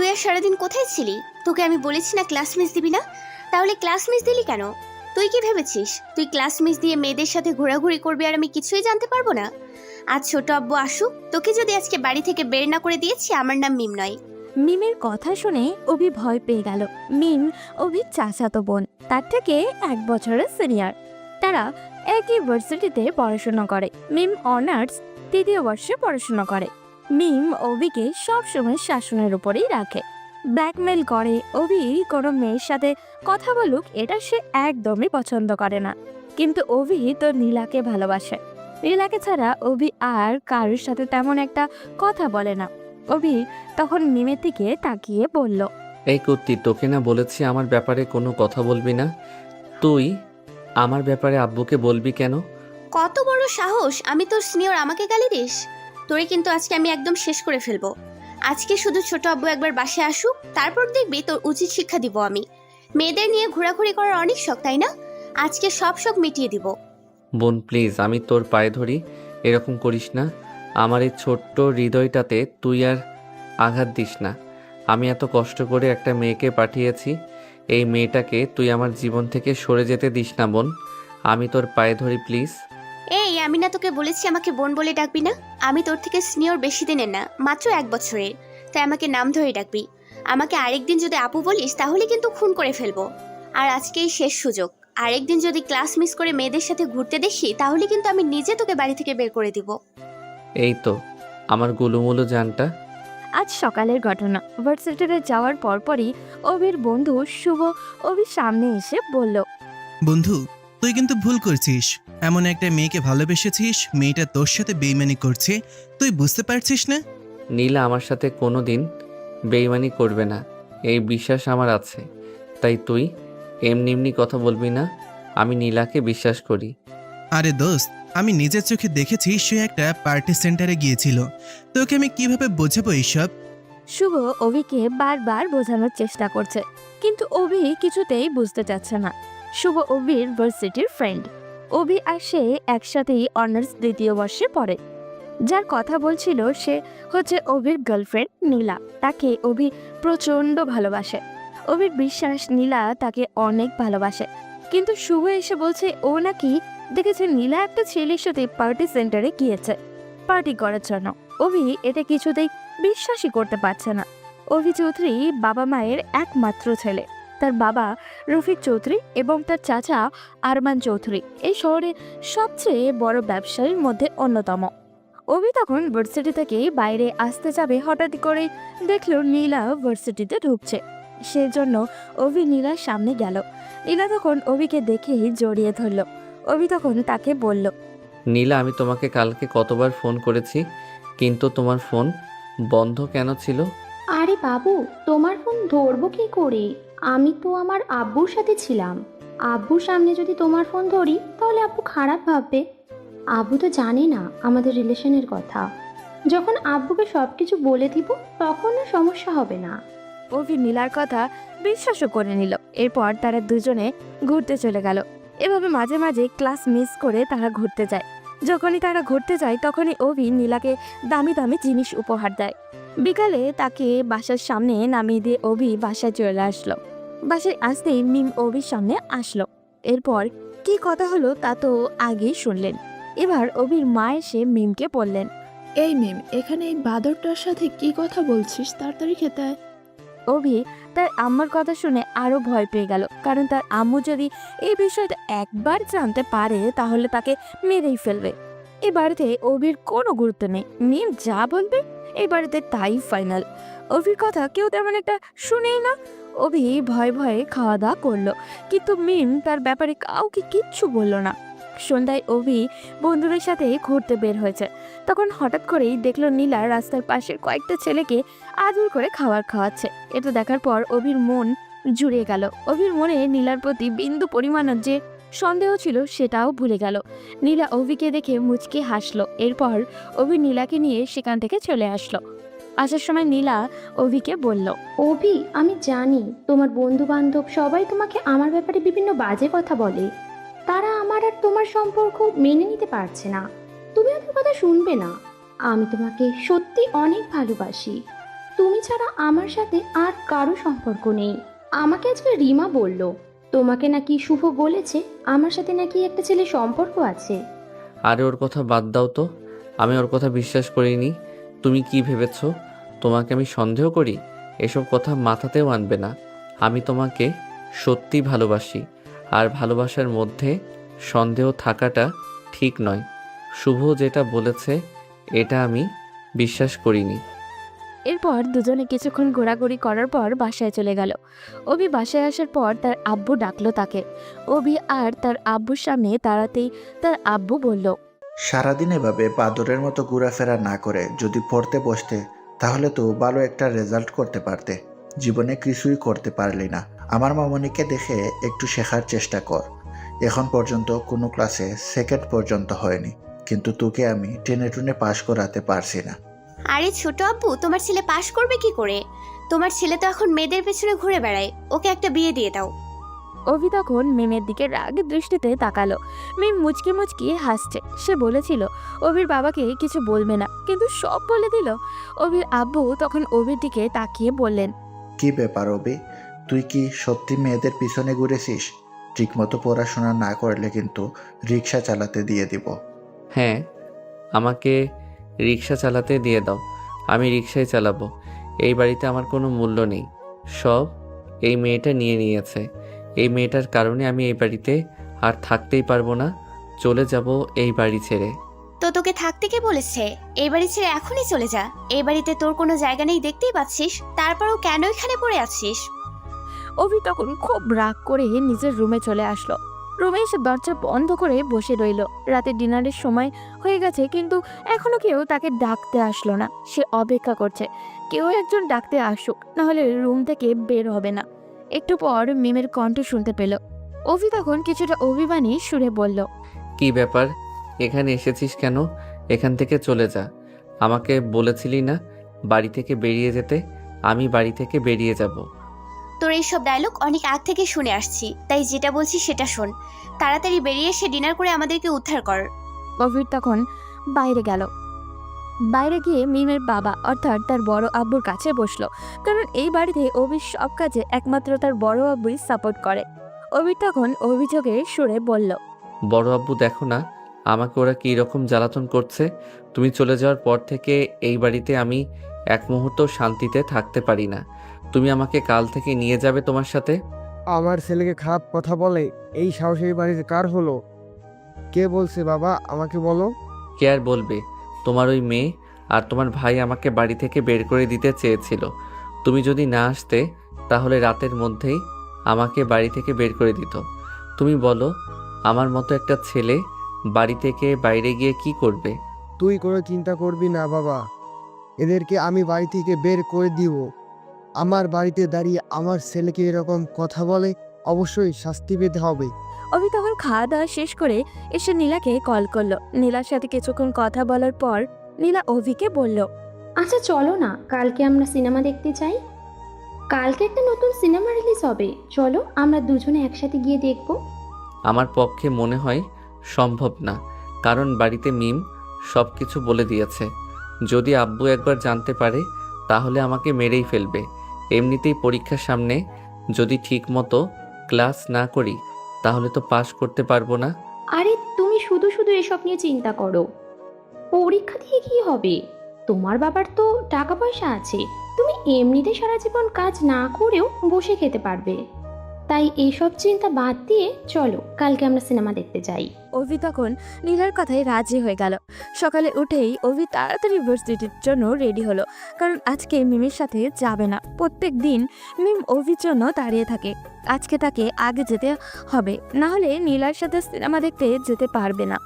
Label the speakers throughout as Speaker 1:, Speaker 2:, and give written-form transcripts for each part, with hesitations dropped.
Speaker 1: তুই আর সারাদিন কোথায় ছিলি? তোকে আমি বলেছি না ক্লাস মিস দিবি না, তাহলে ক্লাস মিস দিলি কেন? তুই কি ভেবেছিস তুই ক্লাস মিস দিয়ে মেয়েদের সাথে ঘোরাঘুরি করবি আর আমি কিছুই জানতে পারবো না? আজ ছোট আব্বু আসুক, তোকে যদি আজকে বাড়ি থেকে বের না করে দিয়েছি, আমার নাম মিম নয়।
Speaker 2: মিমের কথা শুনে অভি ভয় পেয়ে গেল। মিম অভির চাচাতো বোন, তার থেকে 1 বছরের সিনিয়র। তারা একই ভার্সিটিতে পড়াশোনা করে। মিম অনার্স 3য় বর্ষে পড়াশোনা করে। মিম অভিকে সবসময় শাসনের উপরেই রাখে, ব্ল্যাকমেল করে। অভি কোনো মেয়ের সাথে কথা বলুক এটা সে একদমই পছন্দ করে না। কিন্তু অভি তো নীলাকে ভালোবাসে। নীলাকে ছাড়া অভি আর কারোর সাথে তেমন একটা কথা বলে না। অভি তখন মিমের দিকে তাকিয়ে বলল,
Speaker 3: এই কুত্তি, তোকে না বলেছি আমার ব্যাপারে কোনো কথা বলবি না? তুই আমার ব্যাপারে আব্বুকে বলবি কেন?
Speaker 1: কত বড় সাহস, আমি তোর সিনিয়র, আমাকে গালি দিস? তোরে কিন্তু আজকে আমি একদম শেষ করে ফেলবো। আজকে শুধু ছোট আব্বু একবার বাসায় আসুক, তারপর দেখবি তোর উচিত শিক্ষা দিব আমি। মেয়েদের নিয়ে ঘোরাঘুরি করার অনেক শখ, তাই না? আজকে সব শখ মিটিয়ে দিব।
Speaker 3: বোন প্লিজ, আমি তোর পায়ে ধরি, এরকম করিস না। আমার এই ছোট্ট হৃদয়টাতে তুই আর আঘাত দিস না। আমি এত কষ্ট করে একটা মেয়েকে পাঠিয়েছি, এই মেয়েটাকে তুই আমার জীবন থেকে সরে যেতে দিস না বোন। আমি তোর পায়ে ধরি প্লিজ।
Speaker 1: এই, আমি না তোকে বলেছি আমাকে বোন বলে ডাকবি না? আমি তোর থেকে সিনিয়র বেশি দিনের না, মাত্র 1 বছরের। তাই আমাকে নাম ধরে ডাকবি। আমাকে আরেকদিন যদি আপু বলিস তাহলে কিন্তু খুন করে ফেলবো। আর আজকেই শেষ সুযোগ। আরেকদিন যদি ক্লাস মিস করে মেয়েদের সাথে ঘুরতে দেখি তাহলে কিন্তু আমি নিজে তোকে বাড়ি থেকে বের করে দিব।
Speaker 3: এই তো আমার গুলুমুলু জানটা।
Speaker 2: আজ সকালের ঘটনা। ভার্সিটিতে যাওয়ার পরপরই অভির বন্ধু শুভ অভির সামনে এসে বলল,
Speaker 4: বন্ধু, তুই কিন্তু ভুল করছিস। এমন একটা মেয়েকে ভালোবেসেছিস, মেয়েটা তোর সাথে বেইমানি করছে, তুই বুঝতে পারছিস না?
Speaker 3: নীলা আমার সাথে কোনো দিন বেইমানি করবে না, এই বিশ্বাস আমার আছে। তাই তুই এমনি এমনি কথা বলবি না। আমি নীলাকে বিশ্বাস করি।
Speaker 4: আরে দোস্ত, আমি নিজের চোখে দেখেছি সে একটা পার্টি সেন্টারে গিয়েছিল। তোকে আমি কিভাবে বোঝাবো এইসব?
Speaker 2: শুভ অভিকে বারবার বোঝানোর চেষ্টা করছে, কিন্তু অভি কিছুতেই বুঝতে চাচ্ছে না। শুভ অভির ভার্সিটির ফ্রেন্ড। অভি আর সে একসাথেই অনার্স 2য় বর্ষে পড়ে। যার কথা বলছিল সে হচ্ছে অভির গার্লফ্রেন্ড নীলা। তাকে অভি প্রচণ্ড ভালোবাসে। অভির বিশ্বাস নীলা তাকে অনেক ভালোবাসে। কিন্তু শুভ এসে বলছে ও নাকি দেখেছে নীলা একটা ছেলের সাথে পার্টি সেন্টারে গিয়েছে পার্টি করার জন্য। অভি এটা কিছুতেই বিশ্বাসই করতে পারছে না। অভি চৌধুরী বাবা মায়ের একমাত্র ছেলে। তার বাবা রফিক চৌধুরী এবং তার চাচা আরমান চৌধুরী এই শহরে সবচেয়ে বড় ব্যবসায়ীর মধ্যে অন্যতম। অভি তখন ভার্সিটি থেকে বাইরে আসতে যাবে, হঠাৎ করে দেখলো নীলা ভার্সিটিতে ঢুকছে। সেজন্য অভি নীলার সামনে গেল। নীলা তখন অভিকে দেখেই জড়িয়ে ধরল। অভি তখন তাকে বলল,
Speaker 3: নীলা, আমি তোমাকে কালকে কতবার ফোন করেছি, কিন্তু তোমার ফোন বন্ধ কেন ছিল?
Speaker 5: আরে বাবু, তোমার ফোন ধরবো কি করে? আমি তো আমার আব্বুর সাথে ছিলাম। আব্বুর সামনে যদি তোমার ফোন ধরি তাহলে আব্বু খারাপ ভাববে। আব্বু তো জানে না আমাদের রিলেশনের কথা। যখন আব্বুকে সব কিছু বলে দিব তখন আর সমস্যা হবে না।
Speaker 2: অভি নীলার কথা বিশ্বাসও করে নিল। এরপর তারা দুজনে ঘুরতে চলে গেল। এভাবে মাঝে মাঝে ক্লাস মিস করে তারা ঘুরতে যায়। যখনই তারা ঘুরতে যায় তখনই অভি নীলাকে দামি দামি জিনিস উপহার দেয়। বিকালে তাকে বাসার সামনে নামিয়ে দিয়ে অভি বাসায় চলে আসলো। বাসায় আসতেই মিম অভির সামনে আসলো। এরপর কি কথা হলো তা তো আগেই শুনলেন। এবার অভির মা এসে মিমকে বললেন,
Speaker 6: এই মিম, এখানে এই বাদরটার সাথে কি কথা বলছিস? তাড়াতাড়ি খেতে আয়।
Speaker 2: অভি তার আম্মার কথা শুনে আরো ভয় পেয়ে গেল, কারণ তার আম্মু যদি এই বিষয়টা একবার জানতে পারে তাহলে তাকে মেরেই ফেলবে। এই বাড়িতে অভির কোনো গুরুত্ব নেই। মিম যা বলবে এই বাড়িতে তাই ফাইনাল। অভির কথা কেউ তেমন একটা শুনেই না। অভি ভয়ে ভয়ে খাওয়া দাওয়া করলো, কিন্তু মিম তার ব্যাপারে কাউকে কিচ্ছু বললো না। সন্ধ্যায় অভি বন্ধুদের সাথে ঘুরতে বের হয়েছে। তখন হঠাৎ করেই দেখলো নীলা রাস্তার পাশের কয়েকটা ছেলেকে আদর করে খাবার খাওয়াচ্ছে। এটা দেখার পর অভির মন জুড়িয়ে গেল। অভির মনে নীলার প্রতি বিন্দু পরিমাণের যে সন্দেহ ছিল সেটাও ভুলে গেল। নীলা অভিকে দেখে মুচকি হাসলো। এরপর অভি নীলাকে নিয়ে সেখান থেকে চলে আসলো। আসার সময় নীলা অভিকে বলল,
Speaker 5: অভি, আমি জানি তোমার বন্ধু বান্ধব সবাই তোমাকে আমার ব্যাপারে বিভিন্ন বাজে কথা বলে। তারা আমার আর তোমার সম্পর্ক মেনে নিতে পারছে না। তুমি ওদের কথা শুনবে না। আমি তোমাকে সত্যি অনেক ভালোবাসি। তুমি ছাড়া আমার সাথে আর কারো সম্পর্ক নেই। আমাকে আজকে রিমা বলল তোমাকে নাকি শুভ বলেছে আমার সাথে নাকি একটা ছেলে সম্পর্ক আছে।
Speaker 3: আরে ওর কথা বাদ দাও তো, আমি ওর কথা বিশ্বাস করিনি। তুমি কি ভেবেছো তোমাকে আমি সন্দেহ করি? এসব কথা মাথাতেও আনবে না। আমি তোমাকে সত্যি ভালোবাসি, আর ভালোবাসার মধ্যে সন্দেহ থাকাটা ঠিক নয়। শুভ যেটা বলেছে এটা আমি বিশ্বাস করিনি।
Speaker 2: এরপর দুজনে কিছুক্ষণ ঘোরাঘুরি করার পর বাসায় চলে গেল। অভি বাসায় আসার পর তার আব্বু ডাকলো তাকে। অভি আর তার আব্বুর সামনে দাঁড়াতেই তার আব্বু বলল,
Speaker 7: সারাদিন এভাবে বাদরের মতো ঘোরাফেরা না করে যদি পড়তে বসতে তাহলে তো ভালো একটা রেজাল্ট করতে পারতে। জীবনে কিছুই করতে পারলি না। আমার মামনিকে দেখে একটু শেখার চেষ্টা কর। এখন পর্যন্ত কোনো ক্লাসে সেকেন্ড পর্যন্ত হয়নি, কিন্তু তোকে আমি টেনে টুনে পাশ করাতে পারছি না।
Speaker 1: আরে ছোট আব্বু, তোমার ছেলে পাশ করবে কি করে? তোমার ছেলে তো এখন মেয়েদের পেছনে ঘুরে বেড়ায়, ওকে একটা বিয়ে দিয়ে দাও।
Speaker 2: অভি তখন মিমের দিকে রাগ দৃষ্টিতে তাকালো। মিম মুচকি মুচকি হাসছে। সে বলেছিল অভির বাবাকে কিছু বলবে না, কিন্তু সব বলে দিল। অভির আব্বু তখন অভির দিকে তাকিয়ে বললেন,
Speaker 7: কি ব্যাপার অবি, তুই কি সত্যি মেয়েদের পিছনে ঘুরেছিস? ঠিকমতো পড়াশোনা না করলে কিন্তু রিক্সা চালাতে দিয়ে দিব।
Speaker 3: হ্যাঁ, আমাকে রিক্সা চালাতে দিয়ে দাও, আমি রিক্সায় চালাবো। এই বাড়িতে আমার কোনো মূল্য নেই, সব এই মেয়েটা নিয়ে নিয়েছে। এই মেয়েটার কারণে আমি এই বাড়িতে আর থাকতেই পারবো না, চলে যাব এই বাড়ি ছেড়ে।
Speaker 1: তো তোকে থাকতে কে বলেছে? এই বাড়ি ছেড়ে এখনই চলে যা। এই বাড়িতে তোর কোনো জায়গা নেই দেখতেই পাচ্ছিস, তারপরেও কেন এখানে পড়ে আছিস?
Speaker 2: অভি তখন খুব রাগ করে নিজের রুমে চলে আসলো। রুমে এসে দরজা বন্ধ করে বসে রইল। রাতে ডিনারের সময় হয়ে গেছে, কিন্তু এখনো কেউ তাকে ডাকতে আসলো না। সে অপেক্ষা করছে কেউ একজন ডাকতে আসুক, নাহলে রুম থেকে বের হবে না। একটু পর মিমের কণ্ঠ শুনতে পেল। অভি তখন কিছুটা অভিমানী সুরে বলল,
Speaker 3: কি ব্যাপার, এখানে এসেছিস কেন? এখান থেকে চলে যা। আমাকে বলেছিলি না বাড়ি থেকে বেরিয়ে যেতে? আমি বাড়ি থেকে বেরিয়ে যাব।
Speaker 1: তোর এইসব ডায়লগ অনেক আগ থেকে শুনে আসছি, তাই যেটা বলছি সেটা শোন। তাড়াতাড়ি বেরিয়ে এসে ডিনার করে আমাদেরকে উদ্ধার কর।
Speaker 2: অভির তখন বাইরে গেল। বাইরে গিয়ে মিমের বাবা অর্থাৎ তার বড় আব্বুর কাছে বসলো, কারণ এই বাড়িতে অভির সব কাজে একমাত্র তার বড় আব্বুই সাপোর্ট করে। অভির তখন অভিযোগের সুরে বলল,
Speaker 3: বড় আব্বু, দেখো না আমাকে ওরা কী রকম জ্বালাতন করছে। তুমি চলে যাওয়ার পর থেকে এই বাড়িতে আমি এক মুহূর্ত শান্তিতে থাকতে পারি না। তুমি আমাকে কাল থেকে নিয়ে যাবে তোমার সাথে।
Speaker 8: আমার ছেলেকে খারাপ কথা বলে এই সাহস এই বাড়িতে কার হলো? কে বলছে বাবা, আমাকে বলো।
Speaker 3: কে আর বলবে? তোমার ওই মেয়ে আর তোমার ভাই আমাকে বাড়ি থেকে বের করে দিতে চেয়েছিল। তুমি যদি না আসতে তাহলে রাতের মধ্যেই আমাকে বাড়ি থেকে বের করে দিত। তুমি বলো, আমার মতো একটা ছেলে বাড়ি থেকে বাইরে গিয়ে কি করবে?
Speaker 8: তুই কোনো চিন্তা করবি না বাবা, এদেরকে আমি বাড়ি থেকে বের করে দিব। আমার বাড়িতে দাঁড়িয়ে আমার ছেলেকে এরকম কথা বলে অবশ্যই শাস্তি পেতে হবে।
Speaker 2: অভি তখন খাওয়া দাওয়া শেষ করে এসে নীলাকে কল করলো। নীলার সাথে কিছুক্ষণ কথা বলার পর নীলা অভিকে বলল,
Speaker 5: আচ্ছা চলো না, কালকে আমরা সিনেমা দেখতে চাই। কালকে একটা নতুন সিনেমা রিলিজ হবে, চলো আমরা দুজনে একসাথে গিয়ে দেখবো।
Speaker 3: আমার পক্ষে মনে হয় সম্ভব না, কারণ বাড়িতে মিম সব কিছু বলে দিয়েছে। যদি আব্বু একবার জানতে পারে তাহলে আমাকে মেরেই ফেলবে। এমনিতেই পরীক্ষার সামনে যদি ঠিক মতো ক্লাস না করি তাহলে তো পাশ করতে পারবো না।
Speaker 5: আরে তুমি শুধু শুধু এসব নিয়ে চিন্তা করো। পরীক্ষা দিয়ে কি হবে? তোমার বাবার তো টাকা পয়সা আছে, তুমি এমনিতে সারা জীবন কাজ না করেও বসে খেতে পারবে। তাই এইসব চিন্তা বাদ দিয়ে চলো কালকে আমরা সিনেমা দেখতে যাই।
Speaker 2: অভি তখন নীলার কথায় রাজি হয়ে গেল। সকালে উঠেই অভি তাড়াতাড়ি ভার্সিটির জন্য রেডি হলো, কারণ আজকে মিমের সাথে যাবে না। প্রত্যেক দিন মিম অভির জন্য দাঁড়িয়ে থাকে। আজকে তাকে আগে যেতে হবে, না হলে নীলার সাথে সিনেমা দেখতে যেতে পারবে না।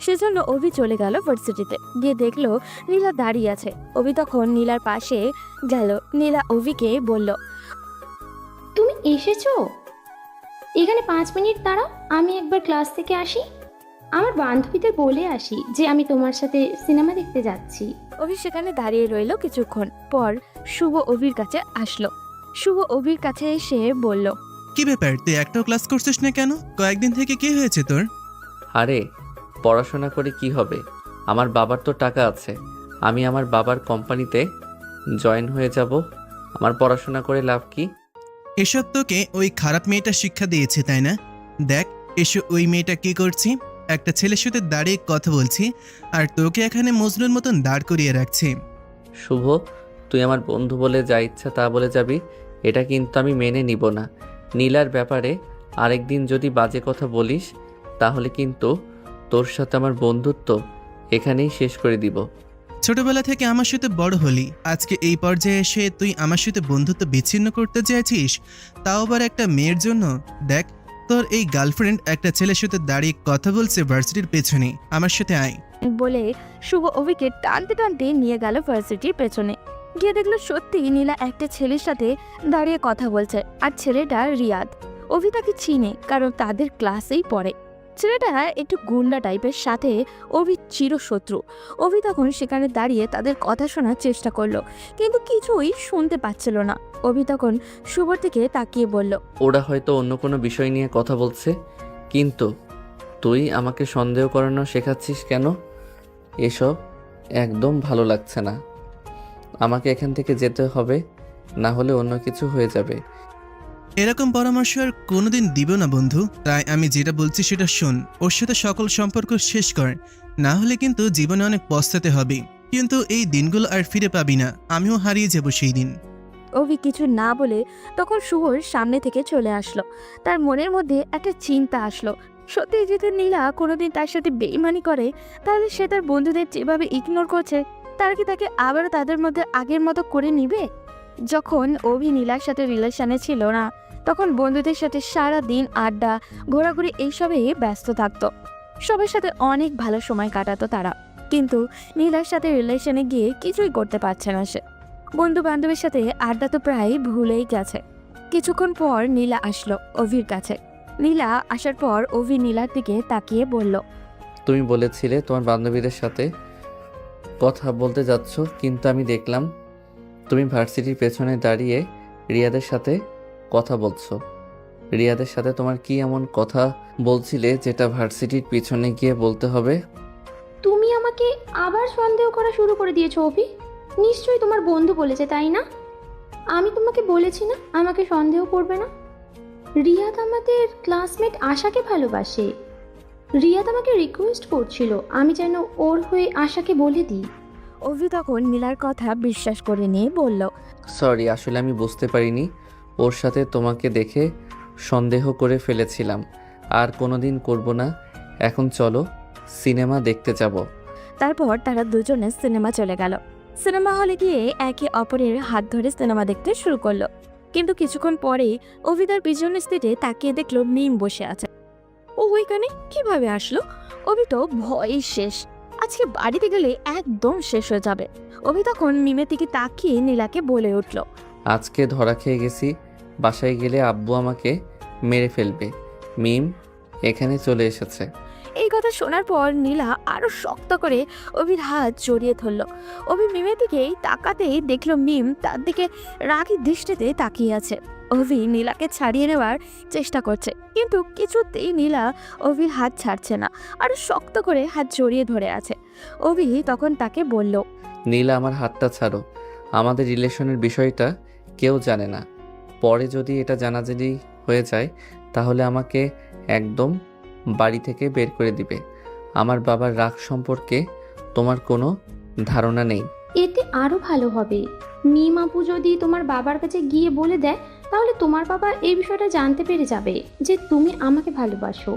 Speaker 2: সেজন্য অভি চলে গেল ভার্সিটিতে। গিয়ে দেখলো নীলা দাঁড়িয়ে আছে। অভি তখন নীলার পাশে গেল। নীলা অভিকে বলল,
Speaker 5: তুমি এসেছো? এখানে 5 মিনিট দাঁড়াও, আমি একবার ক্লাস থেকে আসি। আমার বান্ধবীদের বলে আসি যে আমি তোমার সাথে সিনেমা দেখতে যাচ্ছি।
Speaker 2: অভি সেখানে দাঁড়িয়ে রইল। কিছুক্ষণ পর শুভ অভির কাছে আসলো। শুভ অভির কাছে এসে বলল,
Speaker 4: কি ব্যাপার, তুই একটাও ক্লাস করছিস না কেন? কয়েকদিন থেকে কি হয়েছে তোর?
Speaker 3: আরে পড়াশোনা করে কি হবে? আমার বাবার তো টাকা আছে, আমি আমার বাবার কোম্পানিতে জয়েন হয়ে যাব। আমার পড়াশোনা করে লাভ কি?
Speaker 4: এসব তোকে ওই খারাপ মেয়েটা শিক্ষা দিয়েছে তাই না? দেখ, এসো ওই মেয়েটা কি করছি, একটা ছেলের সাথে দাঁড়িয়ে কথা বলছি আর তোকে এখানে মজনুর মতন দাঁড় করিয়ে রাখছি।
Speaker 3: শুভ, তুই আমার বন্ধু বলে যা ইচ্ছা তা বলে যাবি, এটা কিন্তু আমি মেনে নিব না। নীলার ব্যাপারে আরেকদিন যদি বাজে কথা বলিস তাহলে কিন্তু তোর সাথে আমার বন্ধুত্ব এখানেই শেষ করে দিব।
Speaker 4: ছোটবেলা থেকে আমার সাথে বড় হলি, আজকে এই পর্যায়ে এসে তুই আমার সাথে বন্ধুত্ব বিচ্ছিন্ন করতে চাইছিস, তাও আবার একটা মেয়ের জন্য? দেখ, তোর এই গার্লফ্রেন্ড একটা ছেলের সাথে দাঁড়িয়ে কথা বলছে ভার্সিটির পেছনে, আমার সাথে আয়।
Speaker 2: বলে শুভ অভিকে টানতে টানতে নিয়ে গেল ভার্সিটির পেছনে। গিয়ে দেখলো সত্যি নীলা একটা ছেলের সাথে দাঁড়িয়ে কথা বলছে, আর ছেলেটা রিয়াদ। অভি তাকে চিনে, কারণ তাদের ক্লাসেই পড়ে। ছেলেটা একটু গুন্ডা টাইপের, সাথে অভি চিরশত্রু। অভি তখন সেখানে দাঁড়িয়ে তাদের কথা শোনার চেষ্টা করলো, কিন্তু কিছুই শুনতে পাচ্ছিল না। অভি তখন শুভর দিকে তাকিয়ে বলল,
Speaker 3: ওরা হয়তো অন্য কোনো বিষয় নিয়ে কথা বলছে, কিন্তু তুই আমাকে সন্দেহ করানো শেখাচ্ছিস কেন? এসব একদম ভালো লাগছে না। আমাকে এখান থেকে যেতে হবে, না হলে অন্য কিছু হয়ে যাবে।
Speaker 4: এরকম পরামর্শ আর কোনোদিন দিব না বন্ধু, তাই আমি যেটা বলছি সেটা শোন। ওর সাথে সকল সম্পর্ক শেষ কর, না হলে কিন্তু জীবনে অনেক পস্তাতে হবে। কিন্তু এই দিনগুলো আর ফিরে পাবি না, আমিও হারিয়ে যাব সেই দিন।
Speaker 2: অভি কিছু না বলে তখন শুভর সামনে থেকে চলে আসলো। তার মনের মধ্যে একটা চিন্তা আসলো, সত্যি যদি নীলা কোনোদিন তার সাথে বেইমানি করে, তাহলে সে তার বন্ধুদের যেভাবে ইগনোর করছে, তারা কি তাকে আবারও তাদের মধ্যে আগের মতো করে নিবে? যখন অভি নীলার সাথে রিলেশনে ছিল না, তখন বন্ধুদের সাথে সারা দিন আড্ডা, ঘোরাঘুরি এইসবেই ব্যস্ত থাকতো। সবার সাথে অনেক ভালো সময় কাটাতো তারা, কিন্তু নীলার সাথে রিলেশনে গিয়ে কিছুই করতে পারছে না সে। বন্ধু বান্ধবের সাথে আড্ডা তো প্রায় ভুলেই গেছে। কিছুক্ষণ পর নীলা আসলো অভির কাছে। নীলা আসার পর অভি নীলার দিকে তাকিয়ে বলল,
Speaker 3: তুমি বলেছিলে তোমার বান্ধবীদের সাথে কথা বলতে যাচ্ছ, কিন্তু আমি দেখলাম তুমি ভার্সিটির পেছনে দাঁড়িয়ে রিয়াদের সাথে কথা বলছো। রিয়াদের সাথে তোমার কি এমন কথা বলছিলে যেটা ভার্সিটির পিছনে গিয়ে বলতে হবে?
Speaker 5: তুমি আমাকে আবার সন্দেহ করা শুরু করে দিয়েছো অভি। নিশ্চয়ই তোমার বন্ধু বলেছে, তাই না? আমি তোমাকে বলেছি না আমাকে সন্দেহ করবে না? রিয়াদ আমাদের ক্লাসমেট আশাকে ভালোবাসে। রিয়াদ আমাকে রিকোয়েস্ট করছিল আমি যেন ওর হয়ে আশাকে বলে দিই।
Speaker 2: অভি তখন নীলার কথা বিশ্বাস করে নিয়ে বলল,
Speaker 3: সরি, আসলে আমি বুঝতে পারিনি। ওর সাথে তোমাকে দেখে সন্দেহ করে ফেলেছিলাম। আর কোনোদিন করব না। এখন চলো সিনেমা দেখতে যাব।
Speaker 2: তারপর তারা দুজনে সিনেমা চলে গেল। সিনেমা হলে গিয়ে একে অপরের হাত ধরে সিনেমা দেখতে শুরু করলো। কিন্তু কিছুক্ষণ পরেই অভি তার পিছনের সিটে তাকিয়ে দেখলো মিম বসে আছে। ও ওইখানে কিভাবে আসলো? অভি তো ভয়ে শেষ, আজকে বাড়িতে গেলে একদম শেষ হয়ে যাবে। অভি তখন মিমের দিকে তাকিয়ে নীলাকে বলে উঠল,
Speaker 3: আজকে ধরা খেয়ে গেছি। বাসায় গেলে আব্বু আমাকে মেরে ফেলবে। মিম এখানে চলে এসেছে।
Speaker 2: এই কথা শোনার পর নীলা আরো শক্ত করে অভির হাত জড়িয়ে ধরল। অভি মিমের দিকেই তাকাতেই দেখলো মিম তার দিকে রাগী দৃষ্টিতে তাকিয়ে আছে। অভি নীলাকে ছাড়িয়ে নেওয়ার চেষ্টা করছে, কিন্তু কিছুতেই নীলা অভির হাত ছাড়ছে না, আরো শক্ত করে হাত জড়িয়ে ধরে আছে। অভি তখন তাকে বলল,
Speaker 3: নীলা, আমার হাতটা ছাড়ো। আমাদের রিলেশনের বিষয়টা কেউ জানে না। পরে যদি এটা জানাজানি হয়ে যায় তাহলে আমাকে একদম বাড়ি থেকে বের করে দিবে। আমার বাবার রাগ সম্পর্কে তোমার কোনো ধারণা নেই।
Speaker 5: এতে আরো ভালো হবে। মিম আপু যদি তোমার বাবার কাছে গিয়ে বলে দেয়, তাহলে তোমার বাবা এই বিষয়টা জানতে পেরে যাবে যে তুমি আমাকে ভালোবাসো।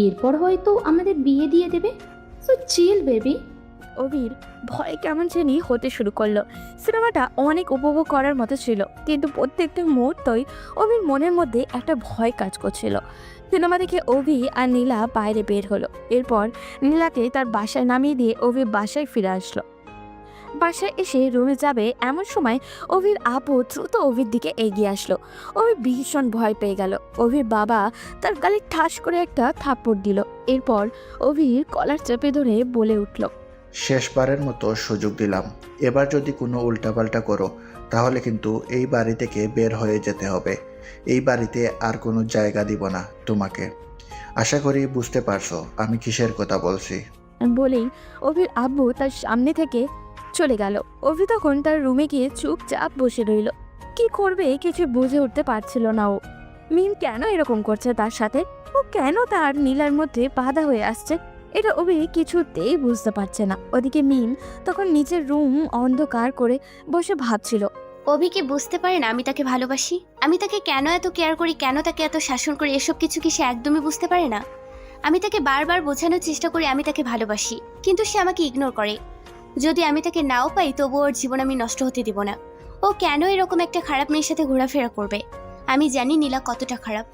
Speaker 5: এরপর হয়তো আমাদের বিয়ে দিয়ে দেবে। সো চিল বেবি।
Speaker 2: অভির ভয় কেমন জানি হতে শুরু করলো। সিনেমাটা অনেক উপভোগ করার মতো ছিল, কিন্তু প্রত্যেকটা মুহূর্তই অভির মনের মধ্যে একটা ভয় কাজ করছিল। সিনেমা দেখে অভি আর নীলা বাইরে বের হলো। এরপর নীলাকে তার বাসায় নামিয়ে দিয়ে অভি বাসায় ফিরে আসলো। বাসায় এসে রুমে যাবে এমন সময় অভির আপু দ্রুত অভির দিকে এগিয়ে আসলো। অভি ভীষণ ভয় পেয়ে গেল। অভির বাবা তার গালে ঠাস করে একটা থাপ্পড় দিল। এরপর অভির কলার চেপে ধরে বলে উঠল,
Speaker 7: শেষবারের মতো সুযোগ দিলাম, এবার যদি কোনো উল্টাপাল্টা করো তাহলে কিন্তু এই বাড়ি থেকে বের হয়ে যেতে হবে। এই বাড়িতে আর কোনো জায়গা দিব না তোমাকে। আশা করি বুঝতে পারছো আমি কিসের কথা বলছি।
Speaker 2: বলেই অভির আব্বু তার সামনে থেকে চলে গেল। অভি তখন তার রুমে গিয়ে চুপচাপ বসে রইল। কি করবে কিছু বুঝে উঠতে পারছিল না ও। মিম কেন এরকম করছে তার সাথে, ও কেন তার নীলার মধ্যে বাধা হয়ে আসছে, এটা অভি কিছুতেই বুঝতে পারছে না। ওদিকে মিম তখন নিজের রুম অন্ধকার করে বসে ভাবছিল।
Speaker 1: অভি কি বুঝতে পারে না আমি তাকে ভালোবাসি? আমি তাকে কেন এত কেয়ার করি, কেন তাকে এত শাসন করি, এসব কিছু কি সে একদমই বুঝতে পারে না? আমি তাকে বারবার বোঝানোর চেষ্টা করি আমি তাকে ভালোবাসি, কিন্তু সে আমাকে ইগনোর করে। যদি আমি তাকে নাও পাই তবু ওর জীবন আমি নষ্ট হতে দিব না। ও কেন এরকম একটা খারাপ মেয়ের সাথে ঘোরাফেরা করবে? আমি জানি নীলা কতটা খারাপ,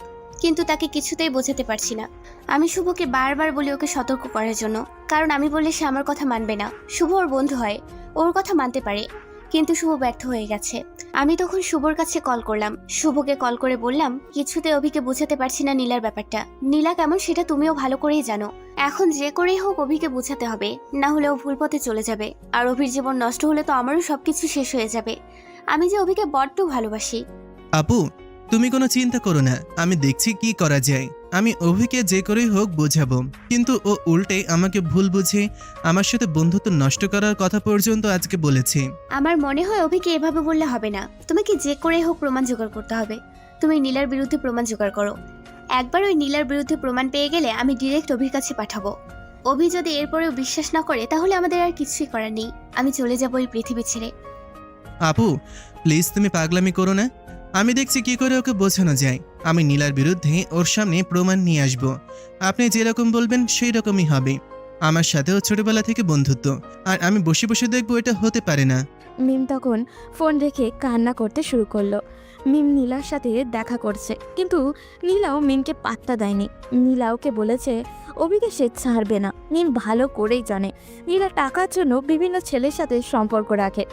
Speaker 1: কিন্তু তাকে কিছুতেই বোঝাতে পারছি না। আমি শুভকে বারবার বলি ওকে সতর্ক করার জন্য, কারণ আমি বললে সে আমার কথা মানবে না। শুভ ওর বন্ধু হয়, ওর কথা মানতে পারে, কিন্তু শুভ ব্যর্থ হয়ে গেছে। আমি তখন শুভর কাছে কল করলাম, শুভকে কল করে বললাম কিছুতে অভিকে বোঝাতে পারছি না নীলার ব্যাপারটা। নীলা কেমন সেটা তুমিও ভালো করেই জানো। এখন যে করেই হোক অভিকে বোঝাতে হবে, না হলে ও ভুল পথে চলে যাবে। আর অভির জীবন নষ্ট হলে তো আমারও সবকিছু শেষ হয়ে যাবে। আমি যে অভিকে বড্ড ভালোবাসি।
Speaker 4: আপু, তুমি কোনো চিন্তা করো না, আমি দেখছি কি করা যায়। আমি অভিকে যে করেই হোক বোঝাবো, কিন্তু ও উল্টে আমাকে ভুল বুঝে আমার সাথে বন্ধুত্ব নষ্ট করার কথা পর্যন্ত আজকে বলেছে।
Speaker 1: আমার মনে হয় অভিকে এভাবে বললে হবে না, তোমাকে যে করেই হোক প্রমাণ জোগাড় করতে হবে। তুমি নীলার বিরুদ্ধে প্রমাণ জোগাড় করো। একবার ওই নীলার বিরুদ্ধে প্রমাণ পেয়ে গেলে আমি ডিরেক্ট অভির কাছে পাঠাবো। অভি যদি এরপরেও বিশ্বাস না করে তাহলে আমাদের আর কিছুই করার নেই। আমি চলে যাবো এই পৃথিবী ছেড়ে।
Speaker 4: আপু প্লিজ তুমি পাগলামি করো না, আমি দেখছি কি করে ওকে বোঝানো যায়। আমি নীলার বিরুদ্ধে ওর সামনে প্রমাণ নিয়ে আসব। আপনি যেরকম বলবেন সেই রকমই হবে। আমার সাথেও ছোটবেলা থেকে বন্ধুত্ব, আর আমি বসে বসে দেখবো এটা হতে পারে না।
Speaker 2: মিম তখন ফোন রেখে কান্না করতে শুরু করলো। মিম নীলার সাথে দেখা করছে, কিন্তু নীলাও মিমকে পাত্তা দেয়নি। নীলা ওকে বলেছে অভিকে সে ছাড়বে না। মিম ভালো করেই জানে নীলা টাকার জন্য বিভিন্ন ছেলের সাথে সম্পর্ক রাখে।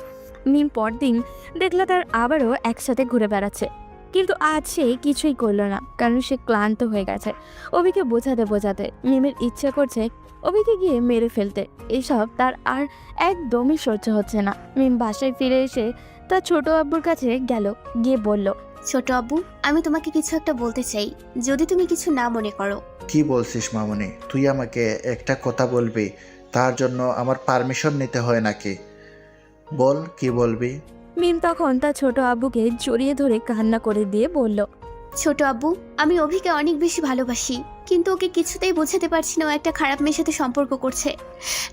Speaker 2: মিম পরদিন দেখলো তার আবারও একসাথে ঘুরে বেড়াচ্ছে, কিন্তু আজ সে কিছুই করলো না, কারণ সে ক্লান্ত হয়ে গেছে। অভিকে বোঝাতে বোঝাতে মিমের ইচ্ছে করছে অভিকে গিয়ে মেরে ফেলতে। এসব তার আর একদমই সহ্য হচ্ছে না। মিম বাসায় ফিরে এসে তার ছোট আব্বুর কাছে গেল, গিয়ে বলল,
Speaker 1: ছোট আব্বু, আমি তোমাকে কিছু একটা বলতে চাই, যদি তুমি কিছু না মনে করো।
Speaker 7: কি বলছিস মামনি? তুই আমাকে একটা কথা বলবি, তার জন্য আমার পারমিশন নিতে হয় নাকি? বল, কি বলবি?
Speaker 2: মিম তখন তার ছোট আব্বুকে জড়িয়ে ধরে কান্না করে দিয়ে বলল,
Speaker 1: ছোট আব্বু, আমি অভিকে অনেক বেশি ভালোবাসি, কিন্তু ওকে কিছুতেই বোঝাতে পারছি না ও একটা খারাপ মেয়ের সাথে সম্পর্ক করছে।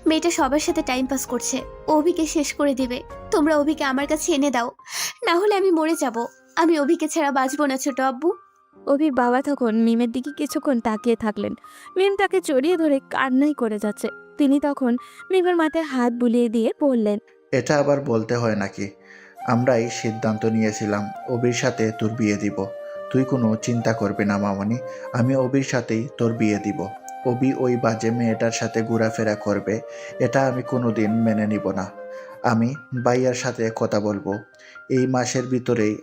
Speaker 1: মেয়েটা সবার সাথে টাইম পাস করছে, ও অভিকে শেষ করে দিবে। তোমরা অভিকে আমার কাছে এনে দাও, না হলে আমি মরে যাব। আমি অভিকে ছাড়া বাঁচবো না ছোট আব্বু।
Speaker 2: অভির বাবা তখন মিমের দিকে কিছুক্ষণ তাকিয়ে থাকলেন। মিম তাকে জড়িয়ে ধরে কান্নাই করে যাচ্ছে। তিনি তখন মিমের মাথায় হাত বুলিয়ে দিয়ে বললেন,
Speaker 7: এটা আবার বলতে হয় নাকি? আমরাই সিদ্ধান্ত নিয়েছিলাম অবির সাথে তোর বিয়ে দিব। তুই কোনো চিন্তা করবি না মামনি, আমি অবির সাথেই তোর বিয়ে দিব। অবি ওই বাজে মেয়েটার সাথে ঘোরাফেরা করবে, এটা আমি কোনোদিন মেনে নিব না। আমি ভাইয়ার সাথে কথা বলবো, এই মাসের ভিতরেই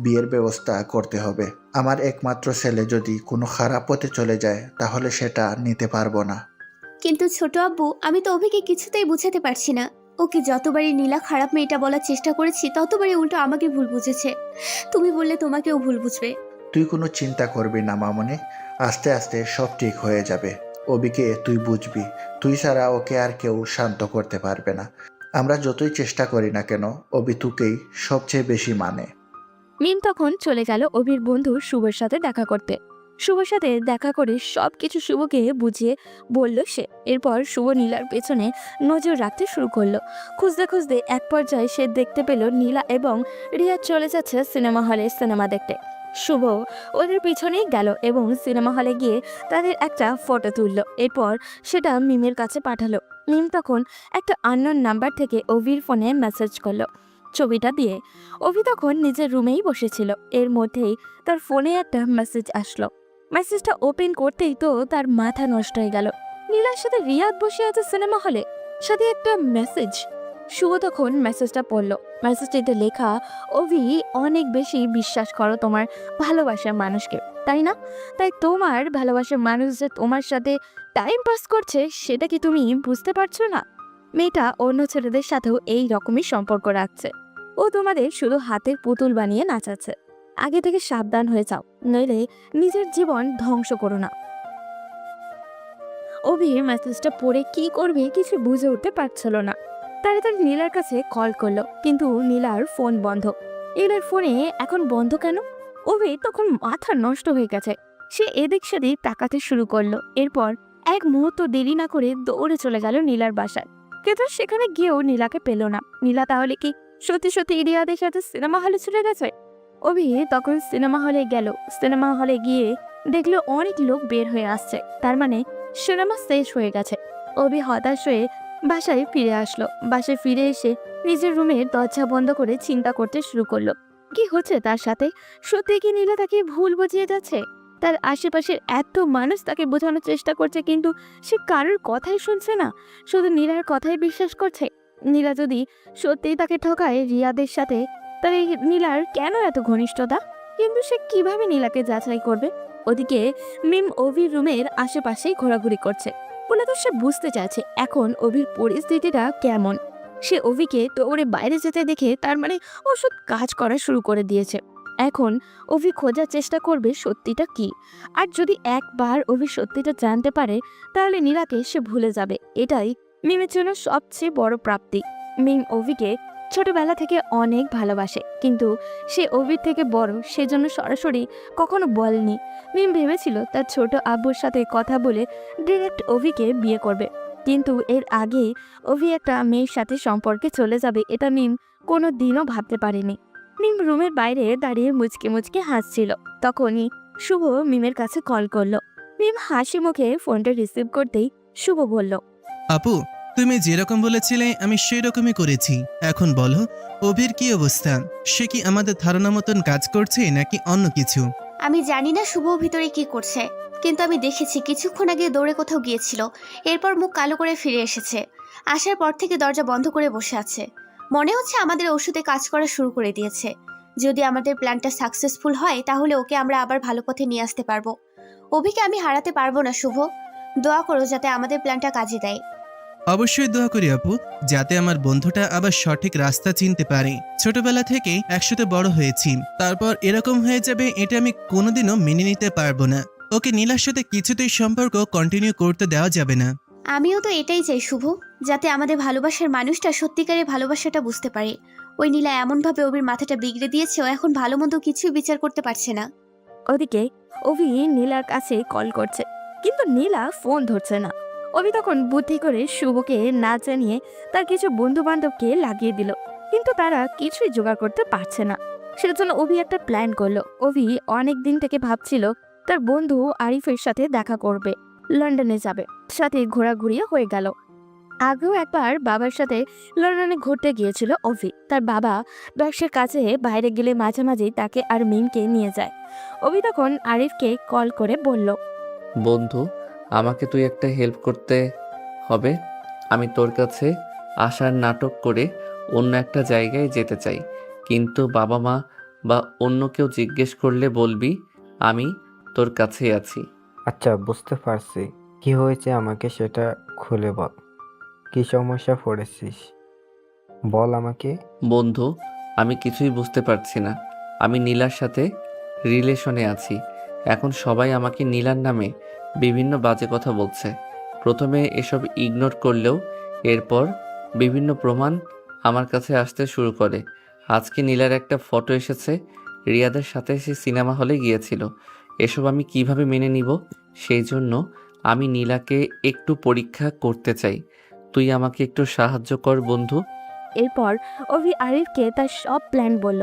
Speaker 7: বিয়ের ব্যবস্থা করতে হবে। আমার একমাত্র ছেলে যদি কোনো খারাপ পথে চলে যায় তাহলে সেটা নিতে পারবো না।
Speaker 1: কিন্তু ছোট আব্বু, আমি তো অভিকে কিছুতেই বুঝাতে পারছি না। ওকে যতবারই নীলা খারাপ মেয়েটা বলার চেষ্টা করেছি ততবারই উল্টো আমাকে ভুল বুঝেছে। তুমি বললে তোমাকেও ভুল বুঝবে।
Speaker 7: তুই কোনো চিন্তা করবি না মামনি, আস্তে আস্তে সব ঠিক হয়ে যাবে। অবিকে তুই বুঝবি, তুই ছাড়া ওকে আর কেউ শান্ত করতে পারবে না। আমরা যতই চেষ্টা করি না কেন অবি তোকেই সবচেয়ে বেশি মানে।
Speaker 2: মিম তখন চলে গেল অভির বন্ধু শুভর সাথে দেখা করতে। শুভর সাথে দেখা করে সবকিছু শুভকে বুঝিয়ে বলল সে। এরপর শুভ নীলার পেছনে নজর রাখতে শুরু করলো। খুঁজতে খুঁজতে এক পর্যায়ে সে দেখতে পেল নীলা এবং রিয়া চলে যাচ্ছে সিনেমা হলে সিনেমা দেখতে। শুভ ওদের পিছনেই গেল এবং সিনেমা হলে গিয়ে তাদের একটা ফটো তুললো। এরপর সেটা মিমের কাছে পাঠালো। মিম তখন একটা আননোন নাম্বার থেকে অভির ফোনে মেসেজ করলো ছবিটা দিয়ে। অভি তখন নিজের রুমেই বসেছিল, এর মধ্যেই তার ফোনে একটা মেসেজ আসলো। মেসেজটা ওপেন করতেই তো তার মাথা নষ্ট হয়ে গেল। নীলার সাথে রিয়াদ বসে আছে সিনেমা হলে, সাথে একটা মেসেজ। শুভ তখন মেসেজটা পড়ল। মেসেজটিতে লেখা, অভি, অনেক বেশি বিশ্বাস করো তোমার ভালোবাসার মানুষকে, তাই না? তাই তোমার ভালোবাসার মানুষ যে তোমার সাথে টাইম পাস করছে সেটা কি তুমি বুঝতে পারছো না? মেয়েটা অন্য ছেলেদের সাথেও এই রকমই সম্পর্ক রাখছে। ও তোমাদের শুধু হাতের পুতুল বানিয়ে নাচাচ্ছে। আগে থেকে সাবধান হয়ে যাও, নইলে নিজের জীবন ধ্বংস করো না। অভির মেসেজটা পড়ে কি করবে কিছু বুঝে উঠতে পারছিল না। তাড়াতাড়ি নীলার কাছে কল করলো, কিন্তু নীলার ফোন বন্ধ। নীলার ফোনে এখন বন্ধ কেন? অভি তখন মাথা নষ্ট হয়ে গেছে। সে এদিক সেদিক তাকাতে শুরু করলো। এরপর এক মুহূর্ত দেরি না করে দৌড়ে চলে গেল নীলার বাসায়। কিন্তু সেখানে গিয়েও নীলাকে পেল না। নীলা তাহলে কি সত্যি সত্যি রিয়াদের সাথে সিনেমা হলে চলে গেছে? অভি তখন সিনেমা হলে গেল। সিনেমা হলে গিয়ে দেখলো অনেক লোক বের হয়ে আসছে, তার মানে সিনেমা শেষ হয়ে গেছে। অভি হতাশ হয়ে বাসায় ফিরে আসলো। বাসায় ফিরে এসে নিজের রুমের দরজা বন্ধ করে চিন্তা করতে শুরু করলো, কি হচ্ছে তার সাথে? সত্যি কি নীলা তাকে ভুল বুঝিয়ে যাচ্ছে? তার আশেপাশের এত মানুষ তাকে বোঝানোর চেষ্টা করছে, কিন্তু সে কারোর কথাই শুনছে না, শুধু নীলার কথাই বিশ্বাস করছে। নীলা যদি সত্যিই তাকে ঠকায় রিয়াদের সাথে, তাহলে নীলার কেন এত ঘনিষ্ঠতা? কিন্তু সে কিভাবে নীলাকে যাচাই করবে? ওদিকে মিম অভির রুমের আশেপাশেই ঘোরাঘুরি করছে। মূলত সে বুঝতে চাইছে এখন অভির পরিস্থিতিটা কেমন। সে অভিকে দৌড়ে বাইরে যেতে দেখে তার মানে ওষুধ কাজ করা শুরু করে দিয়েছে। এখন অভি খোঁজার চেষ্টা করবে সত্যিটা কি। আর যদি একবার অভি সত্যিটা জানতে পারে, তাহলে নীলাকে সে ভুলে যাবে। এটাই মিমের জন্য সবচেয়ে বড় প্রাপ্তি। মিম অভিকে ছোটবেলা থেকে অনেক ভালোবাসে, কিন্তু সে অভির থেকে বড়, সেজন্য সরাসরি কখনো বলেনি। মিম ভেবেছিল তার ছোট আব্বুর সাথে কথা বলে ডিরেক্ট অভিকে বিয়ে করবে, কিন্তু এর আগে অভি একটা মেয়ের সাথে সম্পর্কে চলে যাবে এটা মিম কোনো দিনও ভাবতে পারেনি। মিম রুমের বাইরে দাঁড়িয়ে মুচকে মুচকে হাসছিল। তখনই শুভ মিমের কাছে কল করলো। মিম হাসি মুখে ফোনটা রিসিভ করতেই শুভ বলল,
Speaker 4: আপু, তুমি যেরকম বলেছিলে আমি সেই রকমই করেছি। এখন বলো, অভির কি অবস্থা? সে কি আমাদের ধারণা মতন কাজ করছে নাকি অন্য কিছু?
Speaker 1: আমি জানি না শুভ ভিতরে কি করছে, কিন্তু আমি দেখেছি কিছুক্ষণ আগে দৌড়ে কোথাও গিয়েছিল, এরপর মুখ কালো করে ফিরে এসেছে। আসার পর থেকে দরজা বন্ধ করে বসে আছে। মনে হচ্ছে আমাদের ওষুধে কাজ করা শুরু করে দিয়েছে। যদি আমাদের প্ল্যানটা সাকসেসফুল হয়, তাহলে ওকে আমরা আবার ভালো পথে নিয়ে আসতে পারবো। অভিকে আমি হারাতে পারবো না শুভ। দোয়া করো যাতে আমাদের প্ল্যানটা কাজে দেয়।
Speaker 4: অবশ্যই দোয়া করি আপু, যাতে আমার বন্ধুটা আবার সঠিক রাস্তা চিনতে পারে। ছোটবেলা থেকে একসাথে বড় হয়েছি, তারপর এরকম হয়ে যাবে এটা আমি কোনোদিনও মেনে নিতে পারবো না। ওকে নীলার সাথে কিছুতেই সম্পর্ক কন্টিনিউ করতে দেওয়া যাবে না।
Speaker 1: আমিও তো এটাই চাই শুভ, যাতে আমাদের ভালোবাসার মানুষটা সত্যিকারের ভালোবাসাটা বুঝতে পারে। ওই নীলা এমনভাবে অভির মাথাটা বিগড়ে দিয়েছে, ও এখন ভালো মন্দ কিছুই বিচার করতে পারছে না।
Speaker 2: ওদিকে অভি নীলার কাছে কল করছে, কিন্তু নীলা ফোন ধরছে না। অভি তখন বুদ্ধি করে শুভকে না জানিয়ে তার কিছু বন্ধু বান্ধবকে লাগিয়ে দিল, কিন্তু তারা কিছুই জোগাড় করতে পারছে না। সেজন্য অভি একটা প্ল্যান করলো। অভি অনেক দিন থেকে ভাবছিল তার বন্ধু আরিফের সাথে দেখা করবে, লন্ডনে যাবে, সাথে ঘোরাঘুরি হয়ে গেল। আগেও একবার বাবার সাথে লন্ডনে ঘুরতে গিয়েছিল অভি। তার বাবা ব্যবসার কাছে বাইরে গেলে মাঝে মাঝেই তাকে আর মিমকে নিয়ে যায়। অভি তখন আরিফকে কল করে বলল,
Speaker 3: বন্ধু, আমাকে তুই একটা হেল্প করতে হবে। আমি তোর কাছে আসার নাটক করে অন্য একটা জায়গায় যেতে চাই, কিন্তু বাবা মা বা অন্য কেউ জিজ্ঞেস করলে বলবি আমি তোর কাছেই আছি।
Speaker 9: আচ্ছা, বুঝতে পারছি। কি হয়েছে আমাকে সেটা খুলে বল। কি সমস্যা পড়েছিস বল আমাকে।
Speaker 3: বন্ধু, আমি কিছুই বুঝতে পারছি না। আমি নীলার সাথে রিলেশনে আছি। এখন সবাই আমাকে নীলার নামে বিভিন্ন বাজে কথা বলছে। প্রথমে এসব ইগনোর করলেও এরপর বিভিন্ন প্রমাণ আমার কাছে আসতে শুরু করে। আজকে নীলার একটা ফটো এসেছে, রিয়াদের সাথে সে সিনেমা হলে গিয়েছিল। এসব আমি কিভাবে মেনে নিব? সেই জন্য আমি নীলাকে একটু পরীক্ষা করতে চাই। তুই আমাকে একটু সাহায্য কর বন্ধু।
Speaker 2: এরপর অভি আরিফকে তার সব প্ল্যান বলল।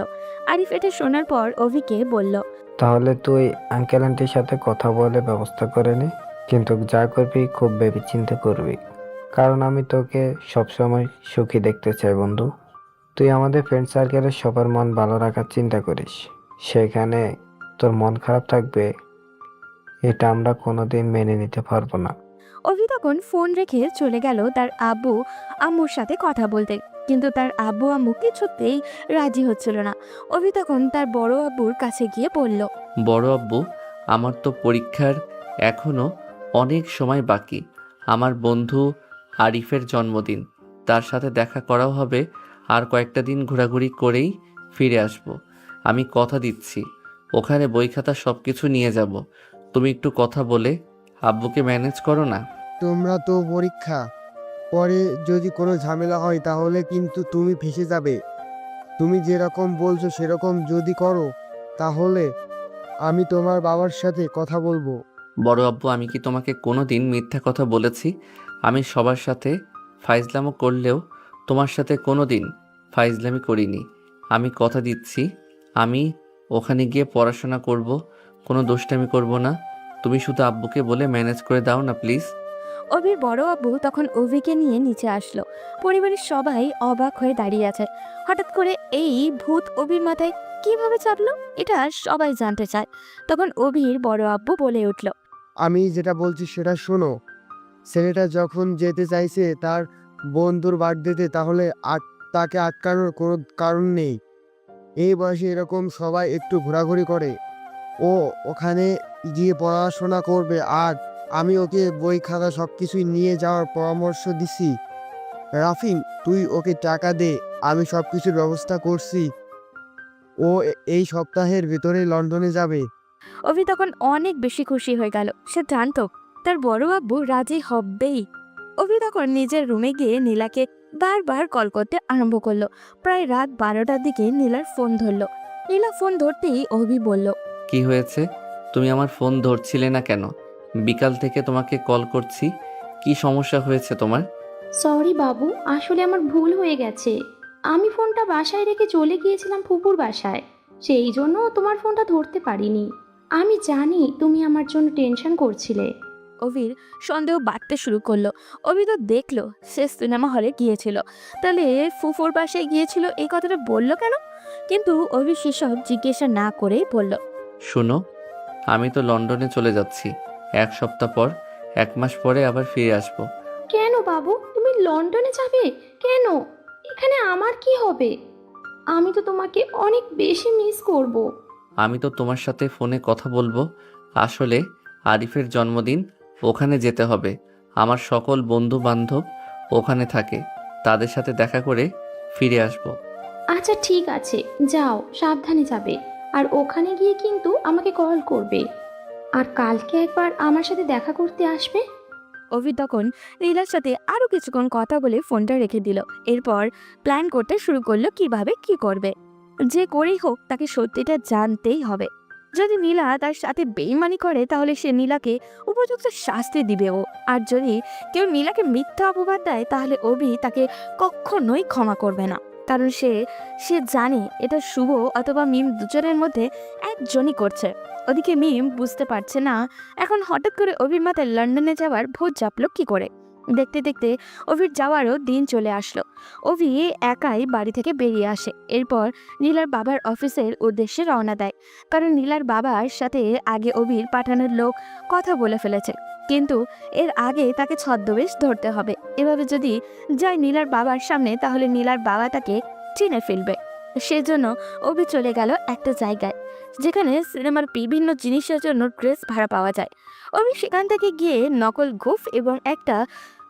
Speaker 2: আরিফ এটা শোনার পর অভিকে বলল,
Speaker 9: তাহলে তুই আঙ্কেল আন্টির সাথে কথা বলে ব্যবস্থা করে নে, কিন্তু যা করবি খুব ভেবেচিন্তে করবি, কারণ আমি তোকে সবসময় সুখী দেখতে চাই বন্ধু। তুই আমাদের ফ্রেন্ড সার্কেলের সবার মন ভালো রাখার চিন্তা করিস, সেখানে তোর মন খারাপ থাকবে, এটা আমরা কোনোদিন মেনে নিতে পারবো না।
Speaker 2: অভি তখন ফোন রেখে চলে গেল তার আব্বু আম্মুর সাথে কথা বলতে, কিন্তু তার আব্বু আম্মু কিছুতেই রাজি হচ্ছিল না। অভি তখন তার বড় আব্বুর কাছে গিয়ে বলল,
Speaker 3: বড় আব্বু, আমার তো পরীক্ষার এখনো অনেক সময় বাকি। আমার বন্ধু আরিফের জন্মদিন, তার সাথে দেখা করাও হবে। আর কয়েকটা দিন ঘোরাঘুরি করেই ফিরে আসব। আমি কথা দিচ্ছি, ওখানে বই খাতা সব কিছু নিয়ে যাব। তুমি একটু কথা বলে আব্বুকে ম্যানেজ করো না।
Speaker 8: তোমরা তো পরীক্ষা পরে যদি কোনো ঝামেলা হয় তাহলে কিন্তু তুমি ফেঁসে যাবে। তুমি যেরকম বলছো সেরকম যদি করো তাহলে আমি তোমার বাবার সাথে কথা বলবো।
Speaker 3: বড় আব্বু, আমি কি তোমাকে কোনো দিন মিথ্যা কথা বলেছি? আমি সবার সাথে ফাইজলামো করলেও তোমার সাথে কোনো দিন ফাইজলামি করিনি। আমি কথা দিচ্ছি, আমি ওখানে গিয়ে পড়াশোনা করব, কোনো দুষ্টামি করব না। তুমি শুধু আব্বুকে বলে ম্যানেজ করে দাও না প্লিজ।
Speaker 2: অভির বড় আব্বু তখন অভিকে নিয়ে নিচে আসলো। পরিবারের সবাই অবাক হয়ে দাঁড়িয়ে আছে। হঠাৎ করে এই ভূত অভির মাথায় কিভাবে চাপলো, এটা সবাই জানতে চায়। তখন অভির বড় আব্বু বলে উঠল,
Speaker 8: আমি যেটা বলছি সেটা শোনো। ছেলেটা যখন যেতে চাইছে তার বন্ধুর বার্থডেতে, তাহলে তাকে আটকানোর কোনো কারণ নেই। এই বয়সে এরকম সবাই একটু ঘোরাঘুরি করে। ও ওখানে গিয়ে পড়াশোনা করবে, আর আমি ওকে বই খাতা সব কিছুই নিয়ে যাওয়ার পরামর্শ দিছি। রাফিন, তুই ওকে টাকা দে, আমি সব কিছুর ব্যবস্থা করছি। ও এই সপ্তাহের ভিতরে লন্ডনে যাবে।
Speaker 2: অভি তখন অনেক বেশি খুশি হয়ে গেল। সে জানতো তার বড় আব্বু রাজি হবেই। অভি তখন নিজের রুমে গিয়ে নীলাকে বারবার কল করতে আরম্ভ করলো। প্রায় রাত 12টার দিকে নীলার ফোন ধরলো। নীলা ফোন ধরতেই অভি বলল,
Speaker 3: কি হয়েছে? তুমি আমার ফোন ধরছিলে না কেন? বিকাল থেকে তোমাকে কল করছি। কি সমস্যা হয়েছে তোমার?
Speaker 5: সরি বাবু, আসলে আমার ভুল হয়ে গেছে। আমি ফোনটা বাসায় রেখে চলে গিয়েছিলাম ফুপুর বাসায়, সেই জন্য তোমার ফোনটা ধরতে পারিনি। আমি জানি তুমি আমার জন্য টেনশন করছিলে।
Speaker 2: অভির সন্দেহ বাড়তে শুরু করলো। অভি তো দেখলো সে সিনেমা হলে গিয়েছিল, তাহলে ফুফুর বাসায় গিয়েছিল এই কথাটা বললো কেন? কিন্তু অভি সেসব জিজ্ঞাসা না করেই বলল,
Speaker 3: শোনো, আমি তো লন্ডনে চলে যাচ্ছি 1 সপ্তাহ পর। 1 মাস পরে আবার ফিরে আসবো।
Speaker 5: কেন বাবু, তুমি লন্ডনে যাবে কেন? এখানে আমার কি হবে? আমি তো তোমাকে অনেক বেশি মিস করব।
Speaker 3: আমি তো তোমার সাথে ফোনে কথা বলবো। আসলে আরিফের জন্মদিন, ওখানে যেতে হবে। আমার সকল বন্ধু বান্ধব ওখানে থাকে, তাদের সাথে দেখা করে ফিরে আসবো।
Speaker 5: আচ্ছা ঠিক আছে, যাও, সাবধানে যাবে। আর ওখানে গিয়ে কিন্তু আমাকে কল করবে। আর কালকে একবার আমার সাথে দেখা করতে আসবে।
Speaker 2: অভি তখন নীলার সাথে আরো কিছুক্ষণ কথা বলে ফোনটা রেখে দিল। এরপর প্ল্যান করতে শুরু করলো কিভাবে কি করবে। যে করেই হোক তাকে সত্যিটা জানতেই হবে। যদি নীলা তার সাথে বেইমানি করে তাহলে সে নীলাকে উপযুক্ত শাস্তি দিবে ও। আর যদি কেউ নীলাকে মিথ্যা অপবাদ দেয় তাহলে অভি তাকে কখনোই ক্ষমা করবে না। কারণ সে জানে এটা শুভ অথবা মিম দুজনের মধ্যে একজনই করছে। ওদিকে মিম বুঝতে পারছে না এখন হঠাৎ করে অভির মাথায় লন্ডনে যাওয়ার ভোজ চাপলো কি করে। দেখতে দেখতে অভির যাওয়ারও দিন চলে আসলো। অভি একাই বাড়ি থেকে বেরিয়ে আসে। এরপর নীলার বাবার অফিসের উদ্দেশ্যে রওনা দেয়, কারণ নীলার বাবার সাথে আগে অভির পাঠানোর লোক কথা বলে ফেলেছে। কিন্তু এর আগে তাকে ছদ্মবেশ ধরতে হবে। এভাবে যদি যায় নীলার বাবার সামনে তাহলে নীলার বাবা তাকে চিনে ফেলবে। সেজন্য অভি চলে গেল একটা জায়গায় যেখানে সিনেমার বিভিন্ন জিনিসের জন্য ড্রেস ভাড়া পাওয়া যায়। অভি সেখান থেকে গিয়ে নকল গোফ এবং একটা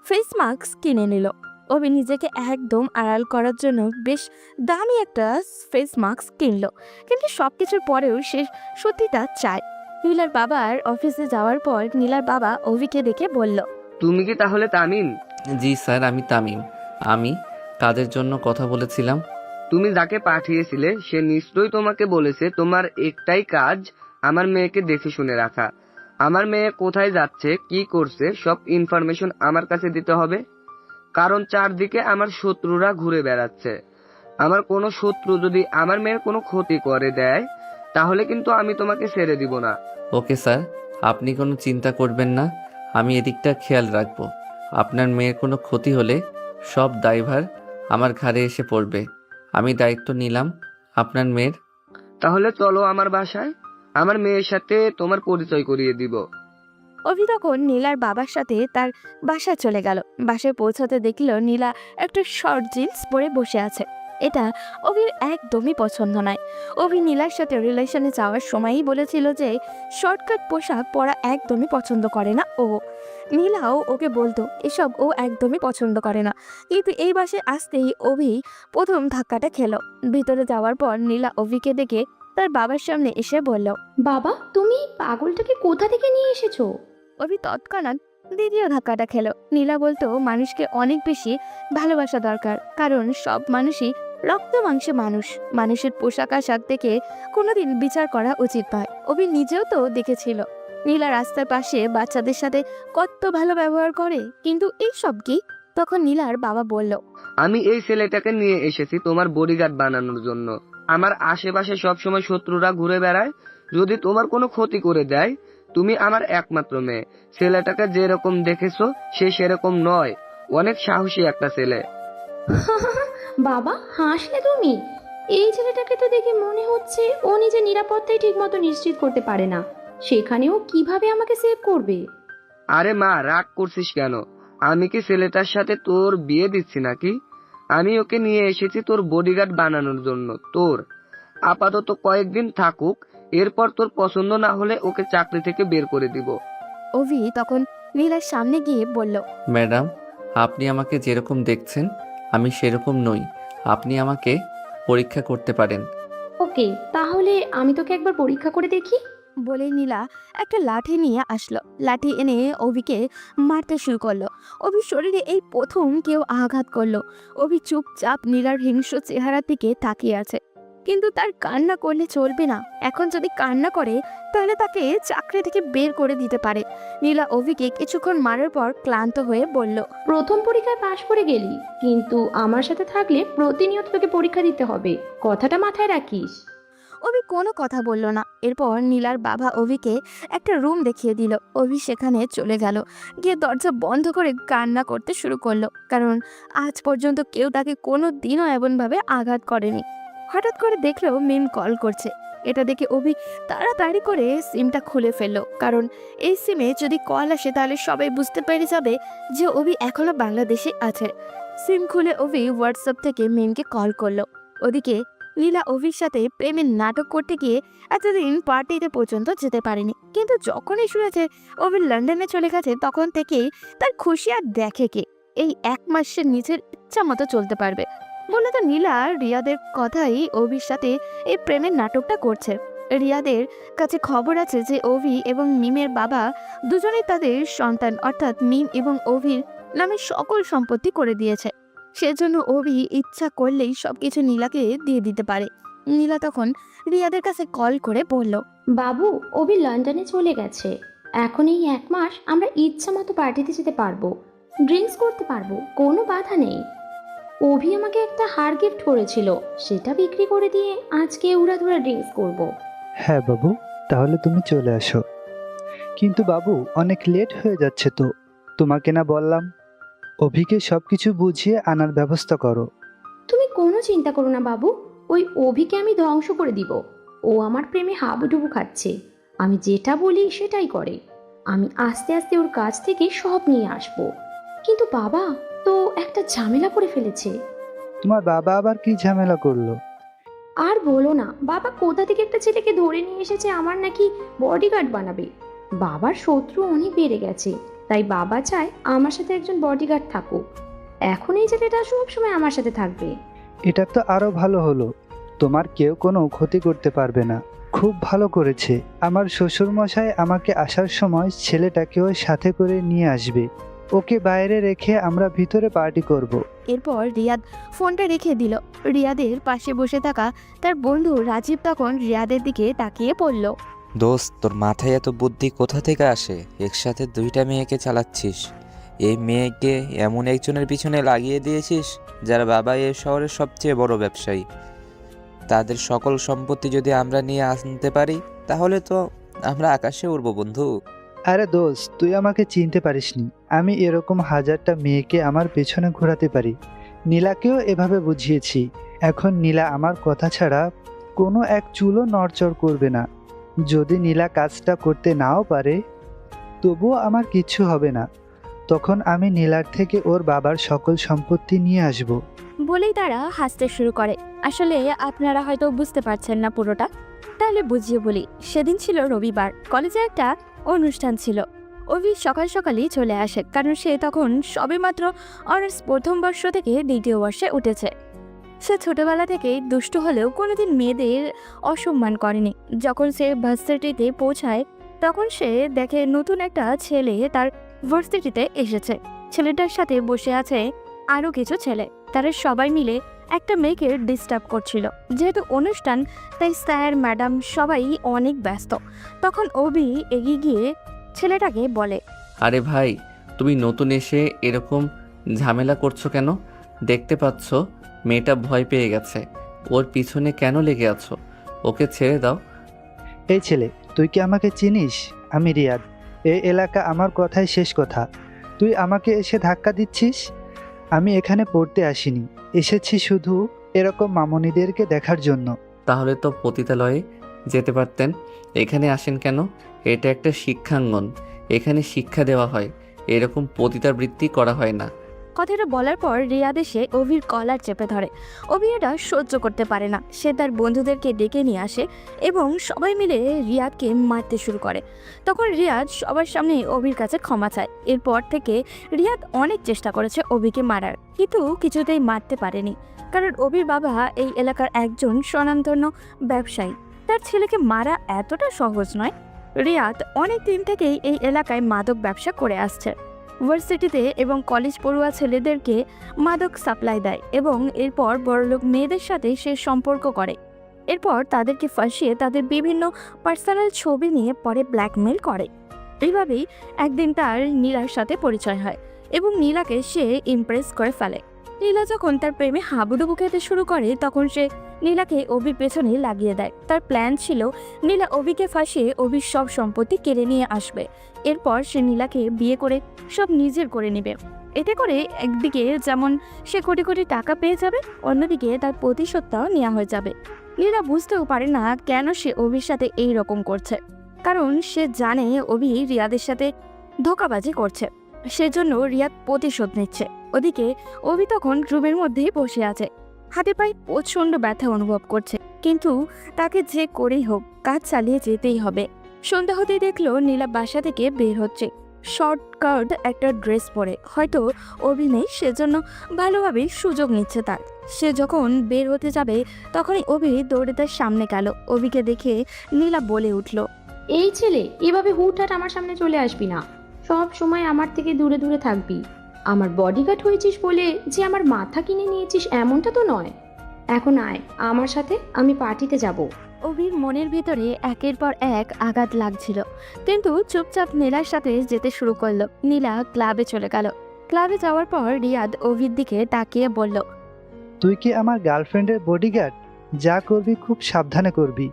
Speaker 2: ফেস মাস্ক কিনে নিল। অভি নিজেকে একদম আড়াল করার জন্য বেশ দামি একটা ফেস মাস্ক কিনলো। কিন্তু সবকিছুর পরেও সে সত্যিটা চায়। নীলার বাবার অফিসে যাওয়ার পর নীলার বাবা অভিকে দেখে বলল,
Speaker 10: তুমি কি তাহলে তামিম?
Speaker 3: জি স্যার, আমি তামিম। আমি কাজের জন্য কথা বলেছিলাম।
Speaker 10: তুমি যাকে পাঠিয়েছিলে সে নিশ্চয়ই তোমাকে বলেছে তোমার একটাই কাজ আমার মেয়েকে দেখে শুনে রাখা। আমার মেয়ে কোথায় যাচ্ছে, কি করছে, সব ইনফরমেশন আমার কাছে দিতে হবে। কারণ চারদিকে আমার শত্রুরা ঘুরে বেড়াচ্ছে। আমার কোনো শত্রু যদি আমার মেয়ের কোনো ক্ষতি করে দেয় তাহলে কিন্তু আমি তোমাকে ছেড়ে দিব না।
Speaker 3: ওকে স্যার, আপনি কোনো চিন্তা করবেন না, আমি এদিকটা খেয়াল রাখবো। আপনার মেয়ের কোনো ক্ষতি হলে সব দায়ভার আমার ঘাড়ে এসে পড়বে। আমি দায়িত্ব নিলাম আপনার মেয়ের।
Speaker 10: তাহলে চলো আমার বাসায়, আমার মেয়ের সাথে তোমার পরিচয় করিয়ে দিব।
Speaker 2: অভি তখন নীলার বাবার সাথে তার বাসায় চলে গেল। বাসায় পৌঁছাতে দেখল নীলা একটা শর্ট জিন্স পরে বসে আছে। এটা অভির একদমই পছন্দ নয়। অভি নীলার সাথে রিলেশনে যাওয়ার সময়ই বলেছিল যে শর্টকাট পোশাক পরা একদমই পছন্দ করে না ও। নীলাও ওকে বলতো এসব ও একদমই পছন্দ করে না। কিন্তু এই বাসায় আসতেই অভি প্রথম ধাক্কাটা খেলো। ভিতরে যাওয়ার পর নীলা অভিকে দেখে তার বাবার সামনে এসে বলল,
Speaker 5: বাবা, তুমি পাগলটাকে কোথা থেকে নিয়ে এসেছো?
Speaker 2: অভি তৎক্ষণাৎ দ্বিতীয় ধাক্কাটা খেলো। নীলা বলতো মানুষকে অনেক বেশি ভালোবাসা দরকার, কারণ সব মানুষই রক্ত মাংসে মানুষ। মানুষের পোশাক আশাক দেখে কোনোদিন বিচার করা উচিত নয়। অভি নিজেও তো দেখেছিল নীলা রাস্তার পাশে বাচ্চাদের সাথে কত ভালো ব্যবহার করে, কিন্তু এই সব কি? তখন নীলার বাবা বলল,
Speaker 10: আমি এই ছেলেটাকে নিয়ে এসেছি তোমার বডিগার্ড বানানোর জন্য। আমার আশেপাশে সবসময় শত্রুরা ঘুরে বেড়ায়, যদি তোমার কোনো ক্ষতি করে দেয়। তুমি আমার একমাত্র মেয়ে। ছেলেটাকে যেরকম দেখেছো সে সেরকম নয়, অনেক সাহসী একটা ছেলে।
Speaker 5: বাবা, হাসলে তুমি? এই ছেলেটাকে তো দেখে মনে হচ্ছে ও নিজের নিরাপত্তাই ঠিকমতো নিশ্চিত করতে পারে না, সেখানেও কিভাবে আমাকে সেভ করবে?
Speaker 10: আরে মা, রাগ করছিস কেন? আমি কি ছেলেটার সাথে তোর বিয়ে দিচ্ছি নাকি? আমি ওকে নিয়ে এসেছি তোর বডিগার্ড বানানোর জন্য। তোর আপাতত কয়েকদিন থাকুক, এরপর তোর পছন্দ না হলে ওকে চাকরি থেকে বের করে দিব।
Speaker 2: অভি তখন নীলার সামনে গিয়ে বলল,
Speaker 3: ম্যাডাম, আপনি আমাকে যেরকম দেখছেন আমি সেরকম নই। আপনি আমাকে পরীক্ষা করতে পারেন।
Speaker 5: ওকে, তাহলে আমি তোকে একবার পরীক্ষা করে দেখি।
Speaker 2: বলে নীলা একটা লাঠি নিয়ে আসলো। লাঠি এনে অভিকে মারতে শুরু করলো। অভির শরীরে এই প্রথম কেউ আঘাত করলো। অভি চুপচাপ নীলার হিংস্র চেহারার দিকে তাকিয়ে আছে, কিন্তু তার কান্না করলে চলবে না। এখন যদি কান্না করে তাহলে তাকে চাকরি থেকে বের করে দিতে পারে। নীলা অভিকে কিছুক্ষণ মারার পর ক্লান্ত হয়ে বলল,
Speaker 5: প্রথম পরীক্ষায় পাশ করে গেলি, কিন্তু আমার সাথে থাকলে প্রতিনিয়ত তোকে পরীক্ষা দিতে হবে, কথাটা মাথায় রাখিস।
Speaker 2: অভি কোনো কথা বলল না। এরপর নীলার বাবা অভিকে একটা রুম দেখিয়ে দিল। অভি সেখানে চলে গেল, গিয়ে দরজা বন্ধ করে কান্না করতে শুরু করলো, কারণ আজ পর্যন্ত কেউ তাকে কোনো দিনও এমনভাবে আঘাত করেনি। হঠাৎ করে দেখলো মিম কল করছে। এটা দেখে অভি তাড়াতাড়ি করে সিমটা খুলে ফেললো, কারণ এই সিমে যদি কল আসে তাহলে সবাই বুঝতে পেরে যাবে যে অভি এখনো বাংলাদেশে আছে। সিম খুলে অভি হোয়াটসঅ্যাপ থেকে মিমকে কল করলো। ওদিকে নীলা অভির সাথে প্রেমের নাটক করতে গিয়ে এতদিন পার্টিতে পর্যন্ত যেতে পারেনি, কিন্তু যখনই শুনেছে অভি লন্ডনে চলে গেছে তখন থেকেই তার খুশি আর দেখে কে। এই 1 মাসের নিজের ইচ্ছা মতো চলতে পারবে। মূলত নীলা রিয়াদের কথাই অভির সাথে এই প্রেমের নাটকটা করছে। রিয়াদের কাছে খবর আছে যে অভি এবং মিমের বাবা দুজনেই তাদের সন্তান অর্থাৎ মিম এবং অভির নামে সকল সম্পত্তি করে দিয়েছে। সেজন্য অভি ইচ্ছা করলেই সবকিছু নীলাকে দিয়ে দিতে পারে। নীলা তখন রিয়াদের কাছে কল করে বলল,
Speaker 5: বাবু, অভি লন্ডনে চলে গেছে। এখন এই 1 মাস আমরা ইচ্ছা মতো পার্টিতে যেতে পারবো, ড্রিঙ্কস করতে পারবো, কোনো বাধা নেই। অভি আমাকে একটা হার গিফট করেছিল, সেটা বিক্রি করে দিয়ে আজকে উড়াধুরা ড্রিঙ্কস করব।
Speaker 11: হ্যাঁ বাবু, তাহলে তুমি চলে আসো। কিন্তু বাবু, অনেক লেট হয়ে যাচ্ছে তো। তোমাকে না বললাম অভিকে সবকিছু বুঝিয়ে আনার ব্যবস্থা করো।
Speaker 5: তুমি কোনো চিন্তা করো না বাবু, ওই অভিকে আমি ধ্বংস করে দিব। ও আমার প্রেমে হাবুডুবু খাচ্ছে, আমি যেটা বলি সেটাই করে। আমি আস্তে আস্তে ওর কাছ থেকে সব নিয়ে আসব। কিন্তু বাবা তো একটা ঝামেলা করে ফেলেছে।
Speaker 11: তোমার বাবা আবার কি ঝামেলা করলো?
Speaker 5: আর বলো না, বাবা কোথা থেকে একটা ছেলেকে ধরে নিয়ে এসেছে আমার নাকি বডিগার্ড বানাবে। বাবার শত্রু অনেক বেড়ে গেছে, তাই বাবা চায় আমার সাথে একজন বডিগার্ড থাকুক। এখন এই ছেলেটা সবসময় আমার সাথে থাকবে।
Speaker 11: এটা তো আরো ভালো হলো, তোমার কেউ কোনো ক্ষতি করতে পারবে না। খুব ভালো করেছে। আমার শ্বশুরমশাই আমাকে আসার সময় ছেলেটাকেও সাথে করে নিয়ে আসবে। ওকে বাইরে রেখে আমরা ভিতরে পার্টি করব।
Speaker 2: এরপর রিয়াদ ফোনটা রেখে দিল। রিয়াদের পাশে বসে থাকা তার বন্ধু রাজীব তখন রিয়াদের দিকে তাকিয়ে পড়ল,
Speaker 12: দোস্ত, তোর মাথায় এত বুদ্ধি কোথা থেকে আসে? একসাথে 2টা মেয়েকে চালাচ্ছিস। এই মেয়েকে এমন একজনের পিছনে লাগিয়ে দিয়েছিস যার বাবা এই শহরের সবচেয়ে বড় ব্যবসায়ী। তাদের সকল সম্পত্তি যদি আমরা নিয়ে আনতে পারি তাহলে তো আমরা আকাশে উড়বো বন্ধু।
Speaker 11: আরে দোস্ত, তুই আমাকে চিনতে পারিসনি। আমি এরকম 1000টা মেয়েকে আমার পেছনে ঘোরাতে পারি। নীলাকেও এভাবে বুঝিয়েছি। এখন নীলা আমার কথা ছাড়া কোনো এক চুলও নড়চড় করবে না। যদি নীলা কাজটা করতে নাও পারে তবুও আমার কিচ্ছু হবে না। তখন আমি নীলার থেকে ওর বাবার সকল সম্পত্তি নিয়ে আসব।
Speaker 2: বলেই তারা হাসতে শুরু করে। আসলে আপনারা হয়তো বুঝতে পারছেন না পুরোটা, তাহলে বুঝিয়ে বলি। সেদিন ছিল রবিবার, কলেজে একটা অনুষ্ঠান ছিল। অভি সকাল সকালই চলে আসে, কারণ সে তখন সবেমাত্র অনার্স প্রথম বর্ষ থেকে 2য় বর্ষে উঠেছে। সে ছোটবেলা থেকেই দুষ্ট হলেও কোনোদিন মেয়েদের অসম্মান করেনি। যখন সে ভার্সিটিতে পৌঁছায় তখন সে দেখে নতুন একটা ছেলে তার ভার্সিটিতে এসেছে। ছেলেটার সাথে বসে আছে আরও কিছু ছেলে। তারা সবাই মিলে একটা মেয়েকে ডিস্টার্ব করছিল। যেহেতু অনুষ্ঠান, তাই স্যার ম্যাডাম সবাই অনেক ব্যস্ত। তখন অভি এগিয়ে গিয়ে ছেলেটাকে বলে,
Speaker 3: আরে ভাই, তুমি নতুন এসে এরকম ঝামেলা করছো কেন? দেখতে পাচ্ছ মেয়েটা ভয় পেয়ে গেছে, ওর পিছনে কেন লেগে আছো? ওকে ছেড়ে দাও।
Speaker 11: এই ছেলে, তুই কি আমাকে চিনিস? আমি রিয়াদ। এই এলাকা আমার কথাই শেষ কথা। তুই আমাকে এসে ধাক্কা দিচ্ছিস? আমি এখানে পড়তে আসিনি, এসেছি শুধু এরকম মামনিদেরকে দেখার জন্য।
Speaker 3: তাহলে তো পতিতালয়ে যেতে পারতেন। এখানে আসেন কেন? এটা একটা শিক্ষাঙ্গন, এখানে শিক্ষা দেওয়া হয়, এরকম পতিতাবৃত্তি করা হয় না।
Speaker 2: কথাটা বলার পর রিয়াদ এসে অভির কলার চেপে ধরে। অভি এটা সহ্য করতে পারে না। সে তার বন্ধুদেরকে ডেকে নিয়ে আসে এবং সবাই মিলে রিয়াদকে মারতে শুরু করে। তখন রিয়াদ সবার সামনে অভির কাছে ক্ষমা চায়। এরপর থেকে রিয়াদ অনেক চেষ্টা করেছে অভিকে মারার, কিন্তু কিছুতেই মারতে পারেনি। কারণ অভির বাবা এই এলাকার একজন স্বনামধন্য ব্যবসায়ী। তার ছেলেকে মারা এতটা সহজ নয়। রিয়াদ অনেক দিন থেকেই এই এলাকায় মাদক ব্যবসা করে আসছে। ভার্সিটিতে এবং কলেজ পড়ুয়া ছেলেদেরকে মাদক সাপ্লাই দেয় এবং এরপর বড়লোক মেয়েদের সাথে সে সম্পর্ক করে। এরপর তাদেরকে ফাঁসিয়ে তাদের বিভিন্ন পার্সোনাল ছবি নিয়ে পরে ব্ল্যাকমেল করে। এইভাবেই একদিন তার নীলার সাথে পরিচয় হয় এবং নীলাকে সে ইমপ্রেস করে ফেলে। নীলা যখন তার প্রেমে হাবুডুবু খেতে শুরু করে, তখন সে নীলাকে অভির পেছনে লাগিয়ে দেয়। তার প্ল্যান ছিল নীলা অভিকে ফাঁসিয়ে অভির সব সম্পত্তি কেড়ে নিয়ে আসবে। এরপর সে নীলাকে বিয়ে করে সব নিজের করে নেবে। এতে করে একদিকে যেমন সে কোটি কোটি টাকা পেয়ে যাবে, অন্যদিকে তার প্রতিশোধটাও নেওয়া হয়ে যাবে। নীলা বুঝতেও পারে না কেন সে অভির সাথে এই রকম করছে, কারণ সে জানে অভি রিয়াদের সাথে ধোঁকাবাজি করছে, সেজন্য রিয়াদ প্রতিশোধ নিচ্ছে। ওদিকে অভি তখন রুমের মধ্যেই বসে আছে, হাতে পায়ে প্রচণ্ড ব্যথা অনুভব করছে, কিন্তু তাকে যে করেই হোক কাজ চালিয়ে যেতেই হবে। সন্ধ্যা হতেই দেখলো নীলা বাসা থেকে বের হচ্ছে, শর্টকাট একটা ড্রেস পরে। হয়তো অভি নেই, সেজন্য ভালোভাবেই সুযোগ নিচ্ছে তার। সে যখন বের হতে যাবে তখনই অভি দৌড়ে তার সামনে গেল। অভিকে দেখে নীলা বলে উঠল,
Speaker 5: এই ছেলে, এভাবে হুটহাট আমার সামনে চলে আসবি না। সব সময় আমার থেকে দূরে দূরে থাকবি। আমার বডিগার্ড হয়েছিস বলে যে আমার মাথা কিনে নিয়েছিস এমনটা তো নয়। এখন আয় আমার সাথে, আমি পার্টিতে যাব।
Speaker 2: অভির মনের ভিতরে একের পর এক আঘাত লাগছিল, কিন্তু চুপচাপ নীলার সাথে যেতে শুরু করলো। নীলা ক্লাবে চলে গেল। ক্লাবে যাওয়ার পর রিয়াদ অভির দিকে তাকিয়ে বলল,
Speaker 11: তুই কি আমার গার্লফ্রেন্ডের বডিগার্ড? যা করবি খুব সাবধানে করবি।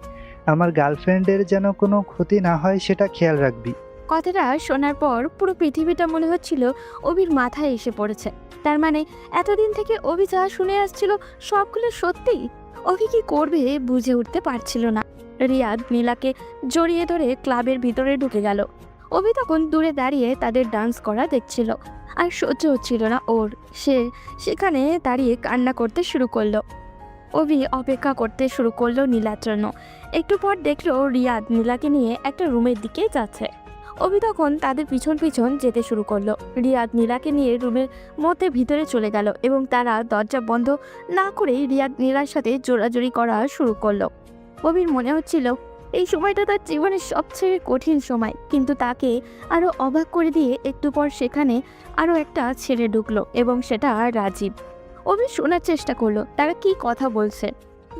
Speaker 11: আমার গার্লফ্রেন্ডের যেন কোনো ক্ষতি না হয় সেটা খেয়াল রাখবি।
Speaker 2: কথাটা শোনার পর পুরো পৃথিবীটা মনে হচ্ছিল অভির মাথায় এসে পড়েছে। তার মানে এতদিন থেকে অভি যা শুনে আসছিল সবগুলো সত্যি। অভি কি করবে বুঝে উঠতে পারছিল না। রিয়াদ নীলাকে জড়িয়ে ধরে ক্লাবের ভিতরে ঢুকে গেল। অভি তখন দূরে দাঁড়িয়ে তাদের ডান্স করা দেখছিল, আর সহ্য হচ্ছিল না ওর। সে সেখানে দাঁড়িয়ে কান্না করতে শুরু করলো। অভি অপেক্ষা করতে শুরু করলো নীলার জন্য। একটু পর দেখলো রিয়াদ নীলাকে নিয়ে একটা রুমের দিকে যাচ্ছে। অভি তখন তাদের পিছন পিছন যেতে শুরু করলো। রিয়াদ নীলাকে নিয়ে রুমের মধ্যে ভিতরে চলে গেল এবং তারা দরজা বন্ধ না করেই রিয়াদ নীলার সাথে জোরাজুরি করা শুরু করলো। অভির মনে হচ্ছিল এই সময়টা তার জীবনের সবচেয়ে কঠিন সময়, কিন্তু তাকে আরও অবাক করে দিয়ে একটু পর সেখানে আরও একটা ছেলে ঢুকলো এবং সেটা রাজীব। অভি শোনার চেষ্টা করলো তারা কি কথা বলছে।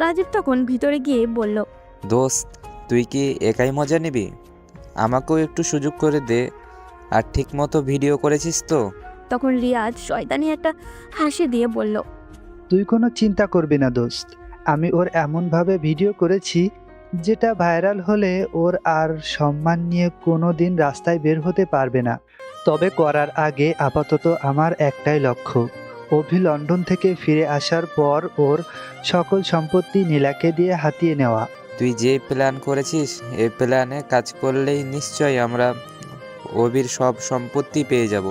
Speaker 2: রাজীব তখন ভিতরে গিয়ে বলল,
Speaker 12: দোস্ত, তুই কি একাই মজা নিবি? আমাকেও একটু সুযোগ করে দে। আর ঠিক মতো ভিডিও করেছিস তো?
Speaker 2: তখন রিয়াদ শয়তানি একটা হাসি দিয়ে বলল,
Speaker 11: তুই কোনো চিন্তা করবি না দোস্ত। আমি ওর এমনভাবে ভিডিও করেছি যেটা ভাইরাল হলে ওর আর সম্মান নিয়ে কোনো দিন রাস্তায় বের হতে পারবে না। তবে করার আগে আপাতত আমার একটাই লক্ষ্য, অভি লন্ডন থেকে ফিরে আসার পর ওর সকল সম্পত্তি নীলাকে দিয়ে হাতিয়ে নেওয়া।
Speaker 12: তুই যে প্ল্যান করেছিস এই প্ল্যানে কাজ করলেই নিশ্চয়ই আমরা অভির সব সম্পত্তি পেয়ে যাব।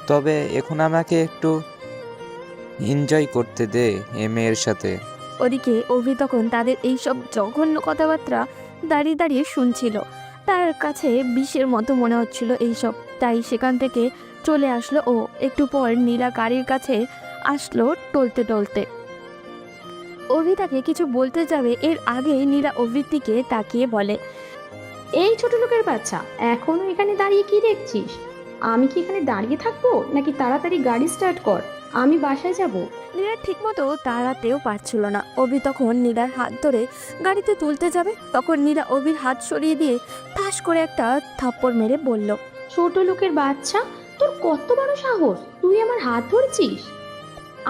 Speaker 12: তবে এখন আমাকে একটু এনজয় করতে দে এ মেয়ের সাথে।
Speaker 2: ওদিকে অভি তখন তাদের এইসব জঘন্য কথাবার্তা দাঁড়িয়ে দাঁড়িয়ে শুনছিল। তার কাছে বিষের মতো মনে হচ্ছিল এইসব, তাই সেখান থেকে চলে আসলো ও। একটু পর নীলা গাড়ির কাছে আসলো টলতে টলতে। অভি তাকে কিছু বলতে যাবে এর আগে নীলা অভির দিকে তাকিয়ে বলে,
Speaker 5: এই ছোট লোকের বাচ্চা, এখনো এখানে দাঁড়িয়ে কি দেখছিস? আমি কি এখানে দাঁড়িয়ে থাকবো নাকি তাড়াতাড়ি গাড়ি স্টার্ট কর, আমি বাসায় যাব।
Speaker 2: নীলা ঠিকমতো দাঁড়াতেও পারছিল না। অভি তখন নীলার হাত ধরে গাড়িতে তুলতে যাবে, তখন নীলা অভির হাত সরিয়ে দিয়ে ঠাস করে একটা থাপ্পড় মেরে বলল,
Speaker 5: ছোট লোকের বাচ্চা, তোর কত বড় সাহস, তুই আমার হাত ধরেছিস?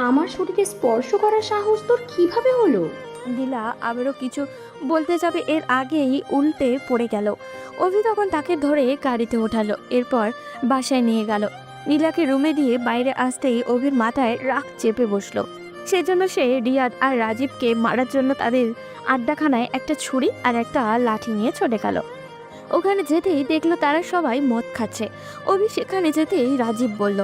Speaker 5: আমার শরীরে স্পর্শ করার সাহস তোর কিভাবে হলো?
Speaker 2: নীলা আবারও কিছু বলতে যাবে এর আগেই উল্টে পড়ে গেল। অভি তখন তাকে ধরে গাড়িতে ওঠালো, এরপর বাসায় নিয়ে গেল। নীলাকে রুমে দিয়ে বাইরে আসতেই অভির মাথায় রাগ চেপে বসলো। সেজন্য সে রিয়াদ আর রাজীবকে মারার জন্য তাদের আড্ডাখানায় একটা ছুরি আর একটা লাঠি নিয়ে চলে গেল। ওখানে যেতেই দেখলো তারা সবাই মদ খাচ্ছে। অভি সেখানে যেতেই রাজীব বলল,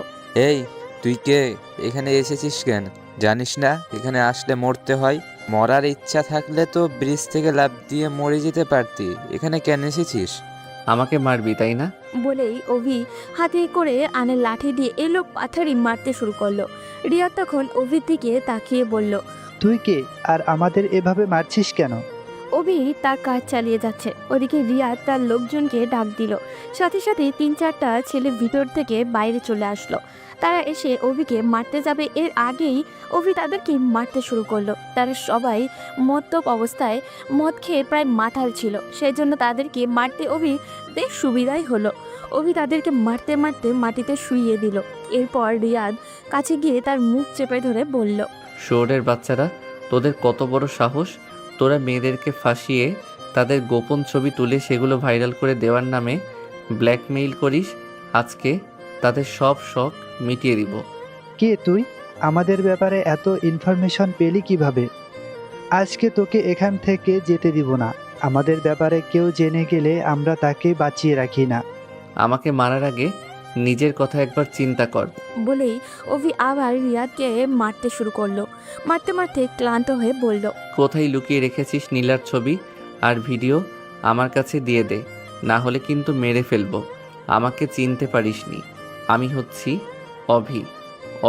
Speaker 12: এই তুই কে? এখানে এসেছিস কেন? জানিস না এখানে আসলে মরতে হয়? মরার ইচ্ছা থাকলে তো ব্রিজ থেকে লাফ দিয়ে মরে যেতে পারতি। এখানে কেন এসেছিস?
Speaker 3: আমাকে মারবি তাই না?
Speaker 2: বলেই অভি হাতে করে আনে লাঠি দিয়ে এলো পাথারি মারতে শুরু করলো। রিয়াদ তখন অভির দিকে তাকিয়ে বলল,
Speaker 11: তুই কে আর আমাদের এভাবে মারছিস কেন?
Speaker 2: অভি তার কাজ চালিয়ে যাচ্ছে। ওদিকে রিয়াদ তার লোকজনকে ডাক দিল। সাথে সাথে 3-4টা ছেলে ভিতর থেকে বাইরে চলে আসলো। তারা এসে অভিকে মারতে যাবে এর আগেই অভি তাদেরকে মারতে শুরু করলো। তারা সবাই মদ্যপ অবস্থায় মদ খেয়ে প্রায় মাতাল ছিল, সেই জন্য তাদেরকে মারতে অভি বেশ সুবিধাই হলো। অভি তাদেরকে মারতে মারতে মাটিতে শুইয়ে দিল। এরপর রিয়াদ কাছে গিয়ে তার মুখ চেপে ধরে বলল,
Speaker 3: শহরের বাচ্চারা, তোদের কত বড় সাহস! তোরা মেয়েদেরকে ফাঁসিয়ে তাদের গোপন ছবি তুলে সেগুলো ভাইরাল করে দেওয়ার নামে ব্ল্যাকমেইল করিস। আজকে তাদের সব শখ মিটিয়ে দিব।
Speaker 11: কে তুই? আমাদের ব্যাপারে এত ইনফরমেশন পেলি কিভাবে? আজকে তোকে এখান থেকে যেতে দিব না। আমাদের ব্যাপারে কেউ জেনে গেলে আমরা তাকে বাঁচিয়ে রাখি না।
Speaker 3: আমাকে মারার আগে নিজের কথা একবার চিন্তা কর।
Speaker 2: বলেই অভি আবার রিয়াদকে মারতে শুরু করলো। মারতে মারতে ক্লান্ত হয়ে বলল,
Speaker 3: কোথায় লুকিয়ে রেখেছিস নীলার ছবি আর ভিডিও আমার কাছে দিয়ে দে, না হলে কিন্তু মেরে ফেলবো। আমাকে চিনতে পারিসনি, আমি হচ্ছি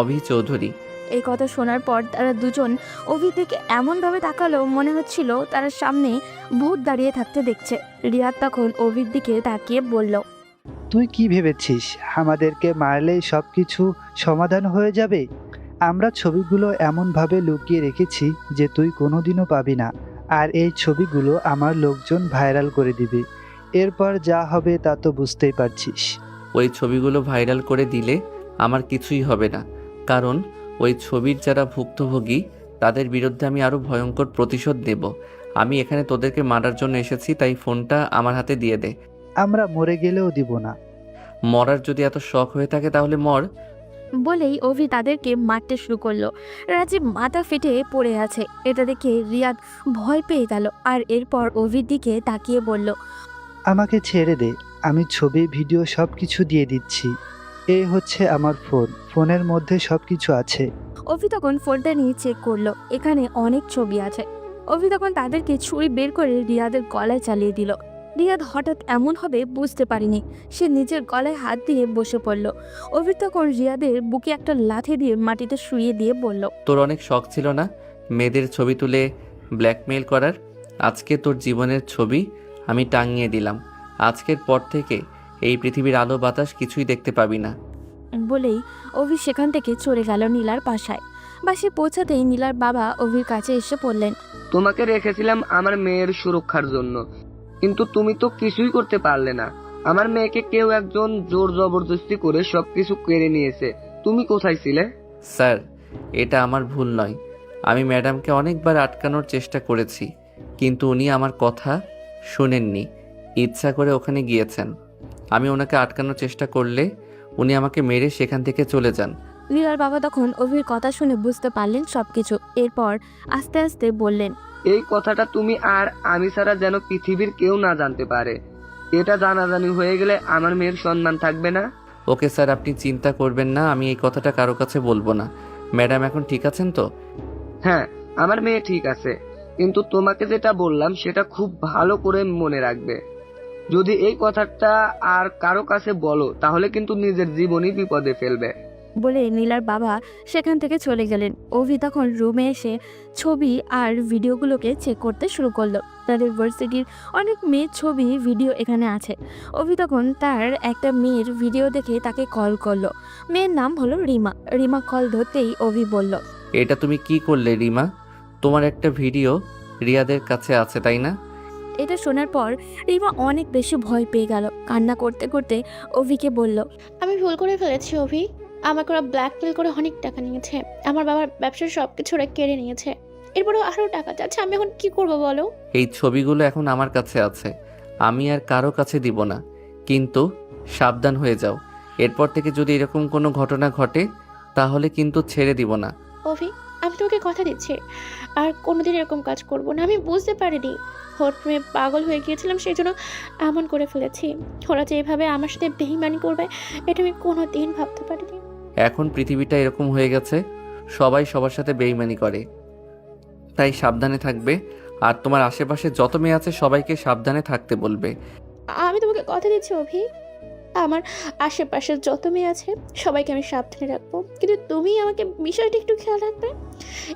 Speaker 3: অভি চৌধুরী।
Speaker 2: এই কথা শোনার পর তারা দুজন অভির দিকে এমনভাবে তাকালো মনে হচ্ছিল তার সামনে ভূত দাঁড়িয়ে থাকতে দেখছে। রিয়াদ তখন অভির দিকে তাকিয়ে বলল,
Speaker 11: তুই কি ভেবেছিস আমাদেরকে মারলেই সব কিছু সমাধান হয়ে যাবে? আমরা ছবিগুলো এমনভাবে লুকিয়ে রেখেছি যে তুই কোনোদিনও পাবি না। আর এই ছবিগুলো আমার লোকজন ভাইরাল করে দিবে। এরপর যা হবে তা তো বুঝতেই পারছিস।
Speaker 3: ওই ছবিগুলো ভাইরাল করে দিলে আমার কিছুই হবে না, কারণ ওই ছবির যারা ভুক্তভোগী তাদের বিরুদ্ধে আমি আরও ভয়ঙ্কর প্রতিশোধ নেব। আমি এখানে তোদেরকে মারার জন্য এসেছি, তাই ফোনটা আমার হাতে দিয়ে দে।
Speaker 11: আমরা মরে গেলেও দিব না।
Speaker 3: মরার যদি এত শখ হয়ে থাকে তাহলে মর।
Speaker 2: বলেই অভি তাদেরকে মারতে শুরু করলো। রাজীব মাথা ফেটে পড়ে আছে। এটা দেখে রিয়াদ ভয় পেয়ে গেল আর এরপর অভির দিকে তাকিয়ে বলল,
Speaker 11: আমাকে ছেড়ে দে, আমি ছবি ভিডিও সব কিছু দিয়ে দিচ্ছি। এই হচ্ছে আমার ফোন, ফোনের মধ্যে সব কিছু আছে।
Speaker 2: অভি তখন ফোনটা নিয়ে চেক করলো, এখানে অনেক ছবি আছে। অভি তখন তাদেরকে ছুরি বের করে রিয়াদের গলায় চালিয়ে দিল। রিয়াদ হঠাৎ এমন হবে বুঝতে পারিনি। সে নিজের গলায় হাত দিয়ে বসে পড়ল। অভি তখন রিয়াদের বুকে একটা লাথি দিয়ে মাটিতে শুইয়ে দিয়ে বলল,
Speaker 3: তোর অনেক শখ ছিল না মেয়েদের ছবি তুলে ব্ল্যাকমেইল করার? আজকে তোর জীবনের ছবি আমি টাঙিয়ে দিলাম। আজকের পর থেকে এই পৃথিবীর আলো বাতাস কিছুই দেখতে পাবি না।
Speaker 2: বলেই অভি সেখান থেকে চলে গেল নীলার বাসায়। বাসায় পৌঁছাতেই নীলার বাবা অভির কাছে এসে বললেন,
Speaker 10: তোমাকে রেখেছিলাম আমার মেয়ের সুরক্ষার জন্য, কিন্তু তুমি তো কিছুই করতে পারলে না। আমার মেয়েকে কেউ একজন জোর জবরদস্তি করে সবকিছু কেড়ে নিয়েছে। তুমি কোথায় ছিলে?
Speaker 3: স্যার, এটা আমার ভুল নয়। আমি ম্যাডামকে অনেকবার আটকানোর চেষ্টা করেছি, কিন্তু উনি আমার কথা শোনেননি, ইচ্ছা করে ওখানে গিয়েছেন। আমি ওনাকে আটকানোর চেষ্টা করলে উনি আমাকে মেরে সেখান থেকে চলে যান।
Speaker 2: নীলার বাবা তখন অভির কথা শুনে বুঝতে পারলেন সবকিছু। এরপর আস্তে আস্তে বললেন,
Speaker 10: এই কথাটা তুমি আর আমি ছাড়া যেন পৃথিবীর কেউ না জানতে পারে। এটা জানাজানি হয়ে গেলে আমার মেয়ের সম্মান থাকবে না।
Speaker 3: ওকে স্যার, আপনি চিন্তা করবেন না, আমি এই কথাটা কারো কাছে বলবো না। ম্যাডাম এখন ঠিক আছেন তো?
Speaker 10: হ্যাঁ, আমার মেয়ে ঠিক আছে, কিন্তু তোমাকে যেটা বললাম সেটা খুব ভালো করে মনে রাখবে। যদি এই কথাটা আর কারো কাছে বলো তাহলে কিন্তু নিজের জীবনই বিপদে ফেলবে।
Speaker 2: বলে নীলার বাবা সেখান থেকে চলে গেলেন। অভি তখন রুমে এসে ছবি আর ভিডিওগুলোকে চেক করতে শুরু করলো। আপনাদের ভার্সিটির অনেক মেয়ের ছবি ভিডিও এখানে আছে। অভি তখন তার একটা মেয়ের ভিডিও দেখে তাকে কল করলো। মেয়ের নাম হলো রিমা। রিমা কল ধরতেই অভি বলল,
Speaker 3: এটা তুমি কি করলে রিমা? তোমার একটা ভিডিও রিয়াদের কাছে আছে তাই না?
Speaker 2: এটা শোনার পর রিমা অনেক বেশি ভয় পেয়ে গেল। কান্না করতে করতে অভিকে বলল,
Speaker 6: আমি ভুল করে ফেলেছি অভি। আমাকে ওরা ব্ল্যাকমেল করে অনেক টাকা নিয়েছে। আমার বাবার ব্যবসার সব কিছু ওরা কেড়ে নিয়েছে। এরপরেও আরও টাকা চাচ্ছে। আমি এখন কি করব বলো?
Speaker 3: এই ছবিগুলো এখন আমার কাছে আছে, আমি আর কারো কাছে দিব না। কিন্তু সাবধান হয়ে যাও, এরপর থেকে যদি এরকম কোনো ঘটনা ঘটে তাহলে কিন্তু ছেড়ে দিব না।
Speaker 6: অভি, আমি তোমাকে কথা দিচ্ছি আর কোনোদিন এরকম কাজ করব না। আমি বুঝতে পারিনি, ওর প্রেমে পাগল হয়ে গিয়েছিলাম, সেই জন্য এমন করে ফেলেছি। ওরা যে এভাবে আমার সাথে বেইমানি করবে এটা আমি কোনো দিন ভাবতে পারিনি।
Speaker 3: এখন পৃথিবীটা এরকম হয়ে গেছে, সবাই সবার সাথে বেইমানি করে, তাই সাবধানে থাকবে। আর তোমার আশেপাশে যত মেয়ে আছে সবাইকে সাবধানে থাকতে বলবে।
Speaker 6: আমি তোমাকে কথা দিচ্ছি অভি, আমার আশেপাশে যত মেয়ে আছে সবাইকে আমি সাবধানে রাখবো, কিন্তু তুমি আমাকে বিষয়টা একটু খেয়াল রাখবে।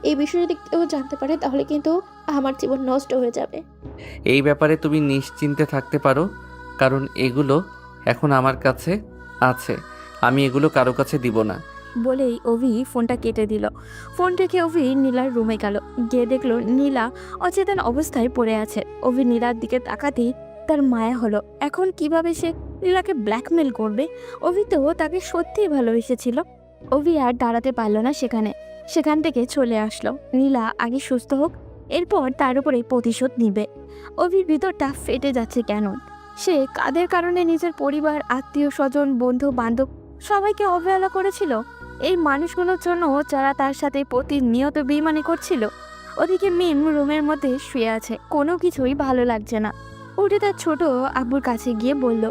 Speaker 6: এই বিষয়ে যদি কেউ জানতে পারে তাহলে কিন্তু আমার জীবন নষ্ট হয়ে যাবে।
Speaker 3: এই ব্যাপারে তুমি নিশ্চিন্তে থাকতে পারো, কারণ এগুলো এখন আমার কাছে আছে, আমি এগুলো কারো কাছে দিব না।
Speaker 2: বলেই অভি ফোনটা কেটে দিল। ফোন রেখে অভি নীলার রুমে গেল। গিয়ে দেখলো নীলা অচেতন অবস্থায় পড়ে আছে। অভি নীলার দিকে তাকাতেই তার মায়া হলো। এখন কিভাবে সে নীলাকে ব্ল্যাকমেল করবে? অভি তো তাকে সত্যিই ভালোবেসেছিল। অভি আর দাঁড়াতে পারল না সেখান থেকে চলে আসলো। নীলা আগে সুস্থ হোক, এরপর তার উপরে প্রতিশোধ নিবে। অভির ভিতরটা ফেটে যাচ্ছে কেন? সে কাদের কারণে নিজের পরিবার, আত্মীয় স্বজন, বন্ধু বান্ধব সবাইকে অবহেলা করেছিল? এই মানুষগুলোর জন্য যারা তার সাথে প্রতিনিয়ত বেইমানি করছিল। ওদিকে মিম রুমের মধ্যে শুয়ে আছে, কোনো কিছুই ভালো লাগছে না। উঠে তার ছোট আব্বুর কাছে গিয়ে বলল,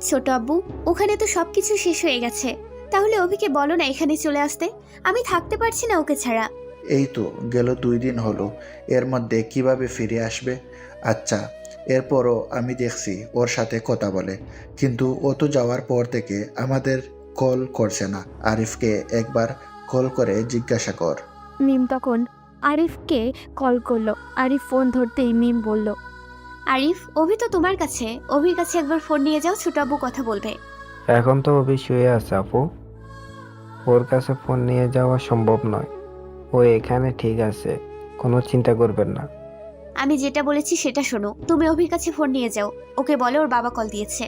Speaker 1: ছোট আব্বু, ওখানে তো সবকিছু শেষ হয়ে গেছে, তাহলে অভিকে বলো না এখানে চলে আসতে। আমি থাকতে পারছি না ওকে ছাড়া।
Speaker 7: এই তো গেল 2 দিন হলো, এর মধ্যে কিভাবে ফিরে আসবে? আচ্ছা, এরপরও আমি দেখছি ওর সাথে কথা বলে, কিন্তু ও তো যাওয়ার পর থেকে আমাদের কল করছে না। আরিফকে একবার কল করে জিজ্ঞাসা কর।
Speaker 2: মিম তখন আরিফকে কল করলো। আরিফ ফোন ধরতেই মিম বলল,
Speaker 1: আরিফ, অভি তো তোমার কাছে, অভির কাছে একবার ফোন নিয়ে যাও, ছোট আব্বু কথা বলবে।
Speaker 9: এখন তো অভি শুয়ে আছে আপু, ওর কাছে ফোন নিয়ে যাওয়া সম্ভব নয়। ও এখানে ঠিক আছে, কোনো চিন্তা করবেন না।
Speaker 1: আমি যেটা বলেছি সেটা শোনো, তুমি অভির কাছে ফোন নিয়ে যাও, ওকে বলো ওর বাবা কল দিয়েছে।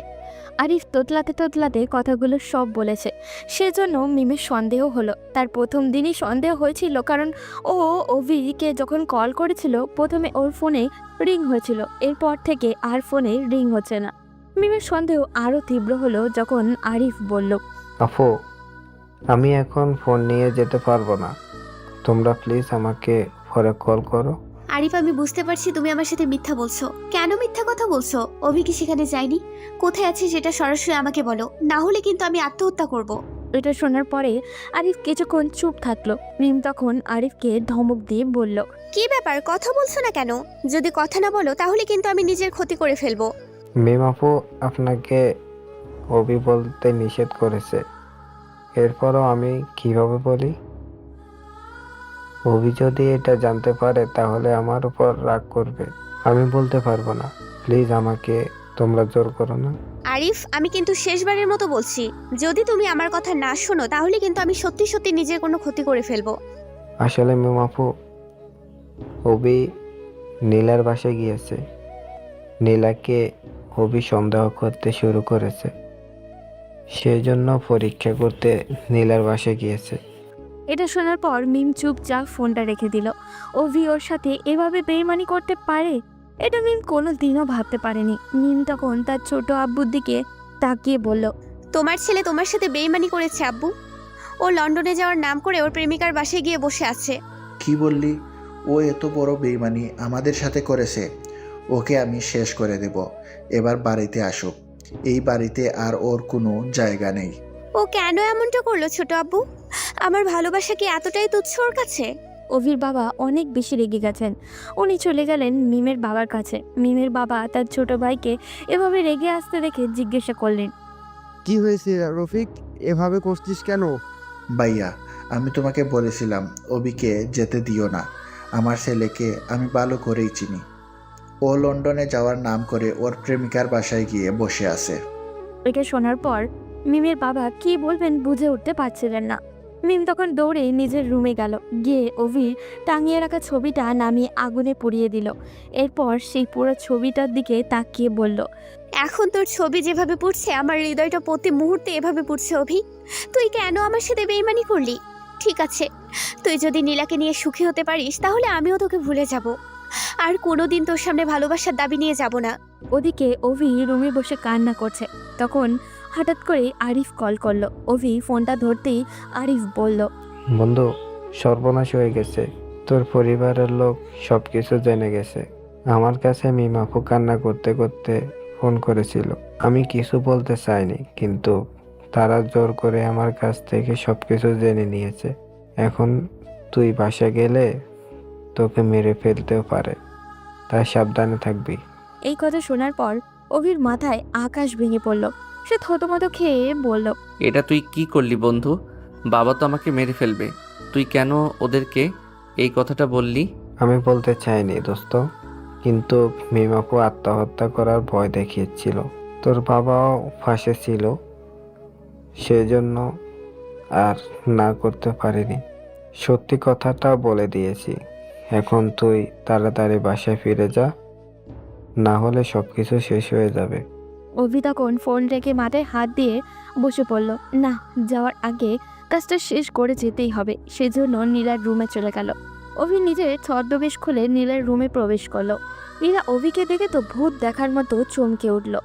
Speaker 2: আরিফ তোতলাতে কথাগুলো সব বলেছে। সেজন্য মিমের সন্দেহ হলো। তার প্রথম দিনই সন্দেহ হয়েছিল, কারণ ও অভিকে যখন কল করেছিল প্রথমে ওর ফোনে রিং হয়েছিল, এরপর থেকে আর ফোনে রিং হচ্ছে না। মিমের সন্দেহ আরও তীব্র হলো যখন আরিফ বলল,
Speaker 9: আপু, আমি এখন ফোন নিয়ে যেতে পারবো না, তোমরা প্লিজ আমাকে পরে কল করো।
Speaker 1: আরিফ, আমি বুঝতে পারছি তুমি আমার সাথে মিথ্যা বলছো। কেন মিথ্যা কথা বলছো? অভি কি সেখানে যায়নি? কোথায় আছে সেটা সরাসরি আমাকে বলো, না হলে কিন্তু আমি আত্মহত্যা করব।
Speaker 2: এটা শোনার পরে আরিফ কিছুক্ষণ চুপ থাকলো। মিম তখন আরিফকে ধমক দিয়ে বলল,
Speaker 1: কি ব্যাপার, কথা বলছো না কেন? যদি কথা না বলো তাহলে কিন্তু আমি নিজের ক্ষতি করে ফেলবো।
Speaker 9: মিম আপু আপনাকে অভি বলতে নিষেধ করেছে, এরপরও আমি কিভাবে বলি? অভি যদি এটা জানতে পারে তাহলে আমার উপর রাগ করবে। আমি বলতে পারবো না, প্লিজ আমাকে তোমরা জোর করো না।
Speaker 1: আরিফ, আমি কিন্তু শেষবারের মতো বলছি, যদি তুমি আমার কথা না শোনো তাহলে কিন্তু আমি সত্যি সত্যি নিজের কোনো ক্ষতি করে ফেলবো।
Speaker 9: আসলে মিম আপু, অভি নীলার বাসায় গিয়েছে। নীলাকে অভি সন্দেহ করতে শুরু করেছে, সেজন্য পরীক্ষা করতে নীলার বাসায় গিয়েছে।
Speaker 2: এটা শোনার পর মিম চুপচাপ ফোনটা রেখে দিল। অভি ওর সাথে এভাবে বেইমানি করতে পারে, এটা মিম কোনো দিনও ভাবতে পারেনি। মিম তখন তার ছোট আব্বুর দিকে তাকিয়ে বলল,
Speaker 1: তোমার ছেলে তোমার সাথে বেইমানি করেছে আব্বু। ও লন্ডনে যাওয়ার নাম করে ওর প্রেমিকার বাসায় গিয়ে বসে আছে।
Speaker 7: কি বললি? ও এত বড় বেইমানি আমাদের সাথে করেছে? ওকে আমি শেষ করে দেব। এবার বাড়িতে আসুক, এই বাড়িতে আর ওর কোনো জায়গা নেই।
Speaker 1: ও কেন এমনটা করলো ছোট আব্বু? আমার ভালোবাসা কি এতটাই তুচ্ছ ওর কাছে?
Speaker 2: অভির বাবা অনেক বেশি রেগে গেছেন। উনি চলে গেলেন মিমের বাবার কাছে। মিমের বাবা তার ছোট ভাইকে এভাবে রেগে আসতে দেখে জিজ্ঞাসা করলেন,
Speaker 8: কি হয়েছে রফিক, এভাবে করছিস কেন?
Speaker 7: ভাইয়া, আমি তোমাকে বলেছিলাম অবিকে যেতে দিও না। আমার ছেলেকে আমি ভালো করেই চিনি, ও ও লন্ডনে যাওয়ার নাম করে ওর প্রেমিকার বাসায় গিয়ে বসে আছে।
Speaker 2: এটা শোনার পর মিমের বাবা কি বলবেন বুঝে উঠতে পারছিলেন না। মিম তখন দৌড়ে নিজের রুমে গেল, গিয়ে অভির টাঙিয়ে রাখা ছবিটা নামিয়ে আগুনে পুড়িয়ে দিল। এরপর সেই পুরো ছবিটার দিকে তাকিয়ে বলল,
Speaker 1: এখন তোর ছবি যেভাবে পুড়ছে আমার হৃদয়টা প্রতি মুহূর্তে এভাবে পুড়ছে অভি। তুই কেন আমার সাথে বেইমানি করলি? ঠিক আছে, তুই যদি নীলাকে নিয়ে সুখী হতে পারিস তাহলে আমিও তোকে ভুলে যাব, আর কোনোদিন তোর সামনে ভালোবাসার দাবি নিয়ে যাব না।
Speaker 2: ওদিকে অভি রুমে বসে কান্না করছে। তখন হঠাৎ করে আরিফ কল করলো। অভি ফোনটা ধরতেই আরিফ বলল,
Speaker 9: বন্ধু, সর্বনাশ হয়ে গেছে। তোর পরিবারের লোক সবকিছু জেনে গেছে। আমার কাছে মিমাপু কান্না করতে করতে ফোন করেছিল। আমি কিছু বলতে চাইনি, কিন্তু তারা জোর করে আমার কাছ থেকে সবকিছু জেনে নিয়েছে। এখন তুই বাসা গেলে তোকে মেরে ফেলতেও পারে, তাই সাবধানে থাকবি।
Speaker 2: এই কথা শোনার পর অভির মাথায় আকাশ ভেঙে পড়ল। সে থতমত খেয়ে বলল,
Speaker 3: এটা তুই কি করলি বন্ধু? বাবা তো আমাকে মেরে ফেলবে। তুই কেন ওদেরকে এই কথাটা বললি?
Speaker 9: আমি বলতে চাইনি দোস্ত, কিন্তু মিমাপু আত্মহত্যা করার ভয় দেখিয়েছিল। তোর বাবাও ফাঁসে ছিল, সেজন্য আর না করতে পারিনি। সত্যি কথাটা বলে দিয়েছি। এখন তুই তাড়াতাড়ি বাসায় ফিরে যা, না হলে সবকিছু শেষ হয়ে যাবে।
Speaker 2: অভি তখন ফোন রেখে মাথায় হাত দিয়ে বসে পড়ল। না, যাওয়ার আগে কাজটা শেষ করে যেতেই হবে। সেজন্য নীলার রুমে চলে গেল। অভি নিজের ছদ্মবেশ খুলে নীলার রুমে প্রবেশ করলো। নীলা অভিকে দেখে তো ভূত দেখার মতো চমকে উঠল,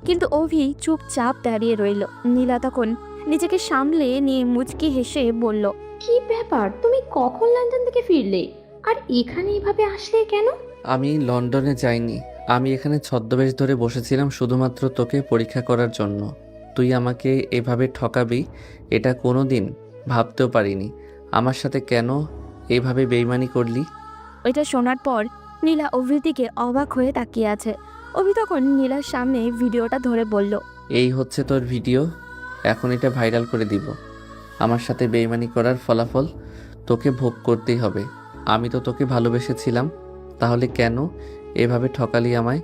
Speaker 2: কিন্তু অভি চুপচাপ দাঁড়িয়ে রইল। নীলা তখন নিজেকে সামলে নিয়ে মুচকি হেসে বলল,
Speaker 5: কি ব্যাপার, তুমি কখন লন্ডন থেকে ফিরলে আর এখানে এইভাবে আসলে কেন?
Speaker 3: আমি লন্ডনে যাইনি। আমি এখানে ছদ্মবেশ ধরে বসেছিলাম শুধুমাত্র তোকে পরীক্ষা করার জন্য। তুই আমাকে এভাবে ঠকাবি এটা কোনো দিন ভাবতেও পারিনি। আমার সাথে কেন এভাবে বেইমানি করলি?
Speaker 2: ওইটা শোনার পর নীলা অভির দিকে অবাক হয়ে তাকিয়ে আছে। অভি তখন নীলার সামনে ভিডিওটা ধরে বলল,
Speaker 3: এই হচ্ছে তোর ভিডিও, এখন এটা ভাইরাল করে দিব। আমার সাথে বেইমানি করার ফলাফল তোকে ভোগ করতেই হবে। আমি তো তোকে ভালোবেসেছিলাম, তাহলে কেন এভাবে ঠকালি আমায়?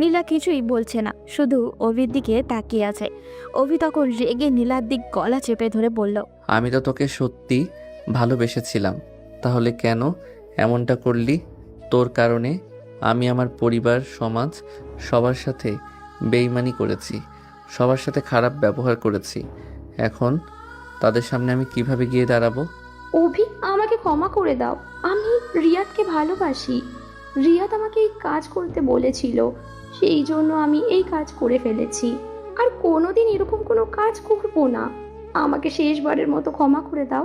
Speaker 2: নীলা কিছুই বলছে না, শুধু অভির দিকে তাকিয়ে আছে। অভি তখন রেগে নীলার দিক গলা চেপে ধরে বলল,
Speaker 3: আমি তো তোকে সত্যি ভালোবেসেছিলাম, তাহলে কেন এমনটা করলি? তোর কারণে আমি আমার পরিবার, সমাজ, সবার সাথে বেইমানি করেছি, সবার সাথে খারাপ ব্যবহার করেছি। এখন তাদের সামনে আমি কিভাবে গিয়ে দাঁড়াবো?
Speaker 5: অভি, আমাকে ক্ষমা করে দাও। আমি রিয়াদকে ভালোবাসি। রিয়াদ আমাকে এই কাজ করতে বলেছিল, সেই জন্য আমি এই কাজ করে ফেলেছি। আর কোনোদিন এরকম কোনো কাজ করব না। আমাকে শেষবারের মতো ক্ষমা করে দাও।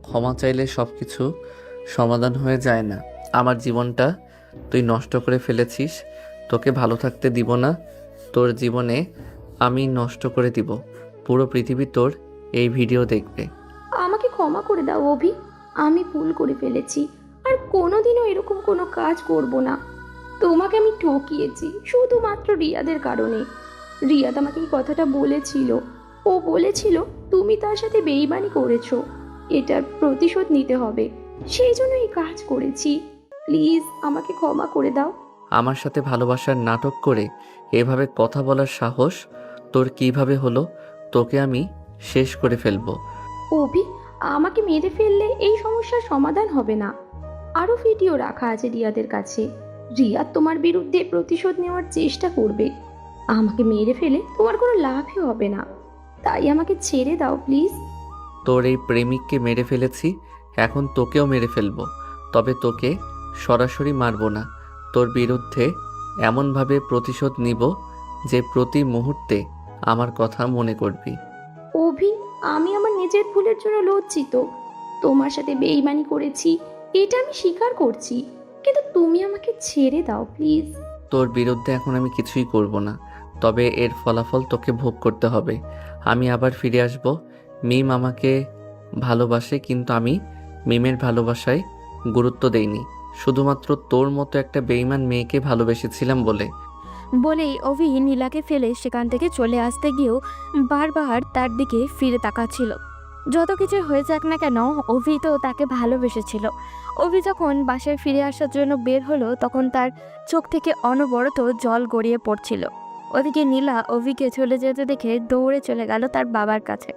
Speaker 3: ক্ষমা চাইলে সব কিছু সমাধান হয়ে যায় না। আমার জীবনটা তুই নষ্ট করে ফেলেছিস, তোকে ভালো থাকতে দিব না। তোর জীবনে আমি নষ্ট করে দিব। পুরো পৃথিবী তোর এই ভিডিও দেখবে।
Speaker 5: আমাকে ক্ষমা করে দাও অভি, আমি ভুল করে ফেলেছি। আর কোনোদিনও এরকম কোনো কাজ করব না। তোমাকে আমি ঠকিয়েছি শুধুমাত্র রিয়াদের কারণে। রিয়াদ আমাকে এই কথাটা বলেছিল। ও বলেছিল তুমি তার সাথে বেইমানি করেছো, এটার প্রতিশোধ নিতে হবে। সেই জন্য এই কাজ করেছি। প্লিজ আমাকে ক্ষমা করে দাও।
Speaker 3: আমার সাথে ভালোবাসার নাটক করে এভাবে কথা বলার সাহস তোর কিভাবে হলো? তোকে আমি শেষ করে ফেলবো।
Speaker 5: অভি, আমাকে মেরে ফেললে এই সমস্যার সমাধান হবে না। আরও ভিডিও রাখা আছে রিয়াদের কাছে। রিয়াদ তোমার বিরুদ্ধে প্রতিশোধ নেওয়ার চেষ্টা করবে। আমাকে মেরে ফেলে তোমার কোনো লাভই হবে না। তাই আমাকে ছেড়ে দাও প্লিজ।
Speaker 3: তোর এই প্রেমিককে মেরে ফেলেছি, এখন তোকেও মেরে ফেলবো। তবে তোকে সরাসরি মারবো না, তোর বিরুদ্ধে এমনভাবে প্রতিশোধ নিব যে প্রতি মুহূর্তে আমার কথা মনে করবি।
Speaker 5: অভি, আমি আমার নিজের ভুলের জন্য লজ্জিত। তোমার সাথে বেইমানি করেছি, এটা আমি স্বীকার করছি। কিন্তু তুমি আমাকে ছেড়ে দাও প্লিজ।
Speaker 3: তোর বিরুদ্ধে এখন আমি কিছুই করব না, তবে এর ফলাফল তোকে ভোগ করতে হবে। আমি আবার ফিরে আসব। মিম আমাকে ভালোবাসে, কিন্তু আমি মিমের ভালোবাসায় গুরুত্ব দেইনি, শুধুমাত্র তোর মতো একটা বেইমান মেয়েকে ভালোবেসেছিলাম বলে।
Speaker 2: বলেই অভি নীলাকে ফেলে সেখান থেকে চলে আসতে গিয়েও বারবার তার দিকে ফিরে তাকাচ্ছিল। যত কিছু হয়ে যাক না কেন অভি তো তাকে ভালোবেসেছিল। অভি যখন বাসায় ফিরে আসার জন্য বের হলো তখন তার চোখ থেকে অনবরত জল গড়িয়ে পড়ছিল। ওদিকে নীলা অভিকে চলে যেতে দেখে দৌড়ে চলে গেল তার বাবার কাছে।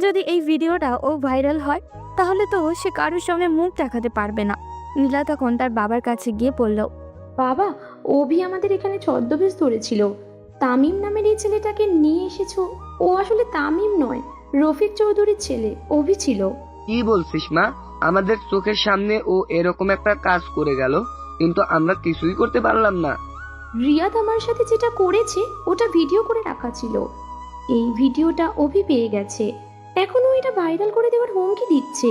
Speaker 2: যদি এই ভিডিওটা ও ভাইরাল হয় তাহলে তো সে কারোর সঙ্গে মুখ দেখাতে পারবে না। নীলা তখন তার বাবার কাছে গিয়ে বলল,
Speaker 5: বাবা, অভি আমাদের এখানে ছদ্মবেশ ধরেছিল। তামিম নামের এই ছেলেটাকে নিয়ে এসেছো। ও আসলে তামিম নয়, রফিক চৌধুরীর ছেলে অভি ছিল।
Speaker 10: কি বলছিস মা? আমাদের চোখের সামনে ও এরকম একটা কাজ করে গেল, কিন্তু আমরা কিছুই করতে পারলাম না।
Speaker 5: রিয়াদ আমার সাথে যেটা করেছে ওটা ভিডিও করে রাখা ছিল। এই ভিডিওটা অভি পেয়ে গেছে, এখনও এটা ভাইরাল করে দেওয়ার হুমকি দিচ্ছে।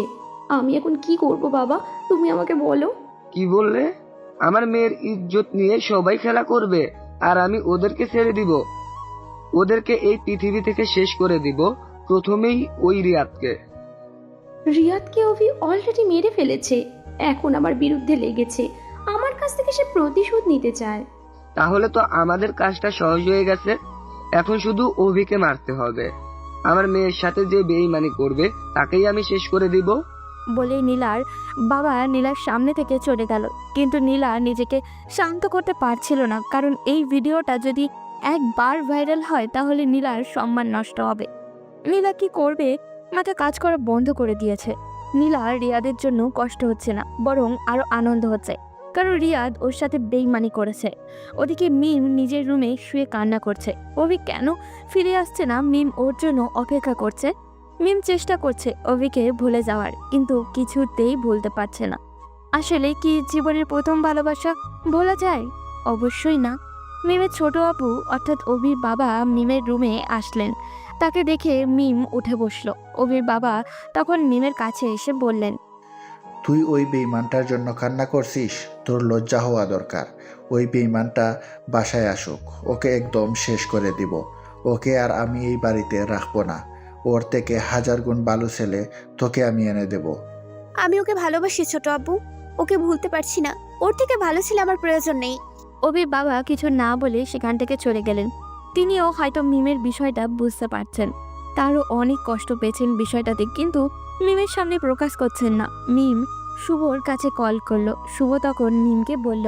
Speaker 5: আমি এখন কি করব বাবা, তুমি আমাকে বলো।
Speaker 10: কি বললে? আমার মেয়ের ইজ্জত নিয়ে সবাই খেলা করবে আর আমি ওদেরকে ছেড়ে দিব? ওদেরকে এই পৃথিবী থেকে শেষ করে দিব, প্রথমেই ওই রিয়াদকে।
Speaker 5: রিয়াদকে অভি অলরেডি মেরে ফেলেছে, এখন আমার বিরুদ্ধে লেগেছে। আমার কাছ থেকে সে প্রতিশোধ নিতে চায়।
Speaker 10: তাহলে তো আমাদের কাজটা সহজ হয়ে গেছে, এখন শুধু অভিকে মারতে হবে। আমার মেয়ের সাথে যে বেইমানি করবে তাকেই আমি শেষ করে দিব।
Speaker 2: বলে নীলার বাবা নীলার সামনে থেকে চলে গেল। কিন্তু নীলা নিজেকে শান্ত করতে পারছিল না, কারণ এই ভিডিওটা যদি একবার ভাইরাল হয় তাহলে নীলার সম্মান নষ্ট হবে। নীলা কি করবে মাথা কাজ করা বন্ধ করে দিয়েছে। নীলা রিয়াদের জন্য কষ্ট হচ্ছে না, বরং আরো আনন্দ হচ্ছে, কারণ রিয়াদ ওর সাথে বেইমানি করেছে। ওদিকে মিম নিজের রুমে শুয়ে কান্না করছে। অভি কেন ফিরে আসছে না মিম ওর জন্য অপেক্ষা করছে। মিম চেষ্টা করছে অভিকে ভুলে যাওয়ার, কিন্তু কিছুতেই ভুলতে পারছে না। আসলে কি জীবনের প্রথম ভালোবাসা ভোলা যায়? অবশ্যই না। মিমের ছোট আপু অর্থাৎ অভির বাবা মিমের রুমে আসলেন। তাকে দেখে মিম উঠে বসলো। অভির বাবা তখন মিমের কাছে এসে বললেন,
Speaker 7: তুই ওই বেইমানটার জন্য কান্না করছিস? তোর লজ্জা হওয়া দরকার। ওই বেইমানটা বাসায় আসুক, ওকে একদম শেষ করে দিব। ওকে আর আমি এই বাড়িতে রাখবো না। ওর থেকে 1000 গুণ ভালো ছেলে তোকে আমি এনে দেব।
Speaker 1: আমি ওকে ভালোবাসি ছোট আব্বু, ওকে ভুলতে পারছি না। ওর থেকে ভালো ছিল আমার প্রয়োজন নেই।
Speaker 2: অভির বাবা কিছু না বলে সেখান থেকে চলে গেলেন। তিনিও হয়তো মিমের বিষয়টা বুঝতে পারছেন, তারও অনেক কষ্ট পেয়েছেন বিষয়টাতে, কিন্তু মিমের সামনে প্রকাশ করছেন না। মিম শুভর কাছে কল করলো। শুভ তখন মিমকে বলল,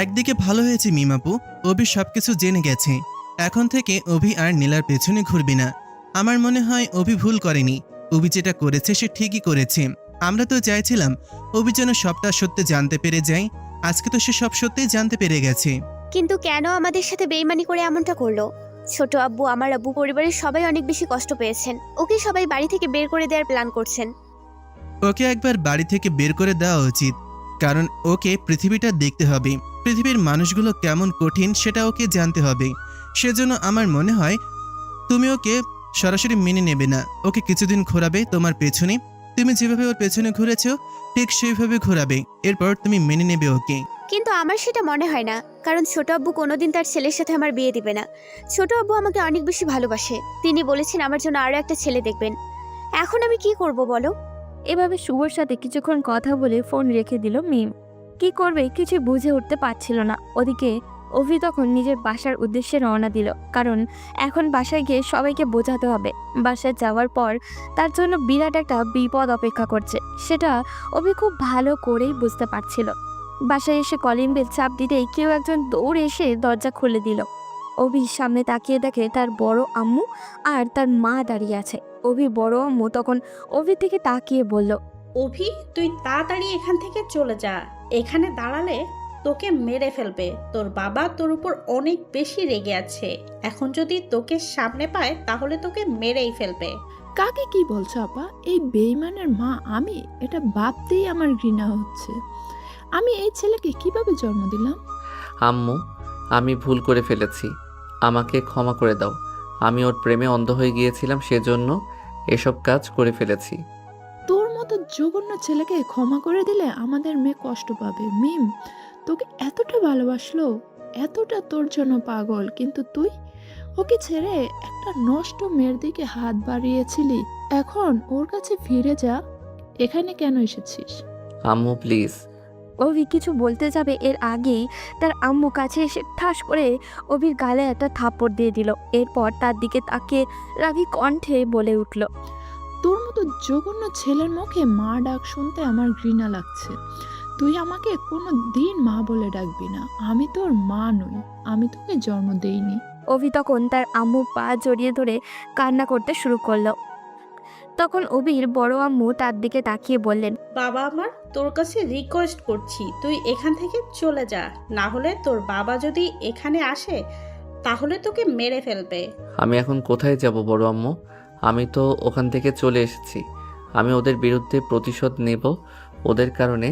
Speaker 4: একদিকে ভালো হয়েছে মিমাপু, অভি সবকিছু জেনে গেছে। এখন থেকে অভি আর নীলার পেছনে ঘুরবি না। আমার মনে হয় অভি ভুল করেনি। অভি যেটা করেছে সে ঠিকই করেছে। আমরা তো চাইছিলাম অভি যেন সবটা সত্যি জানতে পেরে যায়। আজকে তো সে সব সত্যিই জানতে পেরে গেছে।
Speaker 1: কিন্তু কেন আমাদের সাথে বেইমানি করে এমনটা করলো? ছোট আব্বু, আমার আব্বু, পরিবারের সবাই অনেক বেশি কষ্ট পেয়েছেন। ওকে সবাই বাড়ি থেকে বের করে দেওয়ার প্ল্যান করছেন।
Speaker 4: ওকে একবার বাড়ি থেকে বের করে দেওয়া উচিত, কারণ ওকে পৃথিবীটা দেখতে হবে। পৃথিবীর মানুষগুলো কেমন কঠিন সেটা ওকে জানতে হবে। সেজন্য আমার মনে হয় তুমি ওকে সরাসরি মেনে নেবে না। ওকে কিছুদিন ঘোরাবে তোমার পেছনে। তুমি যেভাবে ওর পেছনে ঘুরেছো ঠিক সেইভাবে ঘোরাবে। এরপর তুমি মেনে নেবে ওকে।
Speaker 1: কিন্তু আমার সেটা মনে হয় না, কারণ ছোট আব্বু কোনোদিন তার ছেলের সাথে আমার বিয়ে দিবে না। ছোট আব্বু আমাকে অনেক বেশি ভালোবাসে। তিনি বলেছেন আমার জন্য আরো একটা ছেলে দেখবেন। এখন আমি কি করব বলো?
Speaker 2: এভাবে শুভর সাথে কিছুক্ষণ কথা বলে ফোন রেখে দিল মিম। কি করবে কিছু বুঝে উঠতে পারছিল না। ওদিকে অভি তখন নিজের বাসার উদ্দেশ্যে রওনা দিল, কারণ এখন বাসায় গিয়ে সবাইকে বোঝাতে হবে। বাসায় যাওয়ার পর তার জন্য বিরাট একটা বিপদ অপেক্ষা করছে, সেটা অভি খুব ভালো করেই বুঝতে পারছিল। বাসায় এসে কলিং বেল চাপ দিতেই কেউ একজন দৌড়ে এসে দরজা খুলে দিল। অভির সামনে তাকিয়ে দেখে তার বড় আম্মু আর তার মা দাঁড়িয়ে আছে। অভির বড় আম্মু তখন অভির দিকে তাকিয়ে বলল,
Speaker 13: অভি, তুই তাড়াতাড়ি এখান থেকে চলে যা। এখানে দাঁড়ালে তোকে মেরে ফেলবে। তোর বাবা তোর উপর অনেক বেশি রেগে আছে। এখন যদি তোকে সামনে পায় তাহলে তোকে মেরেই ফেলবে।
Speaker 6: কাকে কি বলছো আপা? এই বেইমানের মা আমি? এটা ভাবতেই আমার ঘৃণা হচ্ছে। আমি এই ছেলেকে কিভাবে জন্ম দিলাম?
Speaker 3: আম্মু, আমি ভুল করে ফেলেছি, আমাকে ক্ষমা করে দাও। আমি ওর প্রেমে অন্ধ হয়ে গিয়েছিলাম, সেজন্য এসব কাজ করে ফেলেছি।
Speaker 6: তোর মতো জঘন্য ছেলেকে ক্ষমা করে দিলে আমাদের মেয়ে কষ্ট পাবে। মিম তোকে এতটা ভালোবাসলো, এতটা তোর জন্য পাগল, কিন্তু তুই ওকে ছেড়ে একটা নষ্ট মেয়ের দিকে হাত বাড়িয়েছিলি। এখন ওর কাছে ফিরে যা। এখানে কেন এসেছিস?
Speaker 3: আম্মু প্লিজ।
Speaker 2: অভি কিছু বলতে যাবে এর আগেই তার আম্মু কাছে এসে ঠাস করে অভির গালে একটা থাপ্পড় দিয়ে দিল। এরপর তার দিকে তাকিয়ে রাগী কণ্ঠে বলে উঠল,
Speaker 6: তোর মতো
Speaker 14: জঘন্য ছেলের মুখে মা ডাক শুনতে আমার ঘৃণা লাগছে। তুই আমাকে কোনো দিন মা বলে ডাকবি না। আমি তোর মা নই, আমি তোকে জন্ম দেইনি।
Speaker 2: অভি তখন তার আম্মুর পা জড়িয়ে ধরে কান্না করতে শুরু করলো। তখন অভির বড় আম্মু তার দিকে তাকিয়ে বললেন,
Speaker 13: বাবা আমার, তোর কাছে রিকোয়েস্ট করছি তুই এখান থেকে চলে যা, না হলে তোর বাবা যদি এখানে আসে তাহলে তোকে মেরে ফেলবে।
Speaker 3: আমি এখন কোথায় যাব বড় আম্মু? আমি তো ওখান থেকে চলে এসেছি। আমি ওদের বিরুদ্ধে প্রতিশোধ নেব। ওদের কারণে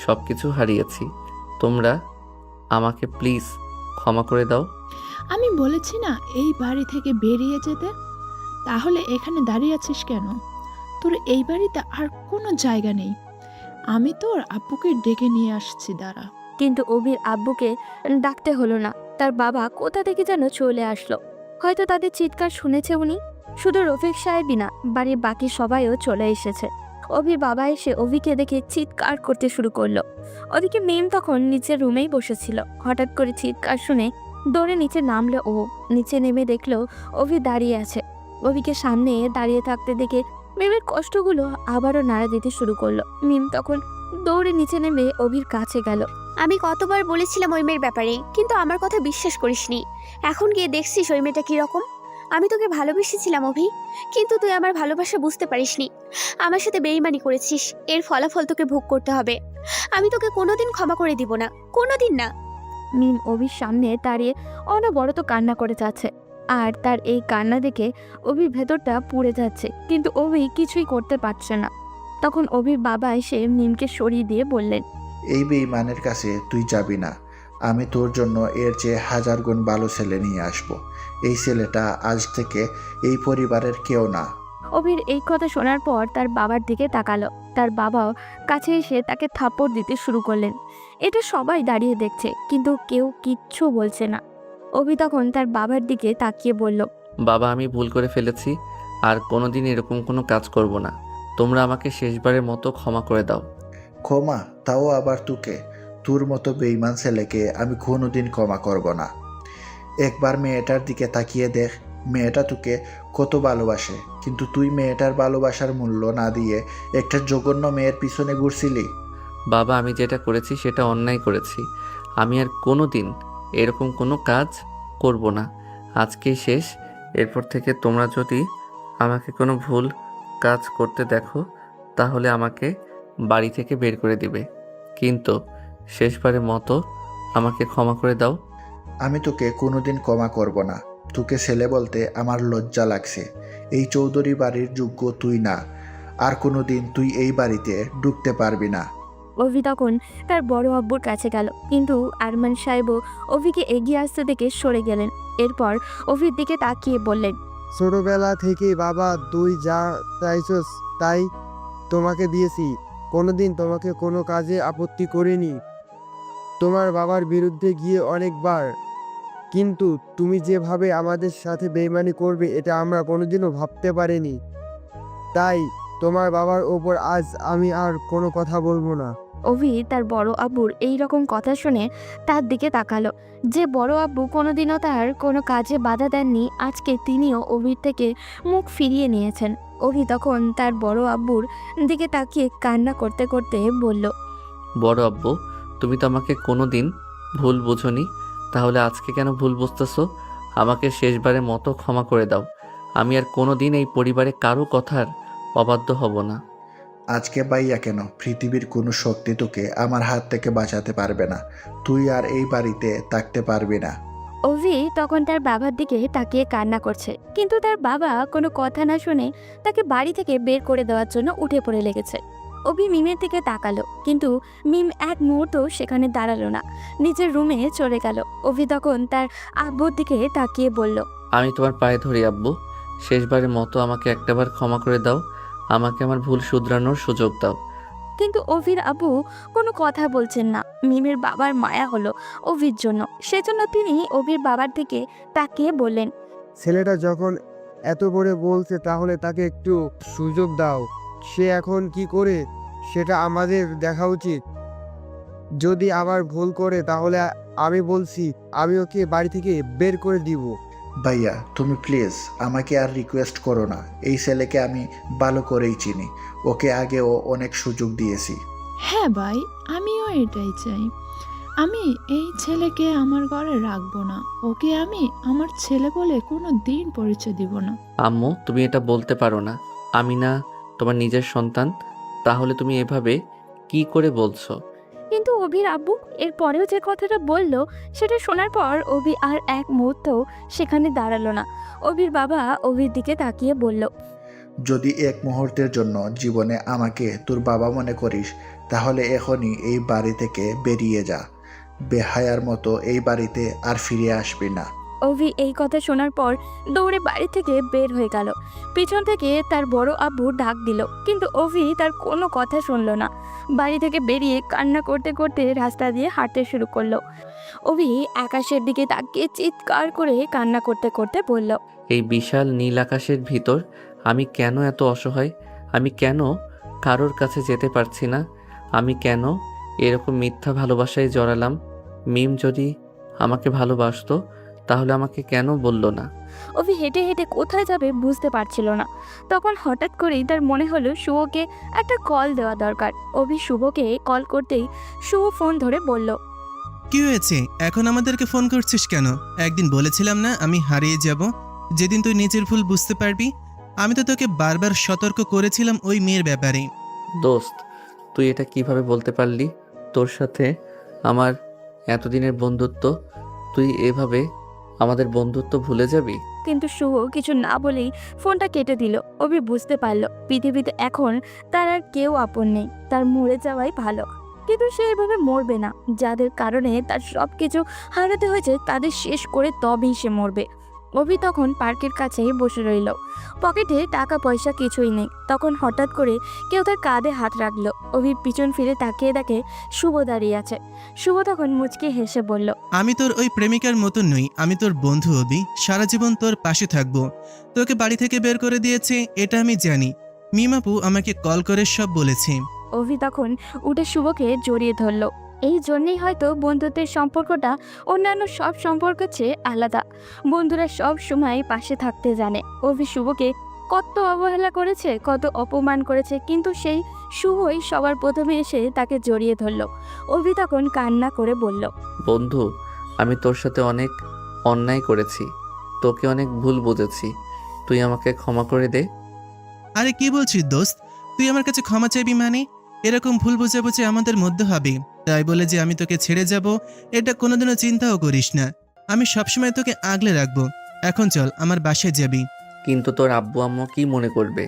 Speaker 3: সব কিছু হারিয়েছি। তোমরা আমাকে প্লিজ ক্ষমা করে দাও।
Speaker 14: আমি বলেছি না এই বাড়ি থেকে বেরিয়ে যেতে? তাহলে এখানে দাঁড়িয়ে আছিস কেন? তোর এই বাড়িতে আর কোনো জায়গা নেই। আমি তোর আব্বুকে ডেকে নিয়ে আসছি, দাঁড়া।
Speaker 2: কিন্তু অভির আব্বুকে ডাকতে হলো না। তার বাবা কোথা থেকে যেন চলে আসলো। হয়তো তাদের চিৎকার শুনেছে উনি। শুধু রফিক সাহেবই না, বাড়ির বাকি সবাইও চলে এসেছে। অভির বাবা এসে অভিকে দেখে চিৎকার করতে শুরু করলো। ওদিকে মিম তখন নিচের রুমেই বসেছিল। হঠাৎ করে চিৎকার শুনে দৌড়ে নিচে নামলো ও। নিচে নেমে দেখলো অভি দাঁড়িয়ে আছে। অভিকে সামনে দাঁড়িয়ে থাকতে দেখে মিমের কষ্টগুলো আবারও নাড়া দিতে শুরু করলো। মিম তখন দৌড়ে নিচে নেমে অভির কাছে গেল।
Speaker 1: আমি কতবার বলেছিলাম ওই মেয়ের ব্যাপারে, কিন্তু আমার কথা বিশ্বাস করিসনি। এখন গিয়ে দেখছিস ওই মেয়েটা কিরকম। আমি তোকে ভালোবেসেছিলাম অভি, কিন্তু তুই আমার ভালোবাসা বুঝতে পারিসনি। আমার সাথে বেইমানি করেছিস, এর ফলাফল তোকে ভোগ করতে হবে। আমি তোকে কোনোদিন ক্ষমা করে দিব না, কোনোদিন না।
Speaker 2: মিম অভির সামনে দাঁড়িয়ে অনবরত কান্না করে যাচ্ছে। আর তার এই কান্না দেখে অভির ভেতরটা পুড়ে যাচ্ছে, কিন্তু অভি কিছুই করতে পারছে না। তখন অভির বাবা এসে মিমকে সরিয়ে দিয়ে বললেন,
Speaker 7: এই বেঈমানের কাছে তুই যাবি না। আমি তোর জন্য এর চেয়ে 1000 গুণ ভালো ছেলে নিয়ে আসব। এই ছেলেটা আজ থেকে এই পরিবারের কেউ না।
Speaker 2: অভির এই কথা শোনার পর তার বাবার দিকে তাকালো। তার বাবাও কাছে এসে তাকে থাপ্পড় দিতে শুরু করলেন। এটা সবাই দাঁড়িয়ে দেখছে, কিন্তু কেউ কিচ্ছু বলছে না। অভি তখন তার বাবার দিকে তাকিয়ে বলল,
Speaker 3: বাবা, আমি ভুল করে ফেলেছি। আর কোনোদিন এরকম কোনো কাজ করব না। তোমরা আমাকে শেষবারের মতো ক্ষমা করে দাও।
Speaker 7: ক্ষমা? তাও আবার তোকে? তোর মতো বেঈমান ছেলেকে আমি কোনোদিন ক্ষমা করব না। একবার মেয়েটার দিকে তাকিয়ে দেখ, মেয়েটা তোকে কত ভালোবাসে, কিন্তু তুই মেয়েটার ভালোবাসার মূল্য না দিয়ে একটা জঘন্য মেয়ের পিছনে ঘুরছিলি।
Speaker 3: বাবা, আমি যেটা করেছি সেটা অন্যায় করেছি। আমি আর কোনো দিন এরকম কোনো কাজ করব না। আজকেই শেষ। এরপর থেকে তোমরা যদি আমাকে কোনো ভুল কাজ করতে দেখো তাহলে আমাকে বাড়ি থেকে বের করে দিবে। কিন্তু শেষবারের মতো আমাকে ক্ষমা করে দাও।
Speaker 7: আমি তোকে কোনোদিন ক্ষমা করব না। তোকে ছেলে বলতে আমার লজ্জা লাগছে। এই চৌধুরী বাড়ির যোগ্য তুই না। আর কোনোদিন তুই এই বাড়িতে ঢুকতে পারবি না।
Speaker 2: অভি তখন তার বড় আব্বুর কাছে গেল, কিন্তু আরমান সাহেবও অভিকে এগিয়ে আসতে দেখে সরে গেলেন। এরপর অভির দিকে তাকিয়ে বললেন,
Speaker 8: ছোটবেলা থেকে বাবা তুই যা চাইছস তাই তোমাকে দিয়েছি। কোনোদিন তোমাকে কোনো কাজে আপত্তি করিনি। তোমার বাবার বিরুদ্ধে গিয়ে অনেকবার, কিন্তু তুমি যেভাবে আমাদের সাথে বেইমানি করবে এটা আমরা কোনোদিনও ভাবতে পারিনি। তাই তোমার বাবার ওপর আজ আমি আর কোনো কথা বলবো না।
Speaker 2: অভি তার বড় আব্বুর এই রকম কথা শুনে তার দিকে তাকালো। যে বড় আব্বু কোনোদিনও তার কোনো কাজে বাধা দেননি, আজকে তিনিও অভির থেকে মুখ ফিরিয়ে নিয়েছেন। অভি তখন তার বড় আব্বুর দিকে তাকিয়ে কান্না করতে করতে বলল,
Speaker 3: বড় আব্বু, তুমি তো আমাকে কোনো দিন ভুল বুঝোনি, তাহলে আজকে কেন ভুল বুঝতেছো? আমাকে শেষবারের মতো ক্ষমা করে দাও। আমি আর কোনো দিন এই পরিবারে কারো কথার অবাধ্য হব না।
Speaker 7: আজকে বাইয়া কেন, পৃথিবীর কোনো শক্তি তোকে আমার হাত থেকে বাঁচাতে পারবে না। তুই আর এই বাড়িতে থাকতে পারবি না।
Speaker 2: অভি তখন তার বাবার দিকে তাকিয়ে কান্না করছে, কিন্তু তার বাবা কোনো কথা না শুনে তাকে বাড়ি থেকে বের করে দেওয়ার জন্য উঠে পড়ে লেগেছে। অভি মিমের দিকে তাকালো, কিন্তু মিম এক মুহূর্ত সেখানে দাঁড়ালো না, নিজের রুমে চলে গেল। অভি তখন তার আব্বুর দিকে তাকিয়ে বলল,
Speaker 3: আমি তোমার পায়ে ধরি আব্বু। শেষবারের মতো আমাকে একটাবার ক্ষমা করে দাও। আমাকে আমার ভুল শুধরানোর সুযোগ দাও।
Speaker 2: কিন্তু অভির আব্বু কোনো কথা বলছেন না। মিমের বাবার মায়া হলো অভির জন্য, সেজন্য তিনি অভির বাবার দিকে তাকিয়ে বললেন,
Speaker 8: ছেলেটা যখন এত করে বলছে তাহলে তাকে একটু সুযোগ দাও। সে এখন কি করে সেটা আমাদের দেখা উচিত। যদি আবার ভুল করে তাহলে আমি বলছি আমি ওকে বাড়ি থেকে বের করে দিব।
Speaker 7: ভাইয়া তুমি প্লিজ আমাকে আর রিকোয়েস্ট করো না। এই ছেলেকে আমি ভালো করেই চিনি, ওকে আগেও অনেক সুযোগ দিয়েছি।
Speaker 14: হ্যাঁ ভাই, আমিও এটাই চাই। আমি এই ছেলেকে আমার ঘরে রাখবো না। ওকে আমি আমার ছেলে বলে কোনো দিন পরিচয় দিব না।
Speaker 3: আম্মু, তুমি এটা বলতে পারো না। আমি না তোমার নিজের সন্তান? তাহলে তুমি এভাবে কি করে বলছো?
Speaker 2: কিন্তু অভির আব্বু এর পরেও যে কথাটা বলল সেটা শোনার পর অভি আর এক মুহূর্তও সেখানে দাঁড়ালো না। অভির বাবা অভির দিকে তাকিয়ে বলল,
Speaker 7: যদি এক মুহূর্তের জন্য জীবনে আমাকে তোর বাবা মনে করিস, তাহলে এখনই এই বাড়ি থেকে বেরিয়ে যা। বেহায়ার মতো এই বাড়িতে আর ফিরে আসবি না।
Speaker 2: অভি এই কথা শোনার পর দৌড়ে বাড়ি থেকে বের হয়ে গেল। পিছন থেকে তার বড় আব্বু ডাক দিল, কিন্তু অভি তার কোনো কথা শুনল না। বাড়ি থেকে বেরিয়ে কান্না করতে করতে রাস্তা দিয়ে হাঁটতে শুরু করলো। অভি আকাশের দিকে তাকিয়ে চিৎকার করে কান্না করতে করতে বলল,
Speaker 3: এই বিশাল নীল আকাশের ভিতর আমি কেন এত অসহায়? আমি কেন কারোর কাছে যেতে পারছি না? আমি কেন এরকম মিথ্যা ভালোবাসায় জড়ালাম? মিম যদি আমাকে ভালোবাসতো তাহলে আমাকে কেন বলল না?
Speaker 2: অভি হেঁটে হেঁটে কোথায় যাবে বুঝতে পারছিল না। তখন হঠাৎ করেই তার মনে হলো শুভকে একটা কল দেওয়া দরকার। অভি শুভকে কল করতেই শুভ ফোন ধরে বলল,
Speaker 4: কি হয়েছে এখন আমাদেরকে ফোন করছিস কেন? একদিন বলেছিলাম না আমি হারিয়ে যাব, যেদিন তুই নিজের ভুল বুঝতে পারবি। আমি তো তোকে বারবার সতর্ক করেছিলাম ওই মেয়ের ব্যাপারে।
Speaker 3: দোস্ত, তুই এটা কিভাবে বলতে পারলি? তোর সাথে আমার এতদিনের বন্ধুত্ব, তুই এভাবে আমাদের বন্ধুত্ব ভুলে যাবি?
Speaker 2: কিন্তু শুভ কিছু না বলেই ফোনটা কেটে দিল। অভি বুঝতে পারলো পৃথিবীতে এখন তার আর কেউ আপন নেই, তার মরে যাওয়াই ভালো। কিন্তু সে এভাবে মরবে না। যাদের কারণে তার সব কিছু হারাতে হয়েছে তাদের শেষ করে তবেই সে মরবে। অভি তখন পার্কের কাছেই বসে রইল। পকেটে টাকা পয়সা কিছুই নেই। তখন হঠাৎ করে কেউ তার কাঁধে হাত রাখলো। অভি পিছন ফিরে তাকিয়ে দেখে শুভ দাঁড়িয়ে আছে। শুভ তখন মুচকি হেসে বলল,
Speaker 4: আমি তোর ওই প্রেমিকার মতন নই, আমি তোর বন্ধু অবি। সারা জীবন তোর পাশে থাকবো। তোকে বাড়ি থেকে বের করে দিয়েছে এটা আমি জানি। মিমাপু আমাকে কল করে সব বলেছে।
Speaker 2: অভি তখন উঠে শুভকে জড়িয়ে ধরল। এই জন্যই হয়তো বন্ধুত্বের সম্পর্কটা অন্যান্য সব সম্পর্কের চেয়ে আলাদা। বন্ধুরা সব সময় পাশে থাকতে জানে। অভি শুভকে কত অবহেলা করেছে, কত অপমান করেছে, কিন্তু সেই শুভই সবার প্রথমে এসে তাকে জড়িয়ে ধরল। অভি তখন কান্না করে বলল,
Speaker 3: বন্ধু, আমি তোর সাথে অনেক অন্যায় করেছি, তোকে অনেক ভুল বুঝেছি। তুই আমাকে ক্ষমা করে দে।
Speaker 4: আরে কি বলছিস দোস্ত? তুই আমার কাছে ক্ষমা চাইবি মানে? এরকম ভুল বোঝাবুঝি আমাদের মধ্যে হবে, তাই বলে যে আমি তোকে ছেড়ে যাব এটা কোনোদিনও চিন্তাও করিস না। আমি সবসময় তোকে আগলে রাখবো। এখন চল আমার বাসায় যাবি।
Speaker 3: কিন্তু তোর আব্বু আম্মু কি মনে করবে?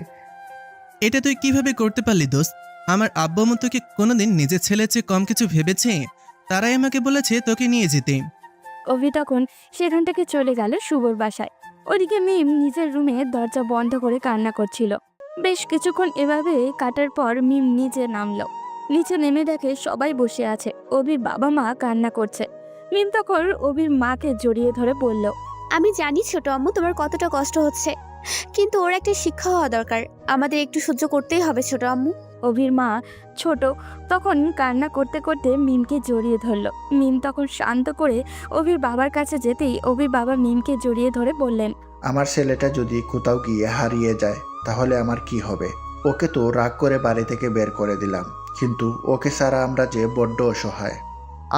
Speaker 4: এটা তুই কিভাবে করতে পারলি দোস্ত? আমার আব্বু আম্মু তোকে কোনোদিন নিজের ছেলের চেয়ে কম কিছু ভেবেছে? তারাই আমাকে বলেছে তোকে নিয়ে যেতে।
Speaker 2: অভি তখন সেখান থেকে চলে গেল শুভর বাসায়। ওদিকে মিম নিজের রুমে দরজা বন্ধ করে কান্না করছিল। বেশ কিছুক্ষণ এভাবে কাটার পর মিম নিচে নামলো। নিচে নেমে দেখে সবাই বসে আছে। অভির বাবা মা কান্না করছে। মিম তখন অভির মাকে জড়িয়ে ধরে বলল,
Speaker 1: আমি জানি ছোট আম্মু তোমার কতটা কষ্ট হচ্ছে, কিন্তু ওর একটা শিক্ষা হওয়া দরকার। আমাদের একটু সহ্য করতেই হবে ছোট আম্মু।
Speaker 2: অভির মা ছোট তখন কান্না করতে করতে মিমকে জড়িয়ে ধরলো। মিম তখন শান্ত করে অভির বাবার কাছে যেতেই অভির বাবা মিমকে জড়িয়ে ধরে বললেন,
Speaker 7: আমার ছেলেটা যদি কোথাও গিয়ে হারিয়ে যায় তাহলে আমার কি হবে? ওকে তো রাগ করে বাড়ি থেকে বের করে দিলাম, কিন্তু ওকে ছাড়া আমরা যে বড্ড অসহায়।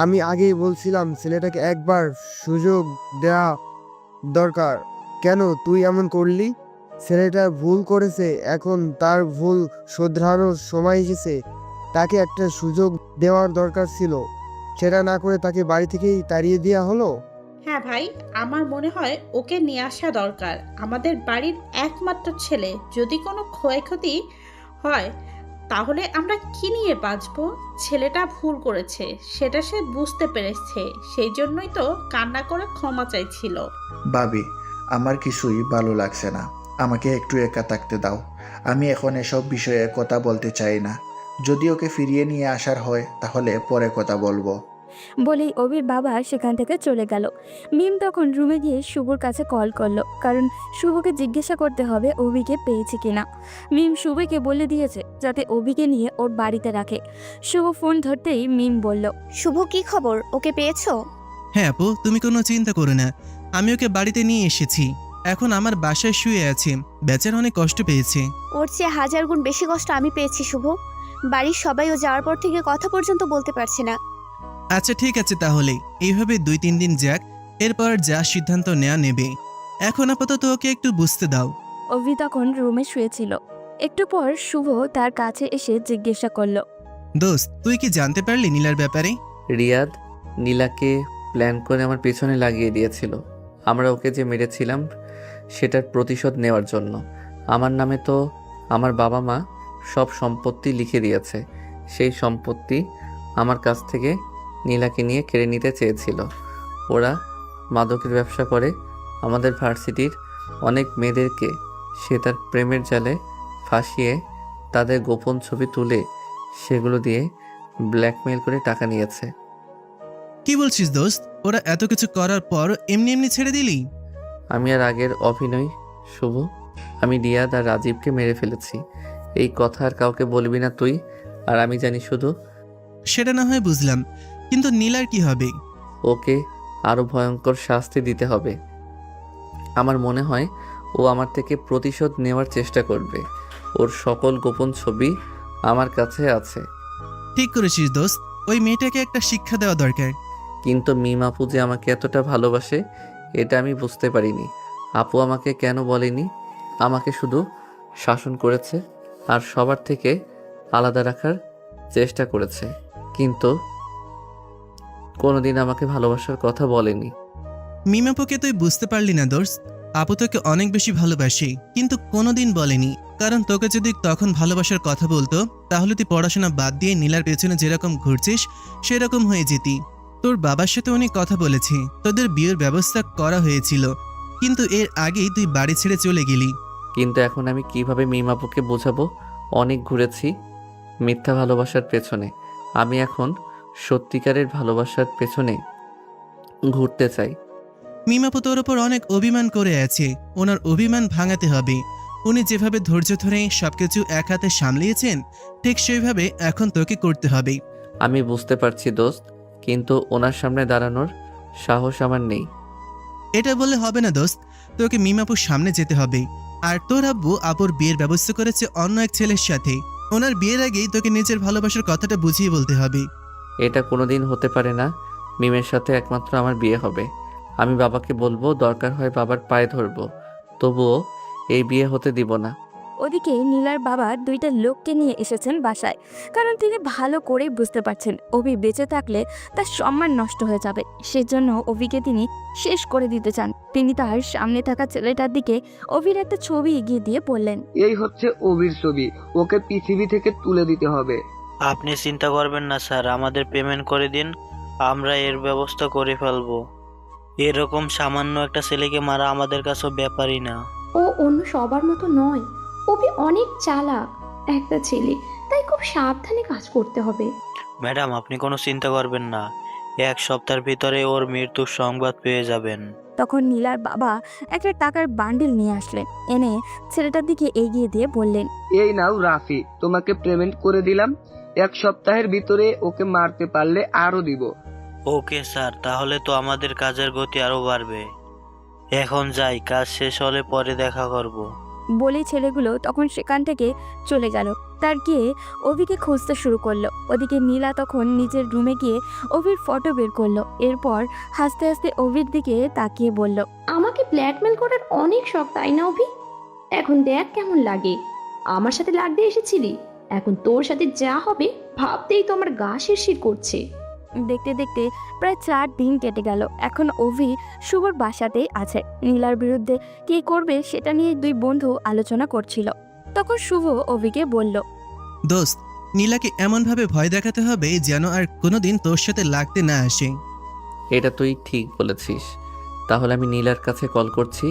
Speaker 8: আমি আগেই বলছিলাম ছেলেটাকে একবার সুযোগ দেওয়া দরকার। কেন তুই এমন করলি? ছেলেটা ভুল করেছে, এখন তার ভুল শোধরানোর সময় এসেছে। তাকে একটা সুযোগ দেওয়ার দরকার ছিল, সেটা না করে তাকে বাড়ি থেকেই তাড়িয়ে দেওয়া হলো।
Speaker 13: হ্যাঁ ভাই, আমার মনে হয় ওকে নিয়ে আসা দরকার। আমাদের বাড়ির একমাত্র ছেলে, যদি কোনো ক্ষয়ক্ষতি হয় তাহলে আমরা কি নিয়ে বাঁচবো? ছেলেটা ভুল করেছে, সেটা সে বুঝতে পেরেছে, সেই জন্যই তো কান্না করে ক্ষমা চাইছিল।
Speaker 7: ভাবি, আমার কিছুই ভালো লাগছে না, আমাকে একটু একা থাকতে দাও। আমি এখন এসব বিষয়ে কথা বলতে চাই না। যদি ওকে ফিরিয়ে নিয়ে আসার হয় তাহলে পরে কথা বলবো।
Speaker 2: বলেই অভির বাবা সেখান থেকে চলে গেল। মিম তখন রুমে গিয়ে শুভর কাছে কল করলো, কারণ শুভকে জিজ্ঞাসা করতে হবে অভিকে পেয়েছে কিনা। মিম শুভকে বলে দিয়েছে যাতে অভিকে নিয়ে ওর বাড়িতে রাখে। শুভ ফোন ধরতেই মিম বলল,
Speaker 1: শুভ কি খবর, ওকে পেয়েছো?
Speaker 4: হ্যাঁ আপু, তুমি কোনো চিন্তা করো না। আমি ওকে বাড়িতে নিয়ে এসেছি। এখন আমার বাসায় শুয়ে আছে। বেচারা অনেক কষ্ট পেয়েছে।
Speaker 1: ওর চেয়ে 1000 গুণ বেশি কষ্ট আমি পেয়েছি শুভ। বাড়ির সবাই ও যাওয়ার পর থেকে কথা পর্যন্ত বলতে পারছে না।
Speaker 4: আচ্ছা ঠিক আছে, তাহলে এইভাবে 2-3 দিন যাক, এরপর যা সিদ্ধান্ত নেওয়া নেবে। এখন আপাতত ওকে একটু বুঝতে দাও।
Speaker 2: অভি তখন রুমে শুয়েছিল। একটু পর শুভ তার কাছে এসে জিজ্ঞাসা করলো,
Speaker 4: দোস্ত, তুই কি জানতে পারলি নীলার ব্যাপারে?
Speaker 3: রিয়াদ নীলাকে প্ল্যান করে আমার পেছনে লাগিয়ে দিয়েছিল। আমরা ওকে যে মেরেছিলাম সেটার প্রতিশোধ নেওয়ার জন্য। আমার নামে তো আমার বাবা মা সব সম্পত্তি লিখে দিয়েছে। সেই সম্পত্তি আমার কাছ থেকে নীলাকে নিয়ে কেড়ে নিতে চেয়েছিল। ওরা মাদকের ব্যবসা করে। আমাদের ভার্সিটির অনেক মেয়েদেরকে সে তার প্রেমের জালে ফাঁসিয়ে তাদের গোপন ছবি তুলে সেগুলো দিয়ে ব্ল্যাকমেইল করে টাকা নিয়েছে।
Speaker 4: কি বলছিস দোস্ত? ওরা এত কিছু করার পর এমনি এমনি ছেড়ে দিলি?
Speaker 3: আমি আর আগের অভিনয় শুভ, আমি রিয়াদ আর রাজীবকে মেরে ফেলেছি। এই কথা আর কাউকে বলবি না তুই, আর আমি জানি শুধু।
Speaker 4: সেটা না হয় বুঝলাম, কিন্তু নীলার কি হবে?
Speaker 3: ওকে আরো ভয়ঙ্কর শাস্তি দিতে হবে। আমার মনে হয় ও আমার থেকে প্রতিশোধ নেওয়ার চেষ্টা করবে। ওর সকল গোপন ছবি আমার কাছে আছে।
Speaker 4: ঠিক করেছিস দোস্ত, ওই মেয়েটাকে একটা শিক্ষা দেওয়া দরকার।
Speaker 3: কিন্তু মিম আপু যে আমাকে এতটা ভালোবাসে এটা আমি বুঝতে পারিনি। আপু আমাকে কেন বলেনি? আমাকে শুধু শাসন করেছে আর সবার থেকে আলাদা রাখার চেষ্টা করেছে, কিন্তু কোনোদিন আমাকে ভালোবাসার কথা বলেনি।
Speaker 4: মিমাপুকে তুই বুঝতে পারলি না দোস্ত। আপু তোকে অনেক বেশি ভালোবাসে, কিন্তু কোনোদিন বলেনি। কারণ তোকে যদি তখন ভালোবাসার কথা বলতো, তাহলে তুই পড়াশোনা বাদ দিয়ে নীলার পেছনে যেরকম ঘুরছিস সেরকম হয়ে যেতি। তোর বাবার সাথে অনেক কথা বলেছি, তোদের বিয়ের ব্যবস্থা করা হয়েছিল, কিন্তু এর আগেই তুই বাড়ি ছেড়ে চলে গেলি।
Speaker 3: কিন্তু এখন আমি কিভাবে মিম আপুকে বোঝাবো? অনেক ঘুরেছি মিথ্যা ভালোবাসার পেছনে। আমি এখন সত্যিকারের ভালোবাসার পেছনে ঘুরতে চাই।
Speaker 4: মিমাপু তোর ওপর অনেক অভিমান করে আছে, ওনার অভিমান ভাঙাতে হবে। উনি যেভাবে ধৈর্য ধরে সবকিছু এক হাতে সামলিয়েছেন, ঠিক সেইভাবে এখন তোকে করতে হবে।
Speaker 3: আমি বুঝতে পারছি দোস্ত, কিন্তু ওনার সামনে দাঁড়ানোর সাহস আমার নেই।
Speaker 4: এটা বললে হবে না দোস্ত, তোকে মিমাপুর সামনে যেতে হবে। আর তোর আব্বু আপুর বিয়ের ব্যবস্থা করেছে অন্য এক ছেলের সাথে। ওনার বিয়ের আগেই তোকে নিজের ভালোবাসার কথাটা বুঝিয়ে বলতে হবে।
Speaker 3: এটা কোনোদিন হতে পারে না। মিমের সাথে একমাত্র আমার বিয়ে হবে। আমি বাবাকে বলবো, দরকার হয় বাবার পায়ে ধরবো, তবুও এই বিয়ে হতে দিব না।
Speaker 2: ওদিকে নীলার বাবা 2টা লোককে নিয়ে এসেছেন বাসায়, কারণ তিনি ভালো করে বুঝতে পারছেন অভি বেঁচে থাকলে তার সম্মান নষ্ট হয়ে যাবে। সেজন্য অভিকে তিনি শেষ করে দিতে চান। তিনি তার সামনে থাকা ছেলেটার দিকে অভির একটা ছবি এগিয়ে দিয়ে বললেন,
Speaker 10: এই হচ্ছে অভির ছবি, ওকে পৃথিবী থেকে তুলে দিতে হবে।
Speaker 15: আপনি চিন্তা করবেন না স্যার, আমাদের পেমেন্ট করে দিন, আমরা এর ব্যবস্থা করে ফেলবো। এরকম সামান্য একটা ছেলেকে মারা আমাদের কাছেও ব্যাপারই না।
Speaker 5: ও অন্য সবার মতো নয়, অভি অনেক চালাক একটা ছেলে, তাই খুব সাবধানে কাজ করতে হবে।
Speaker 15: ম্যাডাম, আপনি কোনো চিন্তা করবেন না, 1 সপ্তাহের ভিতরে ওর মৃত্যুর সংবাদ পেয়ে যাবেন।
Speaker 2: তখন নীলার বাবা একটা টাকার বান্ডিল নিয়ে আসলেন, এনে ছেলেটার দিকে এগিয়ে দিয়ে বললেন,
Speaker 10: এই নাও রাফি, তোমাকে পেমেন্ট করে দিলাম। 1 সপ্তাহের ভিতরে ওকে মারতে পারলে আরো দিব।
Speaker 15: ওকে স্যার, তাহলে তো আমাদের কাজের গতি আরো বাড়বে। এখন যাই, কাজ শেষ হলে পরে দেখা করব।
Speaker 2: বলেই ছেলেগুলো তখন সেখান থেকে চলে গেল। তার গিয়ে অভিকে খুঁজতে শুরু করলো। ওদিকে নীলা তখন নিজের রুমে গিয়ে অভির ফটো বের করলো। এরপর হাসতে হাসতে অভির দিকে তাকিয়ে বলল,
Speaker 5: আমাকে ব্ল্যাকমেল করার অনেক শখ, তাই না অভি? এখন দেখ কেমন লাগে। আমার সাথে লাগতে এসেছিলি, এখন তোর সাথে যা হবে ভাবতেই তো আমার গা শিরশির করছে।
Speaker 2: দেখতে দেখতে প্রায় 4 দিন কেটে গেল। এখন অভি শুভর বাসাতেই আছে। নীলার বিরুদ্ধে কি করবে সেটা নিয়ে 2 বন্ধু আলোচনা করছিল। তখন শুভ অভিকে বলল,
Speaker 4: দোস্ত, নীলাকে এমনভাবে ভয় দেখাতে হবে যেন আর কোনোদিন তোর সাথে লাগতে না আসে।
Speaker 3: এটা তুই ঠিক বলেছিস। তাহলে আমি নীলার কাছে কল করছি,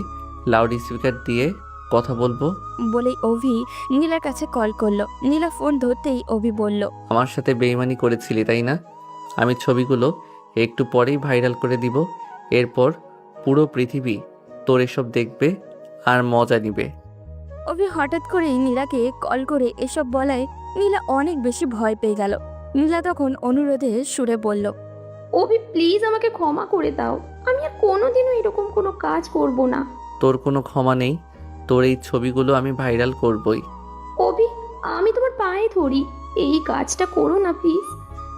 Speaker 3: লাউড স্পিকার দিয়ে কথা বলবো।
Speaker 2: বলেই অভি নীলার কাছে কল করলো। নীলা ফোন ধরতেই অভি বলল,
Speaker 3: আমার সাথে বেইমানি করেছিলি তাই না? আমি ছবিগুলো একটু পরেই ভাইরাল করে দিব। এরপর পুরো পৃথিবী তোর এসব দেখবে আর মজা নিবে।
Speaker 2: অভি হঠাৎ করেই নীলাকে কল করে এসব বলায় নীলা অনেক বেশি ভয় পেয়ে গেল। নীলা তখন অনুরোধে সুরে বলল,
Speaker 5: অভি প্লিজ আমাকে ক্ষমা করে দাও, আমি আর কোনোদিনও এরকম কোনো কাজ করব না।
Speaker 3: তোর কোনো ক্ষমা নেই, তোর এই ছবিগুলো আমি ভাইরাল করবই।
Speaker 5: অভি, আমি তোমার পায়ে ধরি, এই কাজটা করো না প্লিজ।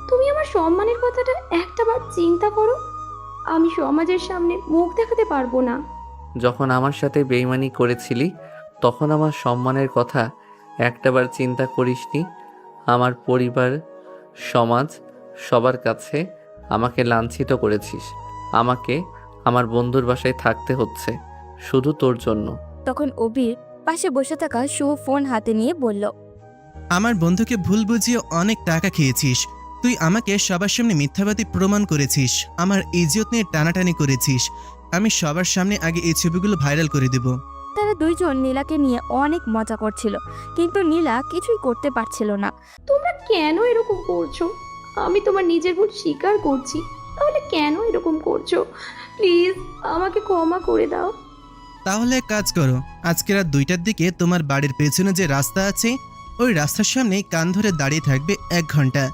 Speaker 5: তুমি আমার সম্মানের কথাটা একটাবার চিন্তা করো, আমি সমাজের সামনে মুখ দেখাতে পারবো না।
Speaker 3: যখন আমার সাথে বেইমানি করেছিলি তখন আমার সম্মানের কথা একটাবার চিন্তা করিসনি? আমার পরিবার, সমাজ, সবার কাছে আমাকে লাঞ্ছিত করেছিস। আমাকে আমার বন্ধুর বাসায় থাকতে হচ্ছে শুধু তোর জন্য।
Speaker 2: তখন অভির পাশে বসে থাকা শুভ ফোন হাতে নিয়ে বলল,
Speaker 4: আমার বন্ধুকে ভুল বুঝিয়ে অনেক টাকা খেয়েছিস। তুই আমাকে সবার সামনে মিথ্যাবাদী প্রমাণ করেছিস, আমার ইজ্জত নিয়ে টানাটানি করেছিস। আমি সবার সামনে আগে এই ছবিগুলো ভাইরাল করে দেব।
Speaker 2: তারা দুইজন নীলাকে নিয়ে অনেক মজা করছিল, কিন্তু নীলা কিছুই করতে পারছিল না।
Speaker 5: তোমরা কেন এরকম করছো? আমি তোমার নিজের ভুল স্বীকার করছি, তাহলে কেন এরকম করছো? প্লিজ আমাকে ক্ষমা করে দাও।
Speaker 4: তাহলে এক কাজ করো, আজকে রাত 2টার দিকে তোমার বাড়ির পেছনে যে রাস্তা আছে ওই রাস্তার সামনে কান ধরে দাঁড়িয়ে থাকবে 1 ঘন্টা।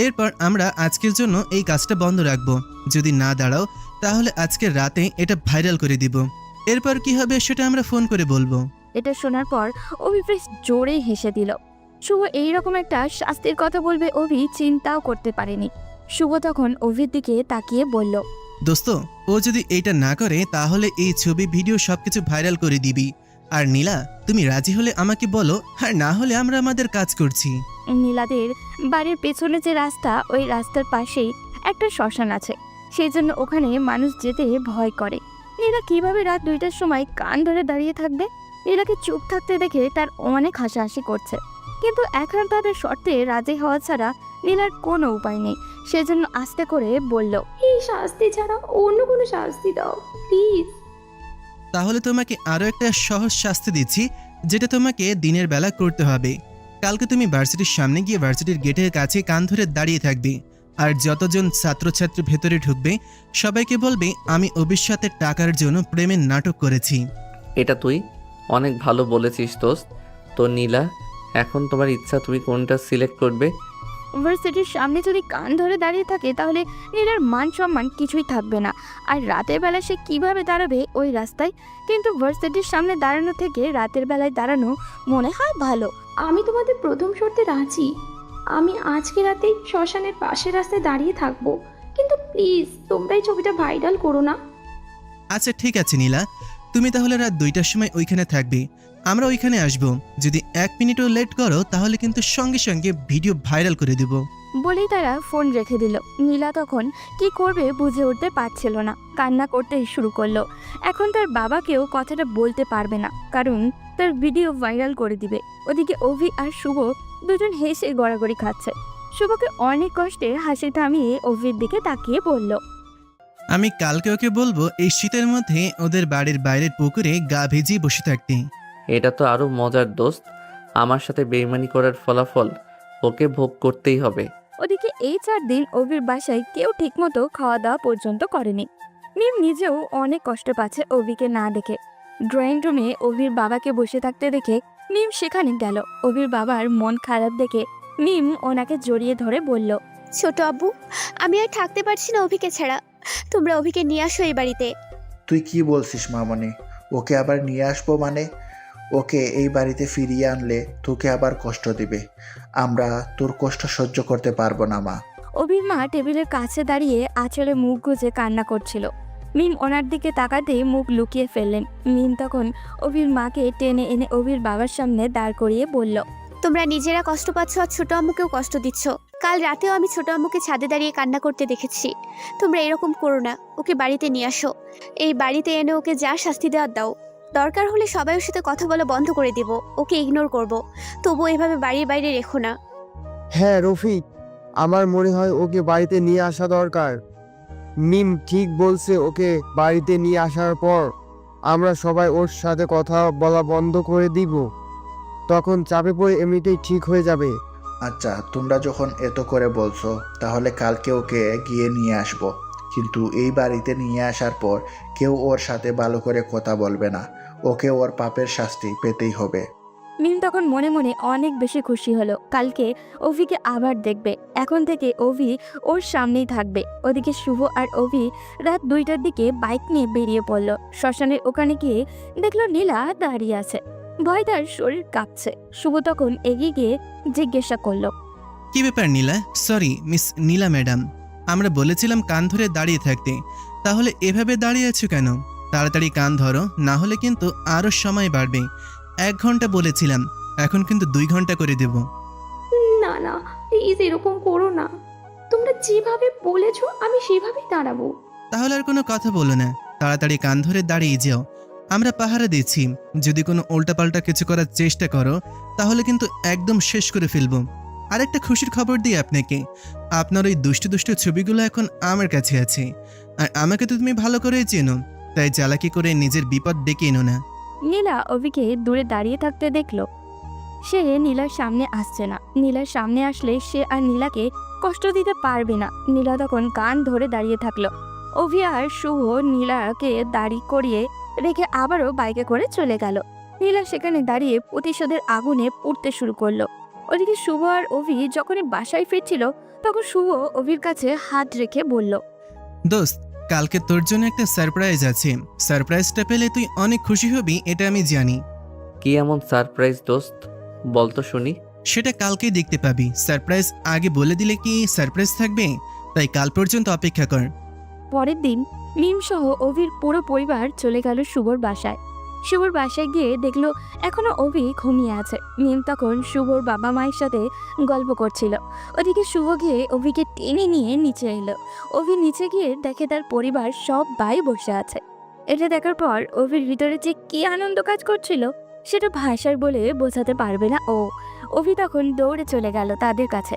Speaker 4: এরপর আমরা আজকের জন্য এই কাজটা বন্ধ রাখবো। যদি না দাঁড়াও তাহলে আজকে রাতে এটা ভাইরাল করে দিব। এরপর কি হবে সেটা আমরা ফোন করে বলবো।
Speaker 2: এটা শোনার পর অভি বেশ জোরে হেসে দিল। শুভ এইরকম একটা শাস্তির কথা বলবে অভি চিন্তাও করতে পারেনি। শুভ তখন অভির দিকে তাকিয়ে বলল,
Speaker 4: দোস্ত, ও যদি এইটা না করে তাহলে এই ছবি ভিডিও সবকিছু ভাইরাল করে দিবি। আর নীলা, তুমি রাজি হলে আমাকে বলো, আর না হলে আমরা আমাদের কাজ করছি।
Speaker 2: নীলাদের বাড়ির পেছনে যে রাস্তা, ওই রাস্তার পাশেই একটা শ্মশান আছে, সেই জন্য ওখানে মানুষ যেতে ভয় করে। নীলা কিভাবে রাত 2টার সময় কান ধরে দাঁড়িয়ে থাকবে? নীলাকে চুপ থাকতে দেখে তার অনেক হাসাহাসি করছে, কিন্তু এখন তাদের শর্তে রাজি হওয়া ছাড়া নীলার কোনো উপায় নেই। সেজন্য আস্তে করে বলল,
Speaker 5: এই শাস্তি ছাড়া অন্য কোনো শাস্তি দাও প্লিজ।
Speaker 4: তাহলে তোমাকে আরও একটা সহজ শাস্তি দিচ্ছি, যেটা তোমাকে দিনের বেলা করতে হবে। কালকে তুমি ভার্সিটির সামনে গিয়ে ভার্সিটির গেটের কাছে কান ধরে দাঁড়িয়ে থাকবে, আর যতজন ছাত্রছাত্রী ভেতরে ঢুকবে সবাইকে বলবে আমি অভির সাথে টাকার জন্য প্রেমের নাটক করেছি।
Speaker 3: এটা তুই অনেক ভালো বলেছিস দোস্ত। তো নীলা, এখন তোমার ইচ্ছা, তুমি কোনটা সিলেক্ট করবে?
Speaker 2: ভার্সিটির সামনে যদি কান ধরে দাঁড়িয়ে থাকে তাহলে নীলার মান সম্মান কিছুই থাকবে না। আর রাতের বেলা সে কিভাবে দাঁড়াবে ওই রাস্তায়? কিন্তু ভার্সিটির সামনে দাঁড়ানো থেকে রাতের বেলায় দাঁড়ানো মনে হয় ভালো।
Speaker 5: আমি তোমাদের প্রথম শর্তে রাজি, আমি আজকে রাতেই শ্মশানের পাশের রাস্তায় দাঁড়িয়ে থাকবো, কিন্তু প্লিজ তোমরা এই ছবিটা ভাইরাল করো না।
Speaker 4: আচ্ছা ঠিক আছে নীলা, তুমি তাহলে রাত 2টার সময় ওইখানে থাকবে, আমরা ওইখানে আসবো। যদি 1 মিনিটও লেট করো তাহলে কিন্তু সঙ্গে সঙ্গে ভিডিও ভাইরাল করে দেব।
Speaker 2: বলেই তারা ফোন রেখে দিল। নীলা তখন কি করবে বুঝে উঠতে পারছিল না, কান্না করতে শুরু করলো। এখন তার বাবাকেও কথাটা বলতে পারবে না, কারণ তার ভিডিও ভাইরাল করে দিবে। ওদিকে অভি আর শুভ দুজন হেসে গড়াগড়ি খাচ্ছে। শুভকে অনেক কষ্টে হাসি থামিয়ে অভির দিকে তাকিয়ে বলল,
Speaker 4: আমি কালকে ওকে বলবো এই শীতের মধ্যে ওদের বাড়ির বাইরের পুকুরে গা ভিজিয়ে বসে থাকতে।
Speaker 3: এটা তো আরো মজার দোস্ত। আমার সাথে বেইমানি করার ফলাফল ওকে ভোগ করতেই হবে।
Speaker 2: ওদিকে এই 4 দিন অভির বাসায় কেউ ঠিকমতো খাওয়া দাওয়া পর্যন্ত করেনি। মিম নিজেও অনেক কষ্ট পাচ্ছে অভিকে না দেখে। ড্রয়িং রুমে অভির বাবাকে বসে থাকতে দেখে মিম সেখানে গেল। অভির বাবার মন খারাপ দেখে মিম ওনাকে জড়িয়ে ধরে বলল,
Speaker 1: ছোট আব্বু, আমি আর থাকতে পারছি না অভিকে ছাড়া। তোমরা অভিকে নিয়ে আসো এই বাড়িতে।
Speaker 7: তুই কি বলছিস মামনি? ওকে আবার নিয়ে আসবো মানে? ওকে এই বাড়িতে ফিরিয়ে আনলে তোকে আবার কষ্ট দিবে। আমরা তোর কষ্ট সহ্য করতে পারবো না মা।
Speaker 2: অভির মা টেবিলের কাছে দাঁড়িয়ে আঁচলে মুখ গুজে কান্না করছিল। মিম ওনার দিকে তাকাতেই মুখ লুকিয়ে ফেললেন। মিম তখন অভির মাকে টেনে এনে অভির বাবার সামনে দাঁড় করিয়ে বলল,
Speaker 1: তোমরা নিজেরা কষ্ট পাচ্ছ আর ছোট আম্মুকেও কষ্ট দিচ্ছ। কাল রাতেও আমি ছোট আম্মুকে ছাদে দাঁড়িয়ে কান্না করতে দেখেছি। তোমরা এরকম করো না, ওকে বাড়িতে নিয়ে আসো। এই বাড়িতে এনে ওকে যা শাস্তি দেওয়ার দাও। দরকার হলে সবাই ওর সাথে কথা বলা বন্ধ করে দেব, ওকে ইগনোর করব। তবুও এভাবে বাড়ির বাইরে রেখো না।
Speaker 8: হ্যাঁ রফিক, আমার মনে হয় ওকে বাড়িতে নিয়ে আসা দরকার। মিম ঠিক বলছে, ওকে বাড়িতে নিয়ে আসার পর আমরা সবাই ওর সাথে কথা বলা বন্ধ করে দিব, তখন চাপে পড়ে এমনিতেই ঠিক হয়ে যাবে।
Speaker 7: আচ্ছা, তোমরা যখন এত করে বলছো তাহলে কালকে ওকে গিয়ে নিয়ে আসবো, কিন্তু এই বাড়িতে নিয়ে আসার পর কেউ ওর সাথে ভালো করে কথা বলবে না। ওকে ওর পাপের শাস্তি পেতেই হবে।
Speaker 2: মিম তখন মনে মনে অনেক বেশি খুশি হলো। কালকে অভিকে আবার দেখবে। এখন থেকে অভি ওর সামনেই থাকবে। ওদিকে শুভ আর অভি রাত 2টার দিকে বাইক নিয়ে বেরিয়ে পড়ল। শ্মশানের ওখানে গিয়ে দেখলো নীলা দাঁড়িয়ে আছে। ভয় তার শরীর কাঁপছে। শুভ তখন এগিয়ে গিয়ে জিজ্ঞাসা করলো,
Speaker 4: কি ব্যাপার নীলা? সরি মিস নীলা ম্যাডাম, আমরা বলেছিলাম কান ধরে দাঁড়িয়ে থাকতে, তাহলে এভাবে দাঁড়িয়ে আছো কেন? তাড়াতাড়ি কান ধরো, না হলে কিন্তু আরও সময় বাড়বে। 1 ঘন্টা বলেছিলাম, এখন কিন্তু 2 ঘন্টা করে দেব।
Speaker 5: না না, প্লিজ এরকম করো না। তোমরা যেভাবে বলেছো আমি সেভাবেই দাঁড়াবো।
Speaker 4: তাহলে আর কোনো কথা বলো না, তাড়াতাড়ি কান ধরে দাঁড়িয়ে যাও। আমরা পাহারা দিচ্ছি, যদি কোনো উল্টাপাল্টা কিছু করার চেষ্টা করো তাহলে কিন্তু একদম শেষ করে ফেলবো। আর একটা খুশির খবর দিই আপনাকে, আপনার ওই দুষ্টু দুষ্টু ছবিগুলো এখন আমার কাছে আছে। আর আমাকে তো তুমি ভালো করেই চেনো, তাই চালাকি করে নিজের বিপদ ডেকে এনো না।
Speaker 2: নীলা অভিকে দূরে দাঁড়িয়ে থাকতে দেখলো। সে নীলার সামনে আসছে না। নীলার সামনে আসলে সে আর নীলাকে কষ্ট দিতে পারবে না। নীলা তখন কান ধরে দাঁড়িয়ে থাকলো। অভি আর শুভ নীলাকে দাঁড়ি করিয়ে রেখে আবারও বাইকে করে চলে গেল। নীলা সেখানে দাঁড়িয়ে প্রতিশোধের আগুনে পুড়তে শুরু করলো। ওদিকে শুভ আর অভি যখনই বাসায় ফিরছিল তখন শুভ অভির কাছে হাত রেখে বলল,
Speaker 4: দোস্ত, কালকে তোর জন্য একটা সারপ্রাইজ আছে। সারপ্রাইজটা পেলে তুই অনেক খুশি হবি, এটা আমি জানি।
Speaker 3: কি এমন সারপ্রাইজ দোস্ত, বল তো শুনি।
Speaker 4: সেটা কালকেই দেখতে পাবি। সারপ্রাইজ আগে বলে দিলে কি সারপ্রাইজ থাকবে? তাই কাল পর্যন্ত অপেক্ষা কর।
Speaker 2: পরের দিন মিম সহ অভির পুরো পরিবার চলে গেল শুভর বাসায়। শুভর বাসায় গিয়ে দেখলো এখনো অভি ঘুমিয়ে আছে। মিম তখন শুভর বাবা মায়ের সাথে গল্প করছিল। ওদিকে শুভ গিয়ে অভিকে টেনে নিয়ে নিচে এলো। অভি নিচে গিয়ে দেখে তার পরিবার সবাই বসে আছে। এটা দেখার পর অভির ভিতরে যে কি আনন্দ কাজ করছিল সেটা ভাষায় বলে বোঝাতে পারবে না ও। অভি তখন দৌড়ে চলে গেল তাদের কাছে।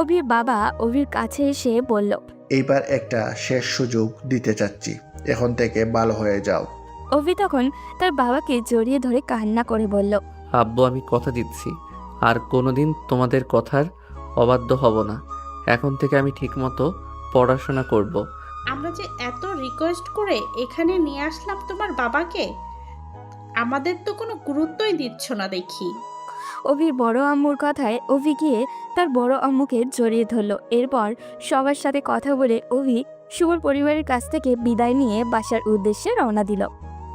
Speaker 2: অভির বাবা অভির কাছে এসে বলল,
Speaker 7: এইবার একটা শেষ সুযোগ দিতে চাচ্ছি, এখন থেকে ভালো হয়ে যাও।
Speaker 2: অভি তখন তার বাবাকে জড়িয়ে ধরে কান্না করে বলল,
Speaker 3: আব্বু আমি কথা দিচ্ছি আর কোনোদিন তোমাদের কথার অবাধ্য হব না। এখন থেকে আমি ঠিকমতো পড়াশোনা করব।
Speaker 13: আমরা যে এত রিকোয়েস্ট করে এখানে নিয়ে আসলাম তোমার বাবাকে, আমাদের তো কোনো গুরুত্বই দিচ্ছ না দেখি।
Speaker 2: অভির বড় আম্মুর কথায় অভি গিয়ে তার বড় আম্মুকে জড়িয়ে ধরল। এরপর সবার সাথে কথা বলে অভি শুভর পরিবারের কাছ থেকে বিদায় নিয়ে বাসার উদ্দেশ্যে রওনা দিল।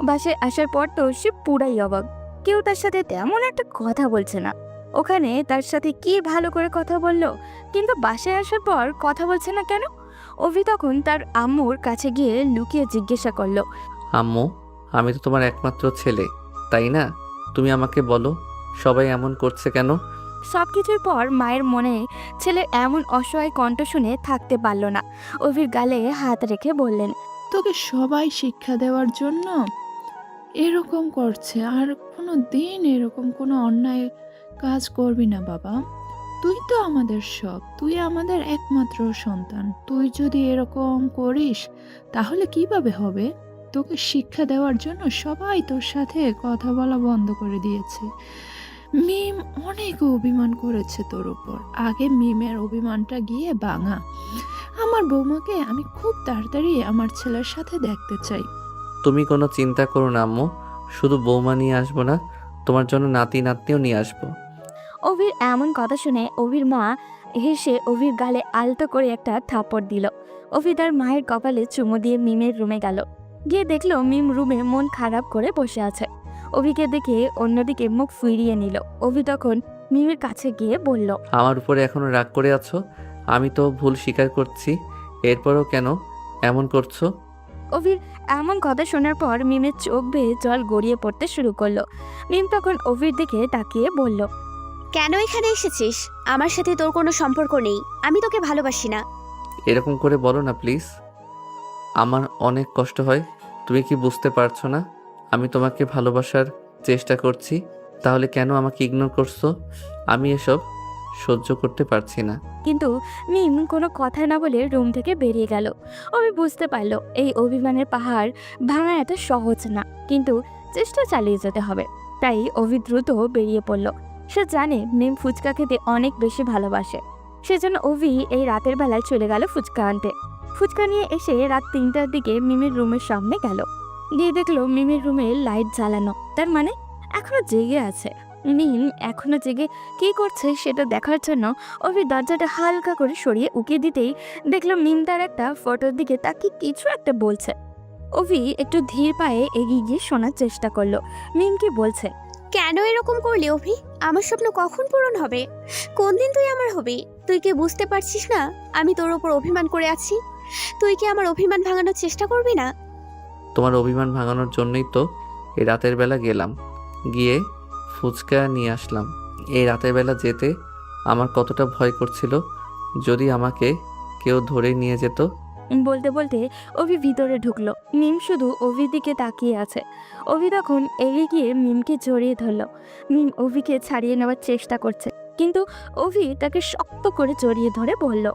Speaker 2: বাসায় আসার পর তো সে পুরাই অবাক। কেউ তার সাথে তেমন একটা কথা বলছে না। ওখানে তার সাথে কি ভালো করে কথা বললো, কিন্তু বাসায় আসার পর কথা বলছে না কেন? অভি তখন তার আম্মুর কাছে গিয়ে লুকিয়ে জিজ্ঞাসা করলো,
Speaker 3: আম্মু, আমি তো তোমার একমাত্র ছেলে, তাই না? তুমি আমাকে বলো, সবাই এমন করছে কেন?
Speaker 2: সবকিছুর পর মায়ের মনে ছেলের এমন অসহায় কণ্ঠ শুনে থাকতে পারল না। অভির গালে হাত রেখে বললেন,
Speaker 14: তোকে সবাই শিক্ষা দেওয়ার জন্য এরকম করছে, আর কোনো দিন এরকম কোনো অন্যায় কাজ করবি না বাবা। তুই তো আমাদের সব, তুই আমাদের একমাত্র সন্তান। তুই যদি এরকম করিস তাহলে কিভাবে হবে? তোকে শিক্ষা দেওয়ার জন্য সবাই তোর সাথে কথা বলা বন্ধ করে দিয়েছে। মিম অনেক অভিমান করেছে তোর উপর। আগে মিমের অভিমানটা গিয়ে ভাঙা। আমার বৌমাকে আমি খুব তাড়াতাড়ি আমার ছেলের সাথে দেখতে চাই।
Speaker 3: তুমি কোনো চিন্তা করো না আম্মু, শুধু বৌমা নিয়ে আসবো না, তোমার জন্য নাতি নাতনিও নিয়ে আসবো।
Speaker 2: অভির এমন কথা শুনে অভির মা হেসে অভির গালে আলতো করে একটা থাপড় দিল। অভি তার মায়ের কপালে চুমু দিয়ে মিমের রুমে গেল। গিয়ে দেখলো মিম রুমে মন খারাপ করে বসে আছে। অভিকে দেখে অন্যদিকে মুখ ফিরিয়ে নিল। অভি তখন মিমের কাছে গিয়ে বলল,
Speaker 3: আমার উপরে এখনো রাগ করে আছো? আমি তো ভুল স্বীকার করছি, এরপরও কেন এমন করছো?
Speaker 2: অভির এমন কথা শোনার পর মিমের চোখ বেয়ে জল গড়িয়ে পড়তে শুরু করলো। মিম তখন অভির দিকে তাকিয়ে বলল,
Speaker 1: কেন এখানে এসেছিস? আমার সাথে তোর কোনো সম্পর্ক নেই, আমি তোকে ভালোবাসি না।
Speaker 3: এরকম করে বলো না প্লিজ, আমার অনেক কষ্ট হয়। তুমি কি বুঝতে পারছো না আমি তোমাকে ভালোবাসার চেষ্টা করছি? তাহলে কেন আমাকে ইগনোর করছো? আমি এসব সহ্য করতে পারছি না।
Speaker 2: কিন্তু মিম কোনো কথা না বলে রুম থেকে বেরিয়ে গেল। অভি বুঝতে পারলো এই অভিমানের পাহাড় ভাঙা এত সহজ না, কিন্তু চেষ্টা চালিয়ে যেতে হবে। তাই অভি দ্রুত বেরিয়ে পড়ল। সে জানে মিম ফুচকা খেতে অনেক বেশি ভালোবাসে, সেজন্য অভি এই রাতের বেলায় চলে গেল ফুচকা আনতে। ফুচকা নিয়ে এসে রাত 3টার দিকে মিমের রুমের সামনে গেল। গিয়ে দেখলো মিমের রুমে লাইট জ্বালানো, তার মানে এখনো জেগে আছে। মিম এখনো জেগে কি করছে সেটা দেখার জন্য অভি দরজাটা হালকা করে সরিয়ে উকিয়ে দিতেই দেখলাম মিম তার একটা ফটোর দিকে তাকে কিছু একটা বলছে। অভি একটু ধীর পায়ে এগিয়ে গিয়ে শোনার চেষ্টা করলো মিম কি বলছে।
Speaker 1: কেন এরকম করলি অভি? আমার স্বপ্ন কখন পূরণ হবে? কোন দিন তুই আমার হবি? তুই কি বুঝতে পারছিস না আমি তোর ওপর অভিমান করে আছি? তুই কি আমার অভিমান ভাঙানোর চেষ্টা করবি না?
Speaker 3: তোমার অভিমান ভাঙানোর জন্যই তো এই রাতের বেলা গেলাম, গিয়ে ফুচকা নিয়ে আসলাম। এই রাতের বেলা যেতে আমার কতটা ভয় করছিল, যদি আমাকে কেউ ধরে নিয়ে যেত।
Speaker 2: বলতে বলতে অভি ভিতরে ঢুকলো। মিম শুধু অভির দিকে তাকিয়ে আছে। অভি তখন এগিয়ে গিয়ে মিমকে জড়িয়ে ধরলো। মিম অভিকে ছাড়িয়ে নেওয়ার চেষ্টা করছে, কিন্তু অভি তাকে শক্ত করে জড়িয়ে ধরে বলল,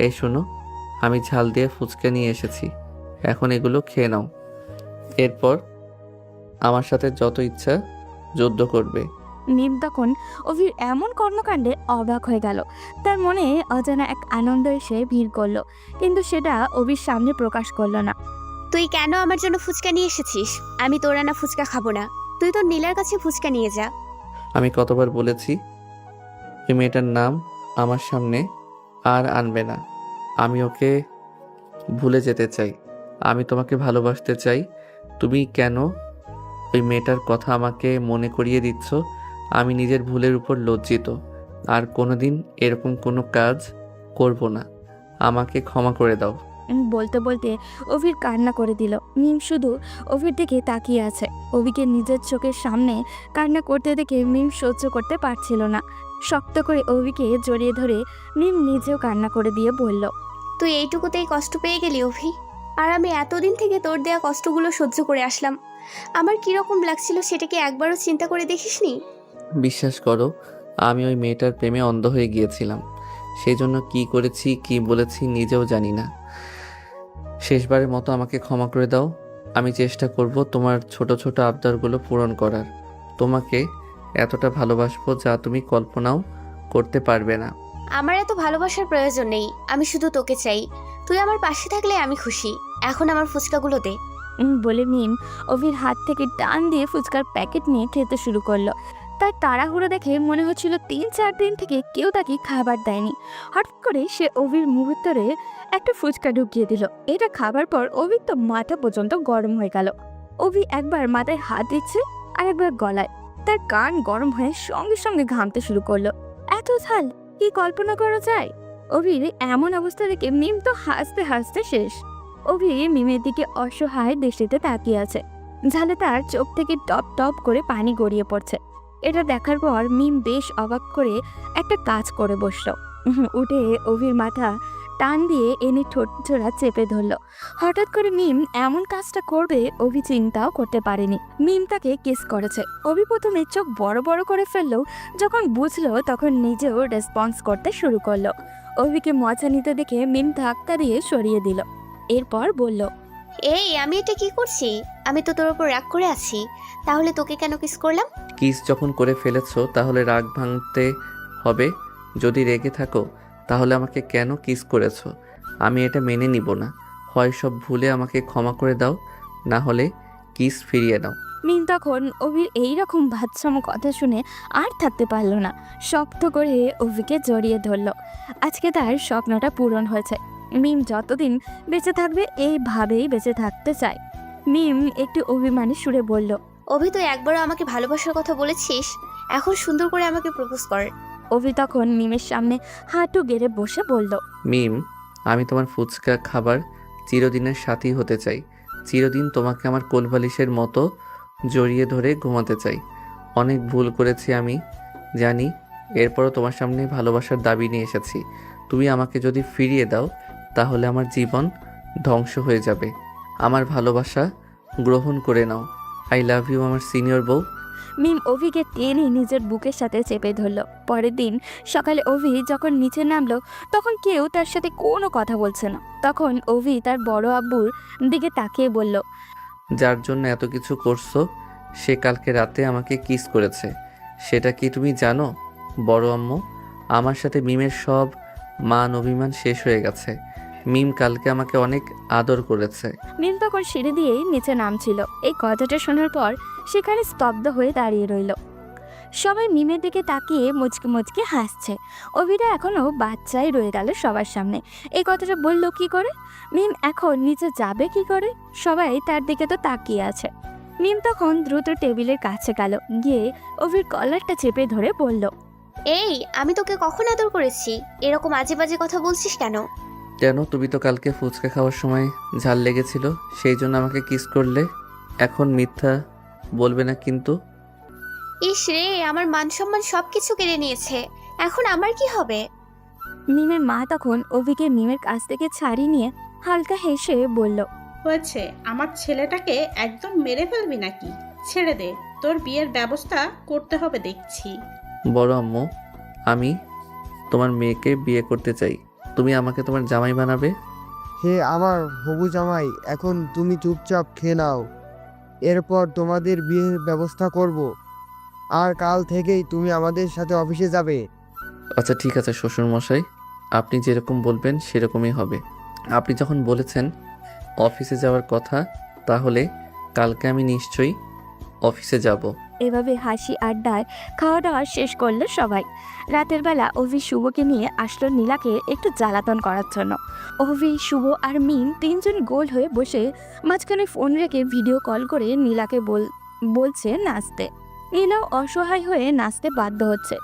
Speaker 3: এই শোনো, আমি ঝাল দিয়ে ফুচকা নিয়ে এসেছি, এখন এগুলো খেয়ে নাও। এরপর আমার সাথে যত ইচ্ছা যুদ্ধ করবে।
Speaker 2: মিম তখন অভির এমন কর্মকাণ্ডে অবাক হয়ে গেল। তার মনে অজানা এক আনন্দ এসে ভিড় করলো, কিন্তু সেটা অভির সামনে প্রকাশ করলো না।
Speaker 1: তুই কেন আমার জন্য ফুচকা নিয়ে এসেছিস? আমি তোর আনা ফুচকা খাবো না। তুই তোর নীলার কাছে ফুচকা নিয়ে যা।
Speaker 3: আমি কতবার বলেছি ওই মেয়েটার নাম আমার সামনে আর আনবে না। আমি ওকে ভুলে যেতে চাই, আমি তোমাকে ভালোবাসতে চাই। তুমি কেন ওই মেয়েটার কথা আমাকে মনে করিয়ে দিচ্ছ? আমি নিজের ভুলের উপর লজ্জিত, আর কোনোদিন এরকম কোনো কাজ করব না। আমাকে ক্ষমা করে দাও।
Speaker 2: বলতে বলতে অভির কান্না করে দিল। মিম শুধু অভির দিকে তাকিয়ে আছে। অভিকে নিজের চোখের সামনে কান্না করতে দেখে মিম সহ্য করতে পারছিল না। শক্ত করে অভিকে জড়িয়ে ধরে মিম নিজেও কান্না করে দিয়ে বলল,
Speaker 1: তুই এইটুকুতেই কষ্ট পেয়ে গেলি অভি? আর আমি এতদিন থেকে তোর দেয়া কষ্টগুলো সহ্য করে আসলাম। আমার কিরকম লাগছিল সেটা কি একবারও চিন্তা করে দেখিসনি?
Speaker 3: বিশ্বাস করো, আমি ওই মেয়েটার প্রেমে অন্ধ হয়ে গিয়েছিলাম। সেই জন্য কি করেছি কি বলেছি নিজেও জানি না। শেষবারের মতো আমাকে ক্ষমা করে দাও। আমি চেষ্টা করব তোমার ছোট ছোট আবদারগুলো পূরণ করার। তোমাকে এতটা ভালোবাসবো যা তুমি কল্পনাও করতে পারবে না।
Speaker 1: আমার এত ভালোবাসার প্রয়োজন নেই, আমি শুধু তোকে চাই। তুই আমার পাশে থাকলে আমি খুশি। এখন আমার ফুচকাগুলো দে।
Speaker 2: বলে মিম অভির হাত থেকে টান দিয়ে ফুচকার প্যাকেট নিয়ে খেতে শুরু করলো। তার তাড়াহুড়ো দেখে মনে হচ্ছিল 3-4 দিন থেকে কেউ তাকে খাবার দেয়নি। হঠাৎ করে সে অভির মুহূর্তে একটা ফুচকা ঢুকিয়ে দিল। এটা খাবার পর অভির তো মাথা পর্যন্ত গরম হয়ে গেল। অভি একবার মাথায় হাত দিচ্ছে আর একবার গলায়। তার কান গরম হয়ে সঙ্গে সঙ্গে ঘামতে শুরু করলো। এত ঝাল কি কল্পনা করা যায়? অভির এমন অবস্থা দেখে মিম তো হাসতে হাসতে শেষ। অভি মিমের দিকে অসহায় দৃষ্টিতে তাকিয়ে আছে। ঝালে তার চোখ থেকে টপ টপ করে পানি গড়িয়ে পড়ছে। এটা দেখার পর মিম বেশ অবাক করে একটা কাজ করে বসলো। উঠে অভির মাথা টান দিয়ে এনে ঠোঁট জোড়া চেপে ধরলো। হঠাৎ করে মিম এমন কাজটা করবে অভি চিন্তাও করতে পারেনি। মিম তাকে কিস করেছে। অভি প্রথমে চোখ বড় বড় করে ফেললো। যখন বুঝলো তখন নিজেও রেসপন্স করতে শুরু করলো। অভিকে মজা নিতে দেখে মিম ধাক্কা দিয়ে সরিয়ে দিল। এরপর বলল,
Speaker 1: এই আমি এটা কি করছি? আমি তো তোর উপর রাগ করে আছি, তাহলে তোকে কেন কিস করলাম?
Speaker 3: কিস যখন করে ফেলেছো তাহলে রাগ ভাঙতে হবে। যদি রেগে থাকো তাহলে আমাকে কেন কিস করেছো? আমি এটা মেনে নিব না। হয় সব ভুলে আমাকে ক্ষমা করে দাও, না হলে কিস ফিরিয়ে দাও।
Speaker 2: মিম তখন অভির এইরকম বাচ্চামো কথা শুনে আর থাকতে পারল না। শক্ত করে অভিকে জড়িয়ে ধরল। আজকে তার স্বপ্নটা পূরণ হয়েছে। মিম যতদিন বেঁচে থাকবে এইভাবেই বেঁচে থাকতে চায়। মিম একটু অভিমানী সুরে বলল,
Speaker 1: অভি তুই একবারও আমাকে ভালোবাসার কথা বলেছিস, এখন সুন্দর করে আমাকে প্রপোজ কর।
Speaker 2: অভি তখন মিমের সামনে হাঁটু গেড়ে বসে বলল,
Speaker 3: মিম, আমি তোমার ফুচকা খাবার চিরদিনের সাথী হতে চাই। চিরদিন তোমাকে আমার কোলবালিশের মতো জড়িয়ে ধরে ঘুমাতে চাই। অনেক ভুল করেছি আমি জানি, এরপরও তোমার সামনে ভালোবাসার দাবি নিয়ে এসেছি। তুমি আমাকে যদি ফিরিয়ে দাও তাহলে আমার জীবন ধ্বংস হয়ে যাবে। আমার ভালোবাসা গ্রহণ করে নাও। আই লাভ ইউ আমার সিনিয়র বউ।
Speaker 2: মিম অভিকে টেনে নিজের বুকের সাথে চেপে ধরল। পরের দিন সকালে অভি যখন নিচে নামলো তখন কেউ তার সাথে কোনো কথা বলছে না। তখন অভি তার বড় আব্বুর দিকে তাকিয়ে বলল,
Speaker 3: যার জন্য এত কিছু করছো সে কালকে রাতে আমাকে কিস করেছে। সেটা কি তুমি জানো বড় আম্মু? আমার সাথে মিমের সব মান অভিমান শেষ হয়ে গেছে। মিম কালকে আমাকে অনেক আদর করেছে।
Speaker 2: মিম তখন সিঁড়ি দিয়েই নিচে নামছিল। এই কথাটা শোনার পর সেখানে স্তব্ধ হয়ে দাঁড়িয়ে রইল। সবাই মিমের দিকে তাকিয়ে মুচকে মুচকে হাসছে। অভিরা এখনো বাচ্চাই রয়ে গেল সবার সামনে। এই কথাটা বললো কি করে? মিম এখন নিচে যাবে কি করে? সবাই তার দিকে তো তাকিয়ে আছে। মিম তখন দ্রুত টেবিলের কাছে গেল, গিয়ে অভির কলারটা চেপে ধরে বলল,
Speaker 1: এই, আমি তোকে কখন আদর করেছি? এরকম আজে বাজে কথা বলছিস কেন?
Speaker 3: কেন, তুমি তো কালকে ফুচকা খাওয়ার সময় ঝাল লেগেছিল, সেই জন্য আমাকে কিস করলে। এখন মিথ্যা বলবে না কিন্তু।
Speaker 1: ইস রে, আমার মান সম্মান সবকিছু কেড়ে নিয়েছে, এখন আমার কি হবে?
Speaker 2: মিমের মা তখন অভিকে মিমের কাছ থেকে ছাড়িয়ে নিয়ে হালকা হেসে বলল,
Speaker 13: হয়েছে, আমার ছেলেটাকে একদম মেরে ফেলবি নাকি? ছেড়ে দে, তোর বিয়ের ব্যবস্থা করতে হবে দেখছি।
Speaker 3: বড় আম্মু, আমি তোমার মেয়েকে বিয়ে করতে চাই। তুমি আমাকে তোমার জামাই বানাবে?
Speaker 8: হে আমার হবু জামাই, এখন তুমি চুপচাপ খেয়ে নাও, এরপর তোমাদের বিয়ের ব্যবস্থা করব। আর কাল থেকেই তুমি আমাদের সাথে অফিসে যাবে।
Speaker 3: আচ্ছা ঠিক আছে শ্বশুরমশাই, আপনি যেরকম বলবেন সেরকমই হবে। আপনি যখন বলেছেন অফিসে যাওয়ার কথা, তাহলে কালকে আমি নিশ্চয়ই অফিসে যাব।
Speaker 2: এভাবে হাসি আড্ডায় খাওয়া দাওয়া শেষ করলো সবাই। রাতের বেলা অভি শুভকে নিয়ে আসলো নীলাকে একটু জ্বালাতন করার জন্য। অভি, শুভ আর মিম তিনজন গোল হয়ে বসে মাঝখানে ফোন রেখে ভিডিও কল করে নীলাকে বলছে নাচতে। নীলাও অসহায় হয়ে নাচতে বাধ্য হচ্ছে।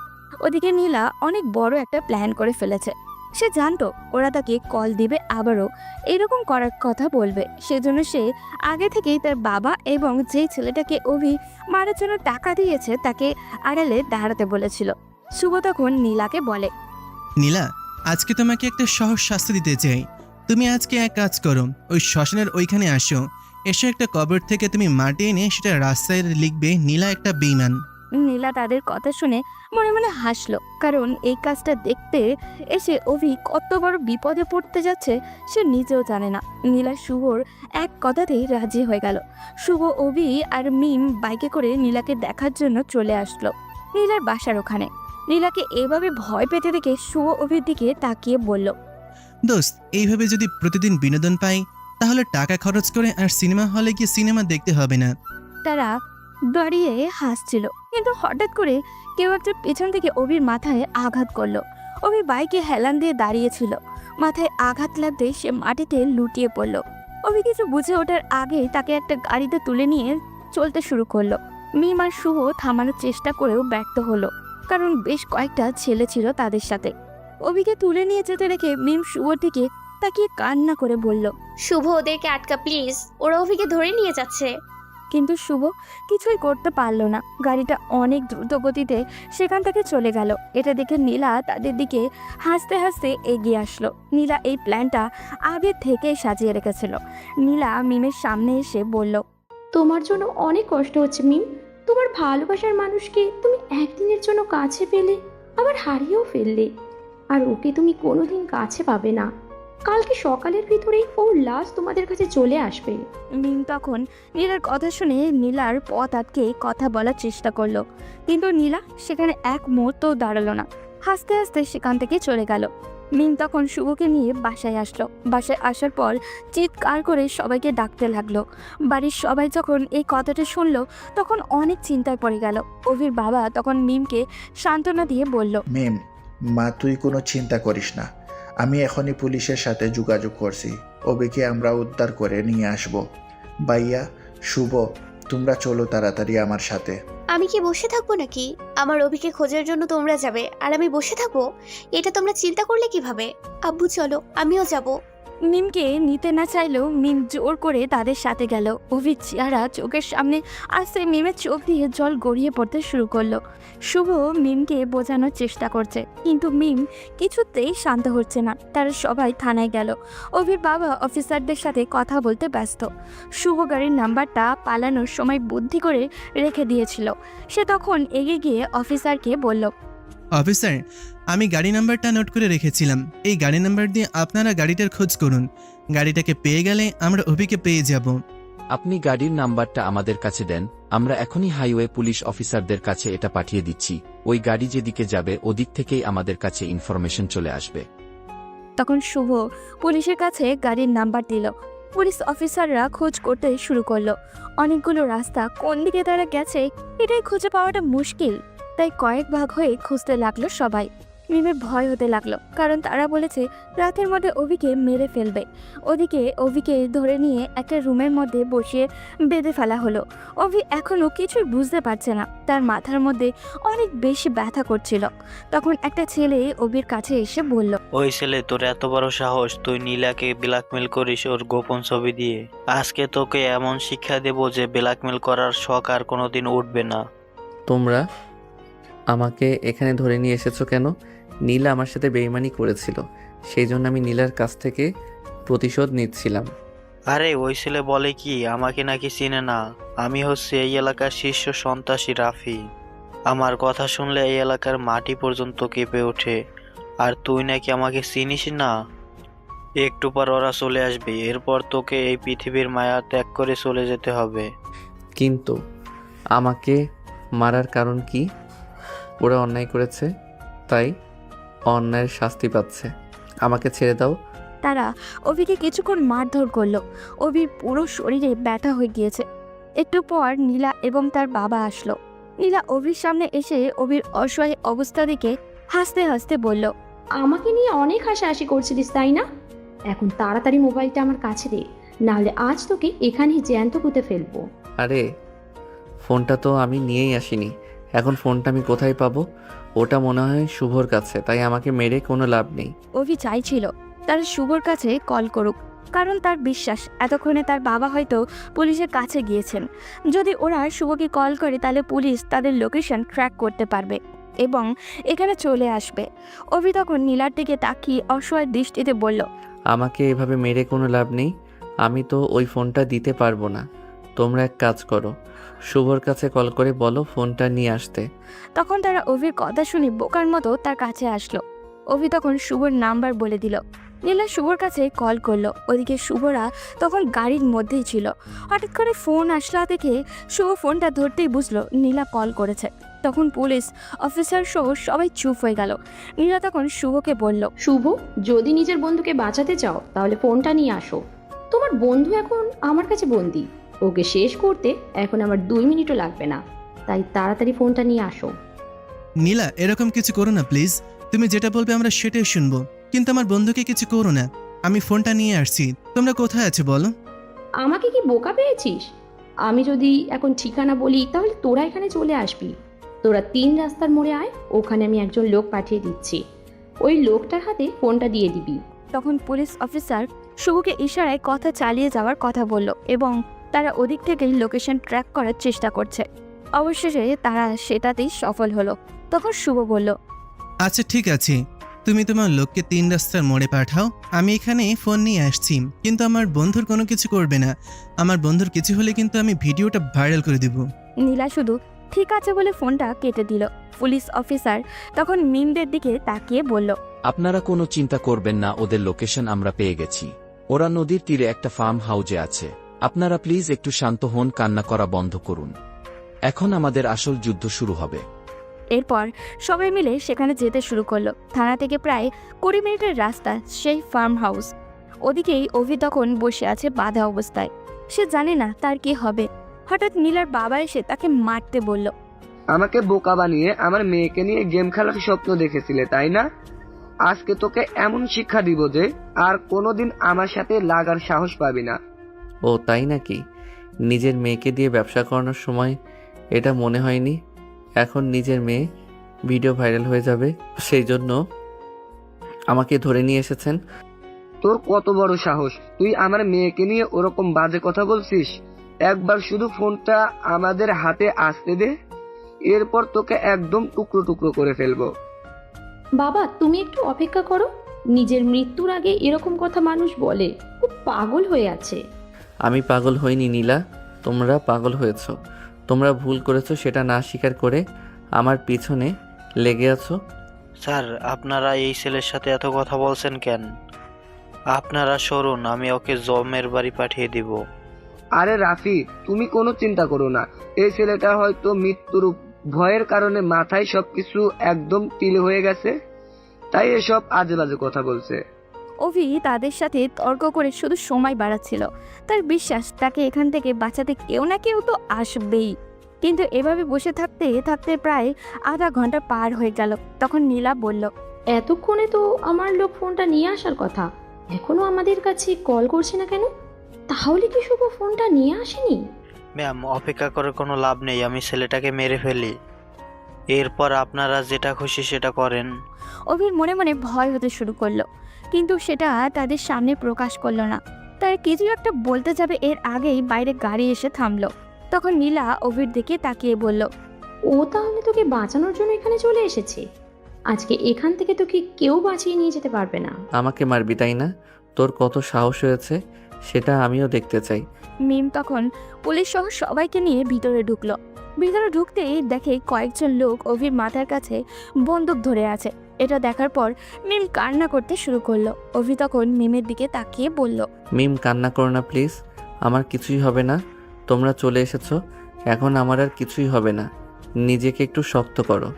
Speaker 2: ওদিকে নীলা অনেক বড় একটা প্ল্যান করে ফেলেছে। সে জানতো ওরা তাকে কল দিবে, আবারও এরকম করার কথা বলবে। সেজন্য সে আগে থেকেই তার বাবা এবং যেই ছেলেটাকে অভি মারার জন্য টাকা দিয়েছে তাকে আড়ালে দাঁড়াতে বলেছিল। শুভ তখন নীলাকে বলে,
Speaker 4: নীলা, আজকে তোমাকে একটা সহজ শাস্তি দিতে চাই। তুমি আজকে এক কাজ করো, ওই শ্মশানের ওইখানে আসো, এসে একটা কবর থেকে তুমি মাটি এনে সেটা রাস্তায় লিখবে নীলা একটা বেঈমান।
Speaker 2: নীলা তাদের কথা শুনে মনে মনে হাসলো, কারণ এই কাজটা দেখতে এসে অভি কত বড় বিপদে পড়তে যাচ্ছে সে নিজেও জানে না। নীলা শুভর এক কথাতেই রাজি হয়ে গেল। শুভ, অভি আর মিম বাইকে করে নীলাকে দেখার জন্য চলে আসলো নীলার বাসার ওখানে। নীলাকে এভাবে ভয় পেতে দেখে শুভ অভির দিকে তাকিয়ে বলল,
Speaker 4: দোস্ত, এইভাবে যদি প্রতিদিন বিনোদন পাই তাহলে টাকা খরচ করে আর সিনেমা হলে গিয়ে সিনেমা দেখতে হবে না।
Speaker 2: তারা দাঁড়িয়ে হাসছিল, কিন্তু হঠাৎ করে কেউ একটা পেছন থেকে অভির মাথায় আঘাত করলো। অভি বাইকে হেলান দিয়ে দাঁড়িয়েছিল, মাথায় আঘাত লাগতে সে মাটিতে লুটিয়ে পড়ল। অভি কিছু বুঝে ওঠার আগেই তাকে একটা গাড়িতে তুলে নিয়ে চলতে শুরু করলো। মিম আর শুভ থামানোর চেষ্টা করেও ব্যর্থ হলো, কারণ বেশ কয়েকটা ছেলে ছিল তাদের সাথে। অভিকে তুলে নিয়ে যেতে রেখে মিম শুভর দিকে তাকিয়ে কান্না করে বলল,
Speaker 1: শুভ, ওদেরকে আটকা প্লিজ, ওরা অভিকে ধরে নিয়ে যাচ্ছে।
Speaker 2: কিন্তু শুভ কিছুই করতে পারলো না। গাড়িটা অনেক দ্রুত গতিতে সেখান থেকে চলে গেল। এটা দেখে নীলা তাদের দিকে হাসতে হাসতে এগিয়ে আসলো। নীলা এই প্ল্যানটা আগে থেকেই সাজিয়ে রেখেছিল। নীলা মিমের সামনে এসে বলল,
Speaker 5: তোমার জন্য অনেক কষ্ট হচ্ছে মিম। তোমার ভালোবাসার মানুষকে তুমি একদিনের জন্য কাছে পেলে, আবার হারিয়েও ফেললে। আর ওকে তুমি কোনোদিন কাছে পাবে না। কালকে সকালের ভিতরেই ওর লাশ তোমাদের কাছে চলে আসবে।
Speaker 2: মিম তখন নীলার কথা শুনে নীলার পথ আটকে কথা বলার চেষ্টা করলো, কিন্তু নীলা সেখানে এক মুহূর্তও দাঁড়ালো না। হাসতে হাসতে সেখান থেকে চলে গেল। মিম তখন শুভকে নিয়ে বাসায় আসলো। বাসায় আসার পর চিৎকার করে সবাইকে ডাকতে লাগলো। বাড়ির সবাই যখন এই কথাটা শুনলো তখন অনেক চিন্তায় পড়ে গেল। অভির বাবা তখন মিমকে সান্ত্বনা দিয়ে বলল,
Speaker 7: মিম, মা তুই কোনো চিন্তা করিস না, আমি এখনই পুলিশের সাথে যোগাযোগ করছি, অভিকে আমরা উদ্ধার করে নিয়ে আসব। ভাইয়া, শুভ, তোমরা চলো তাড়াতাড়ি আমার সাথে।
Speaker 1: আমি কি বসে থাকবো নাকি? আমার অভিকে খোঁজার জন্য তোমরা যাবে আর আমি বসে থাকবো? এটা তোমরা চিন্তা করলে কিভাবে? আব্বু চলো, আমিও যাব।
Speaker 2: মিমকে নিতে না চাইলেও মিম জোর করে তাদের সাথে গেল। অভির চেহারা চোখের সামনে আসতে মিমের চোখ দিয়ে জল গড়িয়ে পড়তে শুরু করলো। শুভ মিমকে বোঝানোর চেষ্টা করছে, কিন্তু মিম কিছুতেই শান্ত হচ্ছে না। তারা সবাই থানায় গেল। অভির বাবা অফিসারদের সাথে কথা বলতে ব্যস্ত। শুভ গাড়ির নাম্বারটা পালানোর সময় বুদ্ধি করে রেখে দিয়েছিল। সে তখন এগিয়ে গিয়ে অফিসারকে বলল,
Speaker 4: অফিসার, আমি গাড়ি নাম্বারটা নোট করে রেখেছিলাম, এই গাড়ি নাম্বার দিয়ে আপনারা গাড়িটার খোঁজ করুন। গাড়িটাকে পেয়ে গেলে আমরা অভিকে পেয়ে যাব।
Speaker 16: আপনি গাড়ির নাম্বারটা আমাদের কাছে দেন, আমরা এখনই হাইওয়ে পুলিশ অফিসারদের কাছে এটা পাঠিয়ে দিচ্ছি। ওই গাড়ি যেদিকে যাবে ওদিক থেকেই আমাদের কাছে ইনফরমেশন চলে আসবে।
Speaker 2: তখন শুভ পুলিশের কাছে গাড়ির নাম্বার দিল। পুলিশ অফিসাররা খোঁজ করতে শুরু করলো। অনেকগুলো রাস্তা কোন দিকে তারা গেছে এটাই খুঁজে পাওয়াটা মুশকিল। তাই কয়েক ভাগ হয়ে খুঁজতে লাগলো সবাই। মিমের ভয় হতে লাগলো, কারণ তারা বলেছে রাতের মধ্যে অভিকে মেরে ফেলবে। ওদিকে অভিকে ধরে নিয়ে একটা রুমের মধ্যে বসিয়ে বেঁধে ফেলা হলো। অভি এখনো কিছুই বুঝতে পারছে না, তার মাথার মধ্যে অনেক বেশি ব্যথা করছিল। তখন একটা ছেলে অভির কাছে এসে বলল,
Speaker 15: ওই ছেলে, তোর এত বড় সাহস, তুই নীলাকে ব্ল্যাকমেল করিস ওর গোপন ছবি দিয়ে। আজকে তোকে এমন শিক্ষা দেবো যে ব্ল্যাকমেল করার শখ আর কোনোদিন উঠবে না।
Speaker 3: তোমরা আমাকে এখানে ধরে নিয়ে এসেছো কেন? নীলা আমার সাথে বেইমানি করেছিল, সেই জন্য আমি নীলার কাছ থেকে প্রতিশোধ নিচ্ছিলাম।
Speaker 15: আরে ওই ছেলে বলে কি আমাকে নাকি চিনে না। আমি হচ্ছে এই এলাকার শীর্ষ সন্ত্রাসী রাফি। আমার কথা শুনলে এই এলাকার মাটি পর্যন্ত কেঁপে ওঠে। আর তুই নাকি আমাকে চিনিস না। একটু পর ওরা চলে আসবে, এরপর তোকে এই পৃথিবীর মায়া ত্যাগ করে চলে যেতে হবে।
Speaker 3: কিন্তু আমাকে মারার কারণ কি? ওরা অন্যায় করেছে, তাই অন্যায়ের শাস্তি পাচ্ছে। আমাকে ছেড়ে দাও।
Speaker 2: তারা অভিকে কিছুক্ষণ মারধর করলো। অভির পুরো শরীরে ব্যথা হয়ে গিয়েছে। একটু পর নীলা এবং তার বাবা আসলো। নীলা অভির সামনে এসে অভির অসহায় অবস্থা দেখে হাসতে হাসতে বলল,
Speaker 5: আমাকে নিয়ে অনেক হাসাহাসি করছিলিস তাই না? এখন তাড়াতাড়ি মোবাইলটা আমার কাছে দে, নাহলে আজ তোকে এখানেই জ্যান্ত পুঁতে ফেলবো।
Speaker 3: আরে ফোনটা তো আমি নিয়েই আসিনি, এখন ফোনটা আমি কোথায় পাবো? ওটা মনে হয় শুভর কাছে, তাই আমাকে মেরে কোনো লাভ নেই।
Speaker 2: অভি চাইছিল তার শুভর কাছে কল করুক, কারণ তার বিশ্বাস এতক্ষণে তার বাবা হয়তো পুলিশের কাছে গিয়েছেন। যদি ওরা শুভকে কল করে তাহলে পুলিশ তাদের লোকেশন ট্র্যাক করতে পারবে এবং এখানে চলে আসবে। অভি তখন নীলার দিকে তাকিয়ে অসহায় দৃষ্টিতে বলল,
Speaker 3: আমাকে এভাবে মেরে কোনো লাভ নেই, আমি তো ওই ফোনটা দিতে পারবো না। তোমরা এক কাজ করো, শুভর কাছে কল করে বলো ফোনটা নিয়ে আসতে।
Speaker 2: তখন তারা অভির কথা শুনে বোকার মতো তার কাছে আসলো। অভি তখন শুভর নাম্বার বলে দিল। নীলা শুভর কাছে কল করলো। ওদিকে শুভরা তখন গাড়ির মধ্যেই ছিল। হঠাৎ করে ফোন আসলা দেখে শুভ ফোনটা ধরতেই বুঝলো নীলা কল করেছে। তখন পুলিশ অফিসার সহ সবাই চুপ হয়ে গেল। নীলা তখন শুভকে বলল,
Speaker 5: শুভ, যদি নিজের বন্ধুকে বাঁচাতে চাও তাহলে ফোনটা নিয়ে আসো। তোমার বন্ধু এখন আমার কাছে বন্দি, ওকে শেষ করতে এখন আমার 2 মিনিটও লাগবে না, তাই তাড়াতাড়ি ফোনটা নিয়ে আসো।
Speaker 4: নীলা, এরকম কিছু করো না প্লিজ। তুমি যেটা বলবে আমরা সেটাই শুনবো, কিন্তু আমার বন্ধুকে কিছু করো না। আমি ফোনটা নিয়ে আসছি, তোমরা কোথায় আছো বলো।
Speaker 5: আমাকে কি বোকা পেয়েছিস? আমি যদি এখন ঠিকানা বলি তাহলে তোরা এখানে চলে আসবি। তোরা 3 রাস্তার মোড়ে আয়, ওখানে আমি একজন লোক পাঠিয়ে দিচ্ছি। ওই লোকটার হাতে ফোনটা দিয়ে দিবি।
Speaker 2: তখন পুলিশ অফিসার শুভকে ইশারায় কথা চালিয়ে যাওয়ার কথা বলল এবং তারা ওদিক থেকেই লোকেশন ট্র্যাক করার চেষ্টা করছে। অবশেষে তারা সেটাতেই সফল হলো। তখন শুভ বলল,
Speaker 4: আচ্ছা ঠিক আছে, তুমি তোমার লোককে 3 রাস্তার মোড়ে পাঠাও, আমি এখানে ফোন নিয়ে আসছি। কিন্তু আমার বন্ধুর কোনো কিছু করবে না। আমার বন্ধুর কিছু হলে কিন্তু আমি ভিডিওটা ভাইরাল করে দেব।
Speaker 2: নীলা শুধু ঠিক আছে বলে ফোনটা কেটে দিল। পুলিশ অফিসার তখন মিমদের দিকে তাকিয়ে বলল,
Speaker 16: আপনারা কোনো চিন্তা করবেন না, ওদের লোকেশন আমরা পেয়ে গেছি। ওরা নদীর তীরে একটা ফার্ম হাউজে আছে। আপনারা প্লিজ একটু শান্ত হন, কান্না করা বন্ধ করুন। এখন আমাদের আসল যুদ্ধ শুরু হবে।
Speaker 2: এরপর সবাই মিলে সেখানে যেতে শুরু করলো। থানা থেকে প্রায় 20 মিনিটের রাস্তা সেই ফার্ম হাউস। ওদিকেই অভি তখন বসে আছে বাঁধা অবস্থায়। সে জানে না তার কি হবে। হঠাৎ নীলার বাবা এসে তাকে মারতে বলল,
Speaker 10: আমাকে বোকা বানিয়ে আমার মেয়েকে নিয়ে গেম খেলার স্বপ্ন দেখেছিলে তাই না? আজকে তোকে এমন শিক্ষা দিব যে আর কোনোদিন আমার সাথে লাগার সাহস পাবি না।
Speaker 3: ও তাই নাকি? নিজের মেয়েকে দিয়ে ব্যবসা করানোর সময় এটা মনে হয়নি এখন নিজের মেয়ে ভিডিও ভাইরাল হয়ে যাবে, সেই জন্য আমাকে ধরে নিয়ে এসেছেন?
Speaker 10: তোর কত বড় সাহস, তুই আমার মেয়েকে নিয়ে ওরকম বাজে কথা বলছিস? একবার শুধু ফোনটা আমাদের হাতে আসতে দে, এরপর তোকে একদম টুকরো টুকরো করে ফেলবো।
Speaker 5: বাবা, তুমি একটু অপেক্ষা করো। নিজের মৃত্যুর আগে এরকম কথা মানুষ বলে, খুব পাগল হয়ে আছে।
Speaker 3: আমি পাগল হইনি নীলা, তোমরা পাগল হয়েছো। তোমরা ভুল করেছো সেটা না স্বীকার করে আমার পিছনে লেগে আছো।
Speaker 15: স্যার, আপনারা এই ছেলের সাথে এত কথা বলছেন কেন? আপনারা সরুন, আমি ওকে জমের বাড়ি পাঠিয়ে দিব।
Speaker 10: আরে রাফি, তুমি কোনো চিন্তা করো না। এই ছেলেটা হয়তো মৃত্যুর ভয়ের কারণে মাথায় সবকিছু একদম তিল হয়ে গেছে, তাই এসব আজে বাজে কথা বলছে।
Speaker 2: অভি তাদের সাথে তর্ক করে শুধু সময় বাড়াচ্ছিল। তার বিশ্বাস তাকে এখান থেকে বাঁচাতে কেউ না কেউ তো আসবেই। কিন্তু এভাবে বসে থাকতে থাকতে প্রায় আধা ঘন্টা পার হয়ে গেল। তখন নীলা বলল,
Speaker 5: এতক্ষণে তো আমার লোক ফোনটা নিয়ে আসার কথা, এখনো আমাদের কাছে কল করছে না কেন? তাহলে কি শুভ ফোনটা নিয়ে আসেনি?
Speaker 15: ম্যাম, অপেক্ষা করে কোনো লাভ নেই, আমি ছেলেটাকে মেরে ফেলি, এরপর আপনারা যেটা খুশি সেটা করেন।
Speaker 2: অভির মনে মনে ভয় হতে শুরু করলো, কিন্তু সেটা তাদের সামনে প্রকাশ করলো না। তার কিছু একটা বলতে যাবে এর আগেই বাইরে গাড়ি এসে থামলো। তখন নীলা অভির দিকে তাকিয়ে বলল,
Speaker 5: ও তাহলে তোকে বাঁচানোর জন্য এখানে চলে এসেছে। আজকে এখান থেকে তোকে কেউ বাঁচিয়ে নিয়ে যেতে পারবে না।
Speaker 3: আমাকে মারবি তাই না? তোর কত সাহস হয়েছে সেটা আমিও দেখতে চাই।
Speaker 2: মিম তখন পুলিশ সহ সবাইকে নিয়ে ভিতরে ঢুকলো। ভিতরে ঢুকতেই দেখে কয়েকজন লোক অভির মাথার কাছে বন্দুক ধরে আছে। এটা দেখার পর মিম কান্না করতে শুরু করলো। অভি তখন মিমের দিকে তাকিয়ে বলল,
Speaker 3: মিম, কান্না করো না প্লিজ, আমার কিছুই হবে না। তোমরা চলে এসেছো, এখন আমার আর কিছুই হবে না। নিজেকে একটু শক্ত করো।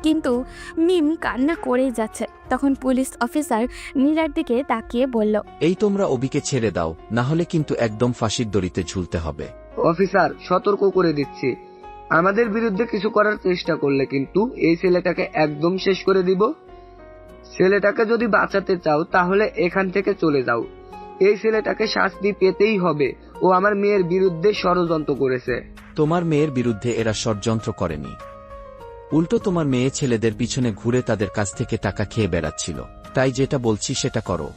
Speaker 2: কিন্তু মিম কান্না করেই যাচ্ছে। তখন পুলিশ অফিসার নীলার দিকে তাকিয়ে বলল,
Speaker 16: এই তোমরা অবিকে ছেড়ে দাও, না হলে কিন্তু একদম ফাঁসির দড়িতে ঝুলতে হবে।
Speaker 10: অফিসার, সতর্ক করে দিচ্ছি, আমাদের বিরুদ্ধে কিছু করার চেষ্টা করলে কিন্তু এই ছেলেটাকে একদম শেষ করে দিব। ছেলেটাকে যদি বাঁচাতে চাও তাহলে এখান থেকে চলে যাও। এই ছেলেটাকে শাস্তি পেতেই হবে, ও আমার মেয়ের বিরুদ্ধে ষড়যন্ত্র করেছে।
Speaker 16: তোমার মেয়ের বিরুদ্ধে এরা ষড়যন্ত্র করেনি, উল্টো তোমার মেয়ে ছেলেদের পিছনে ঘুরে তাদের কাছ থেকে টাকা খেয়ে বেড়াচ্ছিল। তাই যেটা বলছি সেটা করো।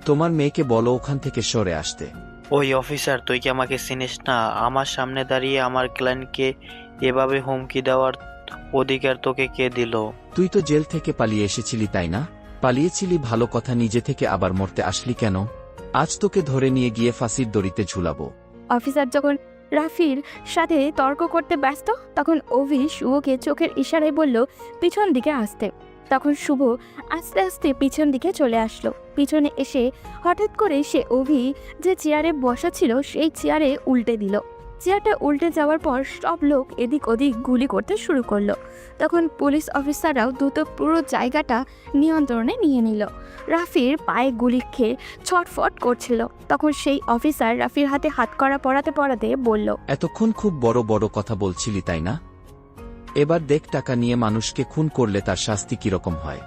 Speaker 16: তোমার মেয়েকে বলো ওখান থেকে সরে আসতে।
Speaker 15: ওই অফিসার, তুই কি আমাকে চিনিস না? আমার সামনে দাঁড়িয়ে আমার ক্লায়েন্টকে এভাবে হুমকি দেওয়ার অধিকার তোকে কে দিল?
Speaker 16: তুই তো জেল থেকে পালিয়ে এসেছিলি তাই না? পালিয়েছিলি ভালো কথা, নিজে থেকে আবার মরতে আসলি কেন? আজ তোকে ধরে নিয়ে গিয়ে ফাঁসির দড়িতে ঝুলাবো।
Speaker 2: অফিসার যখন রাফির সাথে তর্ক করতে ব্যস্ত, তখন অভি শুভকে চোখের ইশারায় বলল পিছন দিকে আসতে। তখন শুভ আস্তে আস্তে পিছন দিকে চলে আসলো। পিছনে এসে হঠাৎ করে সে অভি যে চেয়ারে বসা ছিল সেই চেয়ারে উল্টে দিল। চেয়ারটা উল্টে যাওয়ার পর সব লোক এদিক ওদিক গুলি করতে শুরু করলো। তখন পুলিশ অফিসাররাও দ্রুত পুরো জায়গাটা নিয়ন্ত্রণে নিয়ে নিল। রাফির পায়ে গুলি খেয়ে ছটফট করছিল। তখন সেই অফিসার রাফির হাতে হাতকড়া পরাতে পরাতে বলল,
Speaker 16: এতক্ষণ খুব বড় বড় কথা বলছিলি তাই না? এবার দেখ টাকা নিয়ে মানুষকে খুন করলে তার শাস্তি কিরকম হয়।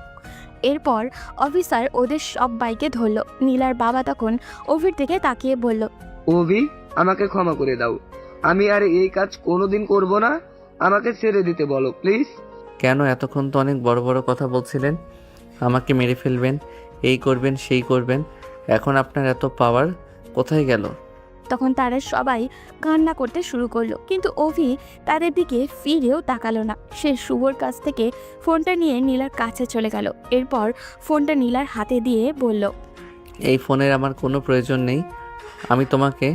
Speaker 2: এরপর অফিসার ওদের সব বাইকে ধরল। নীলার বাবা তখন অভির দিকে তাকিয়ে বলল,
Speaker 10: অভি, আমাকে ক্ষমা করে দাও, আমি আর এই কাজ কোনোদিন করব না, আমাকে ছেড়ে দিতে বলো প্লিজ।
Speaker 3: কেন? এতক্ষণ তো অনেক বড় বড় কথা বলছিলেন, আমাকে মেরে ফেলবেন, এই করবেন সেই করবেন, এখন আপনার এত পাওয়ার কোথায় গেল?
Speaker 2: তখন তারা সবাই কান্না করতে শুরু করলো। কিন্তু অভি তাদের দিকে ফিরেও তাকালো না। সে শুভর কাছ থেকে ফোনটা নিয়ে নীলার কাছে চলে গেল। এরপর ফোনটা নীলার হাতে দিয়ে বলল,
Speaker 3: এই ফোনের আমার কোনো প্রয়োজন নেই। আমি তোমাকে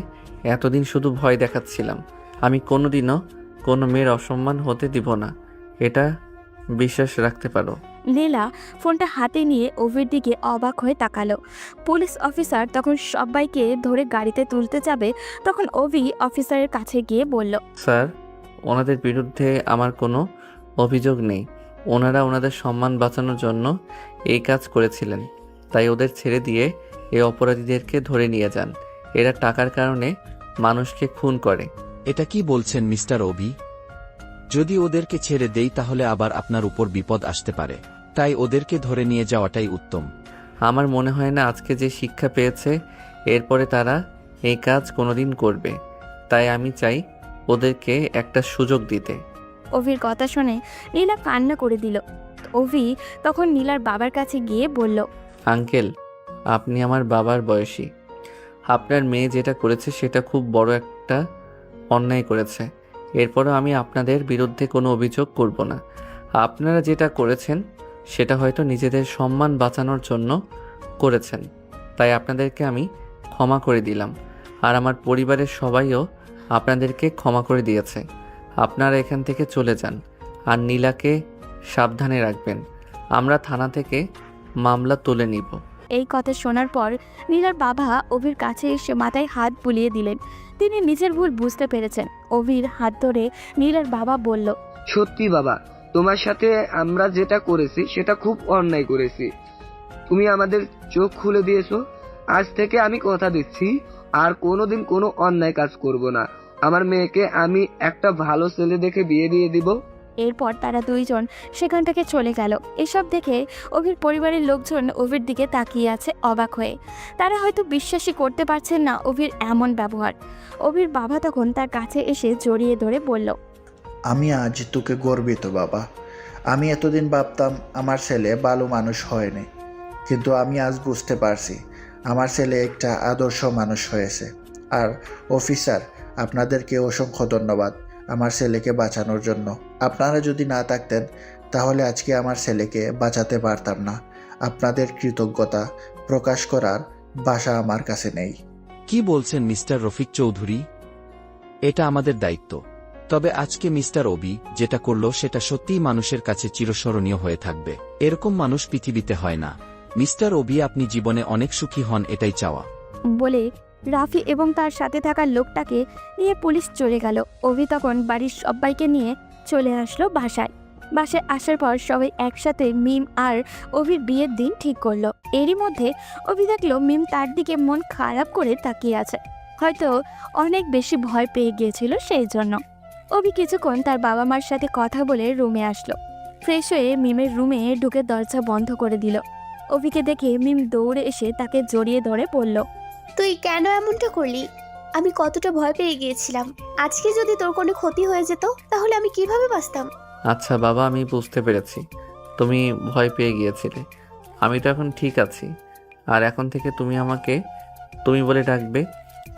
Speaker 3: এতদিন শুধু ভয় দেখাচ্ছিলাম। আমি কোনোদিনও কোনো মেয়ের অসম্মান হতে দিব না, এটা বিশ্বাস রাখতে পারো।
Speaker 2: নীলা ফোনটা হাতে নিয়ে অভির দিকে অবাক হয়ে তাকালো। পুলিশ অফিসার তখন সবাইকে ধরে গাড়িতে তুলতে যাবে। তখন অভি অফিসারের কাছে গিয়ে বলল,
Speaker 3: স্যার, ওনাদের বিরুদ্ধে আমার কোনো অভিযোগ নেই। ওনারা ওনাদের সম্মান বাঁচানোর জন্য এই কাজ করেছিলেন, তাই ওদের ছেড়ে দিয়ে এই অপরাধীদেরকে ধরে নিয়ে যান। এরা টাকার কারণে মানুষকে খুন করে।
Speaker 16: এটা কি বলছেন মিস্টার অভি? যদি ওদেরকে ছেড়ে দেই তাহলে আবার আপনার উপর বিপদ আসতে পারে, তাই ওদেরকে ধরে নিয়ে যাওয়াটাই উত্তম।
Speaker 3: আমার মনে হয় না আজকে যে শিক্ষা পেয়েছে এরপরে তারা এই কাজ কোনোদিন করবে, তাই আমি চাই ওদেরকে একটা সুযোগ দিতে।
Speaker 2: অভির কথা শুনে নীলা কান্না করে দিল। অভি তখন নীলার বাবার কাছে গিয়ে বলল,
Speaker 3: আঙ্কেল, আপনি আমার বাবার বয়সী। আপনার মেয়ে যেটা করেছে সেটা খুব বড় একটা অন্যায় করেছে। এরপরও আমি আপনাদের বিরুদ্ধে কোনো অভিযোগ করব না। আপনারা যেটা করেছেন সেটা হয়তো নিজেদের সম্মান বাঁচানোর জন্য করেছেন, তাই আপনাদেরকে আমি ক্ষমা করে দিলাম। আর আমার পরিবারের সবাইও আপনাদেরকে ক্ষমা করে দিয়েছে। আপনারা এখান থেকে চলে যান, আর নীলাকে সাবধানে রাখবেন। আমরা থানা থেকে মামলা তুলে নিব।
Speaker 2: এই কথা শোনার পর নীলার বাবা অভির কাছে এসে মাথায় হাত বুলিয়ে দিলেন। তিনি নিজের ভুল বুঝতে পেরেছেন। অভির হাত ধরে নীলার বাবা বলল,
Speaker 10: সত্যি বাবা, তোমার সাথে আমরা যেটা করেছি সেটা খুব অন্যায় করেছি। তুমি আমাদের চোখ খুলে দিয়েছো। আজ থেকে আমি কথা দিচ্ছি আর কোনোদিন কোনো অন্যায় কাজ করব না। আমার মেয়েকে আমি একটা ভালো ছেলে দেখে বিয়ে দিয়ে দিব।
Speaker 2: এরপর তারা দুইজন সেখান থেকে চলে গেল। এসব দেখে অভির পরিবারের লোকজন অভির দিকে তাকিয়ে আছে অবাক হয়ে। তারা হয়তো বিশ্বাসই করতে পারছেন না অভির এমন ব্যবহার। অভির বাবা তখন তার কাছে এসে জড়িয়ে ধরে বলল,
Speaker 7: আমি আজ তোকে গর্বিত বাবা। আমি এতদিন ভাবতাম আমার ছেলে ভালো মানুষ হয়নি, কিন্তু আমি আজ বুঝতে পারছি আমার ছেলে একটা আদর্শ মানুষ হয়েছে। আর অফিসার, আপনাদেরকে অসংখ্য ধন্যবাদ আমার ছেলেকে বাঁচানোর জন্য। আপনারা যদি না থাকতেন তাহলে আজকে আমার ছেলেকে বাঁচাতে পারতাম না। আপনাদের কৃতজ্ঞতা প্রকাশ করার ভাষা আমার কাছে নেই।
Speaker 16: কি বলছেন মিস্টার রফিক চৌধুরী? এটা আমাদের দায়িত্ব। তবে আজকে মিস্টার অবি যেটা করলো সেটা সত্যিই মানুষের কাছে চিরস্মরণীয় হয়ে থাকবে। এরকম মানুষ পৃথিবীতে হয় না। মিস্টার অবি, আপনি জীবনে অনেক সুখী হন, এটাই চাওয়া।
Speaker 2: বলে রাফি এবং তার সাথে থাকা লোকটাকে নিয়ে পুলিশ চলে গেল। অভি তখন বাড়ির সবাইকে নিয়ে চলে আসলো বাসায়। বাসায় আসার পর সবাই একসাথে মিম আর অভির বিয়ের দিন ঠিক করলো। এরই মধ্যে অভি দেখলো মিম তার দিকে মন খারাপ করে তাকিয়ে আছে। হয়তো অনেক বেশি ভয় পেয়ে গিয়েছিল সেই জন্য। অভি কিছুক্ষণ তার বাবা মার সাথে কথা বলে রুমে আসলো। ফ্রেশ হয়ে মিমের রুমে ঢুকে দরজা বন্ধ করে দিল। অভিকে দেখে মিম দৌড়ে এসে তাকে জড়িয়ে ধরে বলল,
Speaker 1: তুই কেন এমনটা করলি? আমি কতটা ভয় পেয়ে গিয়েছিলাম। আজকে যদি তোর কোনো ক্ষতি হয়ে যেত তাহলে আমি কিভাবে বাঁচতাম?
Speaker 3: আচ্ছা বাবা, আমি বুঝতে পেরেছি তুমি ভয় পেয়ে গিয়েছিলে। আমি তো এখন ঠিক আছি। আর এখন থেকে তুমি আমাকে তুমি বলে ডাকবে।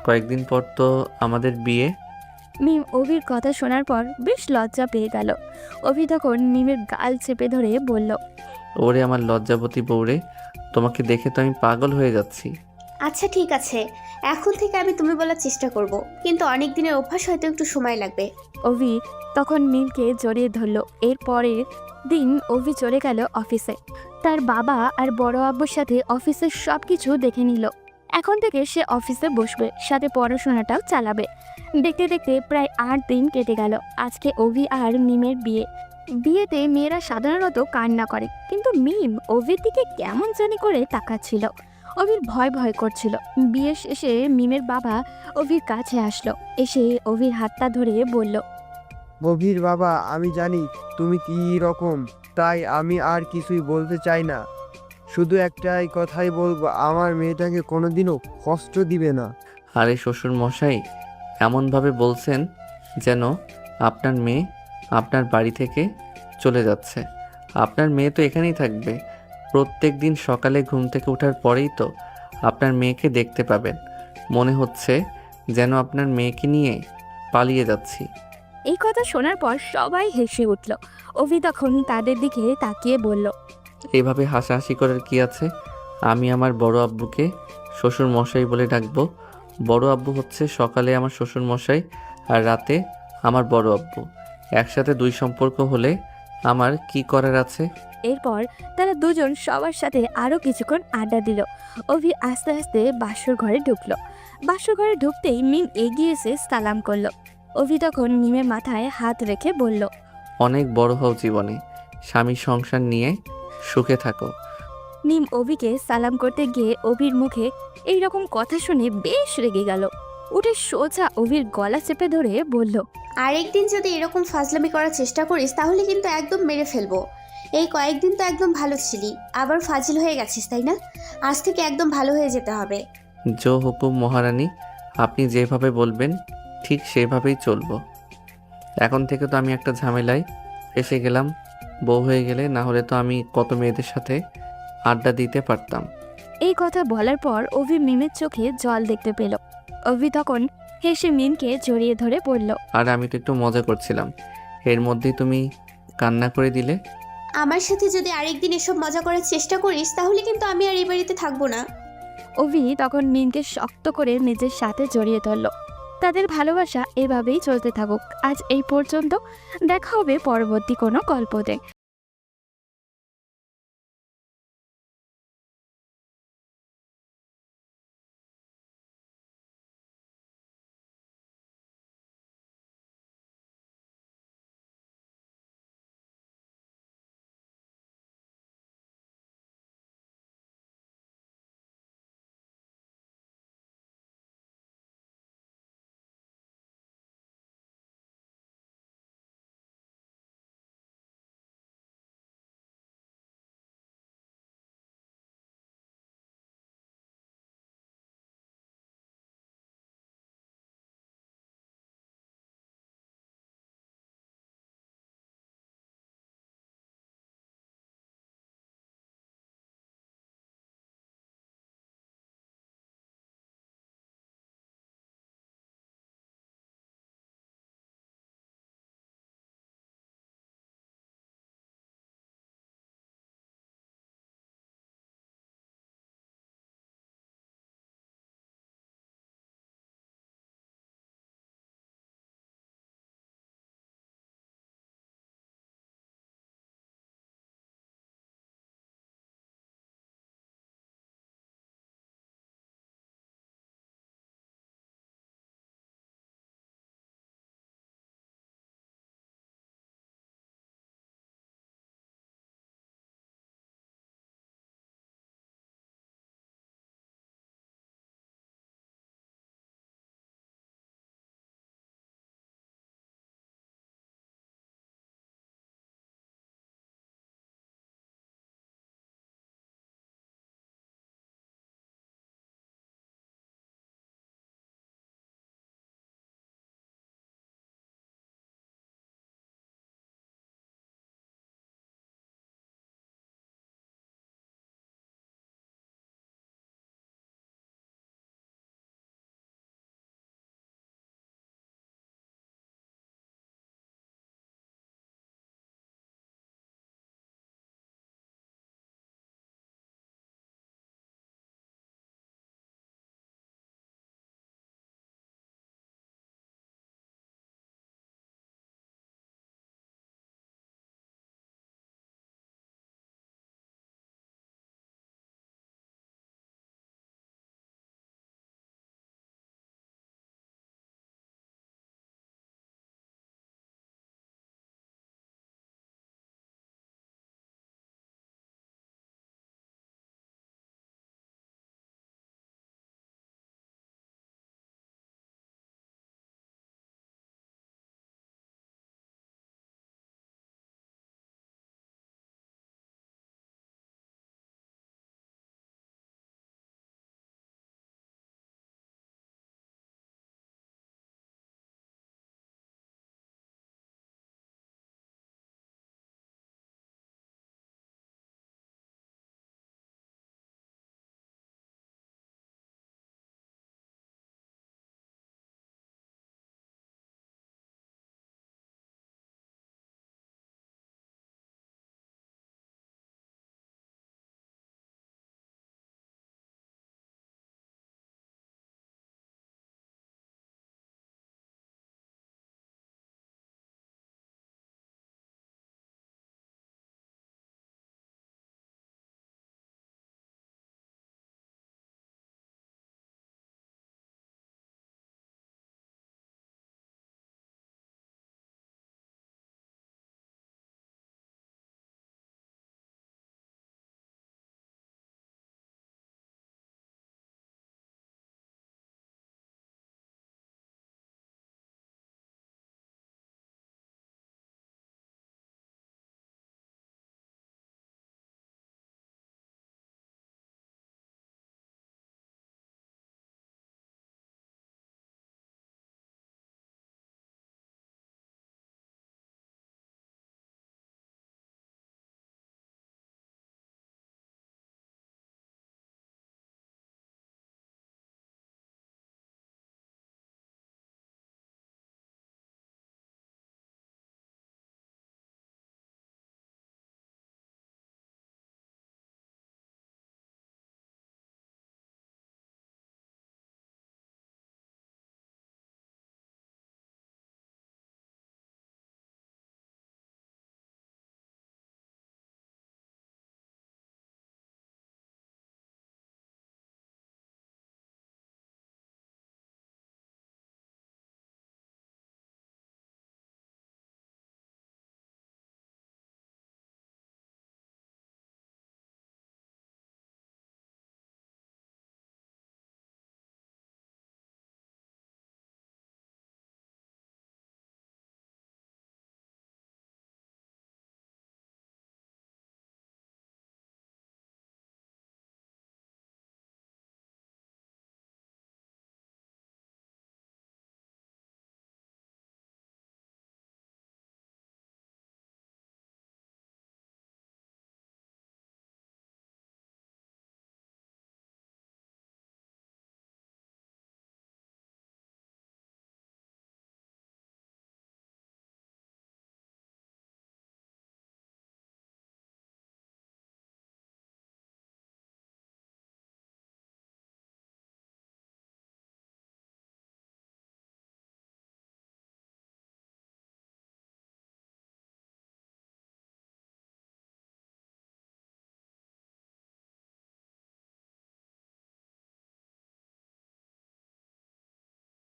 Speaker 3: কয়েকদিন পর তো আমাদের বিয়ে।
Speaker 2: মিম অভির কথা শোনার পর বেশ লজ্জা পেয়ে গেল। অভি তখন মিমের গাল চেপে ধরে বলল,
Speaker 3: ওরে আমার লজ্জাবতী বউরে, তোমাকে দেখে তো আমি পাগল হয়ে যাচ্ছি।
Speaker 1: আচ্ছা ঠিক আছে, এখন থেকে আমি তুমি বলার চেষ্টা করব, কিন্তু অনেক দিনের অভ্যাস, হয়তো একটু সময় লাগবে।
Speaker 2: অভি তখন মিমকে জড়িয়ে ধরল। এরপরের দিন অভি চলে গেল অফিসে। তার বাবা আর বড় আব্বুর সাথে অফিসের সব কিছু দেখে নিল। এখন থেকে সে অফিসে বসবে, সাথে পড়াশোনাটাও চালাবে। দেখতে দেখতে প্রায় 8 দিন কেটে গেল। আজকে অভি আর মিমের বিয়ে। বিয়েতে মেয়েরা সাধারণত কান্না করে, কিন্তু মিম অভির দিকে কেমন জানি করে তাকাচ্ছিল। অভির ভয় ভয় করছিল। বিয়ে শেষে মিমের বাবা অভির কাছে আসলো। এসে অভির হাতটা ধরে বলল,
Speaker 8: গভীর বাবা, আমি জানি তুমি কি রকম, তাই আমি আর কিছুই বলতে চাই না। শুধু একটাই কথাই বলবো, আমার মেয়েটাকে কোনোদিনও কষ্ট দিবে না।
Speaker 3: আরে শ্বশুর মশাই, এমনভাবে বলছেন যেন আপনার মেয়ে আপনার বাড়ি থেকে চলে যাচ্ছে। আপনার মেয়ে তো এখানেই থাকবে। প্রত্যেক দিন সকালে ঘুম থেকে ওঠার পরেই তো আপনার মেয়েকে দেখতে পাবেন। মনে হচ্ছে যেন আপনার মেয়েকে নিয়ে পালিয়ে যাচ্ছি।
Speaker 2: এই কথা শোনার পর সবাই হেসে উঠল। অভি তখন তাদের দিকে তাকিয়ে বলল,
Speaker 3: এইভাবে হাসাহাসি করার কি আছে? আমি আমার বড় আব্বুকে শ্বশুর মশাই বলে ডাকবো। বড় আব্বু হচ্ছে সকালে আমার শ্বশুর মশাই আর রাতে আমার বড় আব্বু। একসাথে দুই সম্পর্ক হলে আমার কি করার আছে?
Speaker 2: এরপর তারা দুজন সবার সাথে আরো কিছুক্ষণ আড্ডা দিল। অভি আস্তে আস্তে বাসর ঘরে ঢুকলো। বাসর ঘরে ঢুকতেই মিম এগিয়ে এসে সালাম করলো। অভি তখন মিমের মাথায় হাত রেখে বলল,
Speaker 3: অনেক বড় হও জীবনে, স্বামী সংসার নিয়ে সুখে থাকো।
Speaker 2: মিম অভিকে সালাম করতে গিয়ে অভির মুখে এই রকম কথা শুনে বেশ রেগে গেল। উঠে সোজা অভির গলা চেপে ধরে বলল,
Speaker 1: আরেকদিন যদি এরকম ফাজলামি করার চেষ্টা করিস তাহলে কিন্তু একদম মেরে ফেলবো। এই কয়েকদিন তো একদম ভালো ছিলি, আবার ফাজিল হয়ে গেছিস তাই না? আজ থেকে একদম ভালো হয়ে যেতে হবে।
Speaker 3: জো হুকুম মহারানী, আপনি যেভাবে বলবেন ঠিক সেভাবেই চলবো। এখন থেকে তো আমি একটা ঝামেলায় এসে গেলাম। বউ হয়ে গেলে না হলে তো আমি কত মেয়েদের সাথে আড্ডা দিতে পারতাম।
Speaker 2: এই কথা বলার পর অভি মিমের চোখে জল দেখতে পেল। অভি তখন হেসে মিমকে জড়িয়ে ধরে বলল,
Speaker 3: আর আমি তো একটু মজা করছিলাম, এর মধ্যেই তুমি কান্না করে দিলে।
Speaker 1: আমার সাথে যদি আরেকদিন এসব মজা করার চেষ্টা করিস তাহলে কিন্তু আমি আর এই বাড়িতে থাকবো না।
Speaker 2: অভি তখন মিমকে শক্ত করে নিজের সাথে জড়িয়ে ধরল। তাদের ভালোবাসা এভাবেই চলতে থাকুক। আজ এই পর্যন্ত, দেখা হবে পরবর্তী কোনো গল্পতে।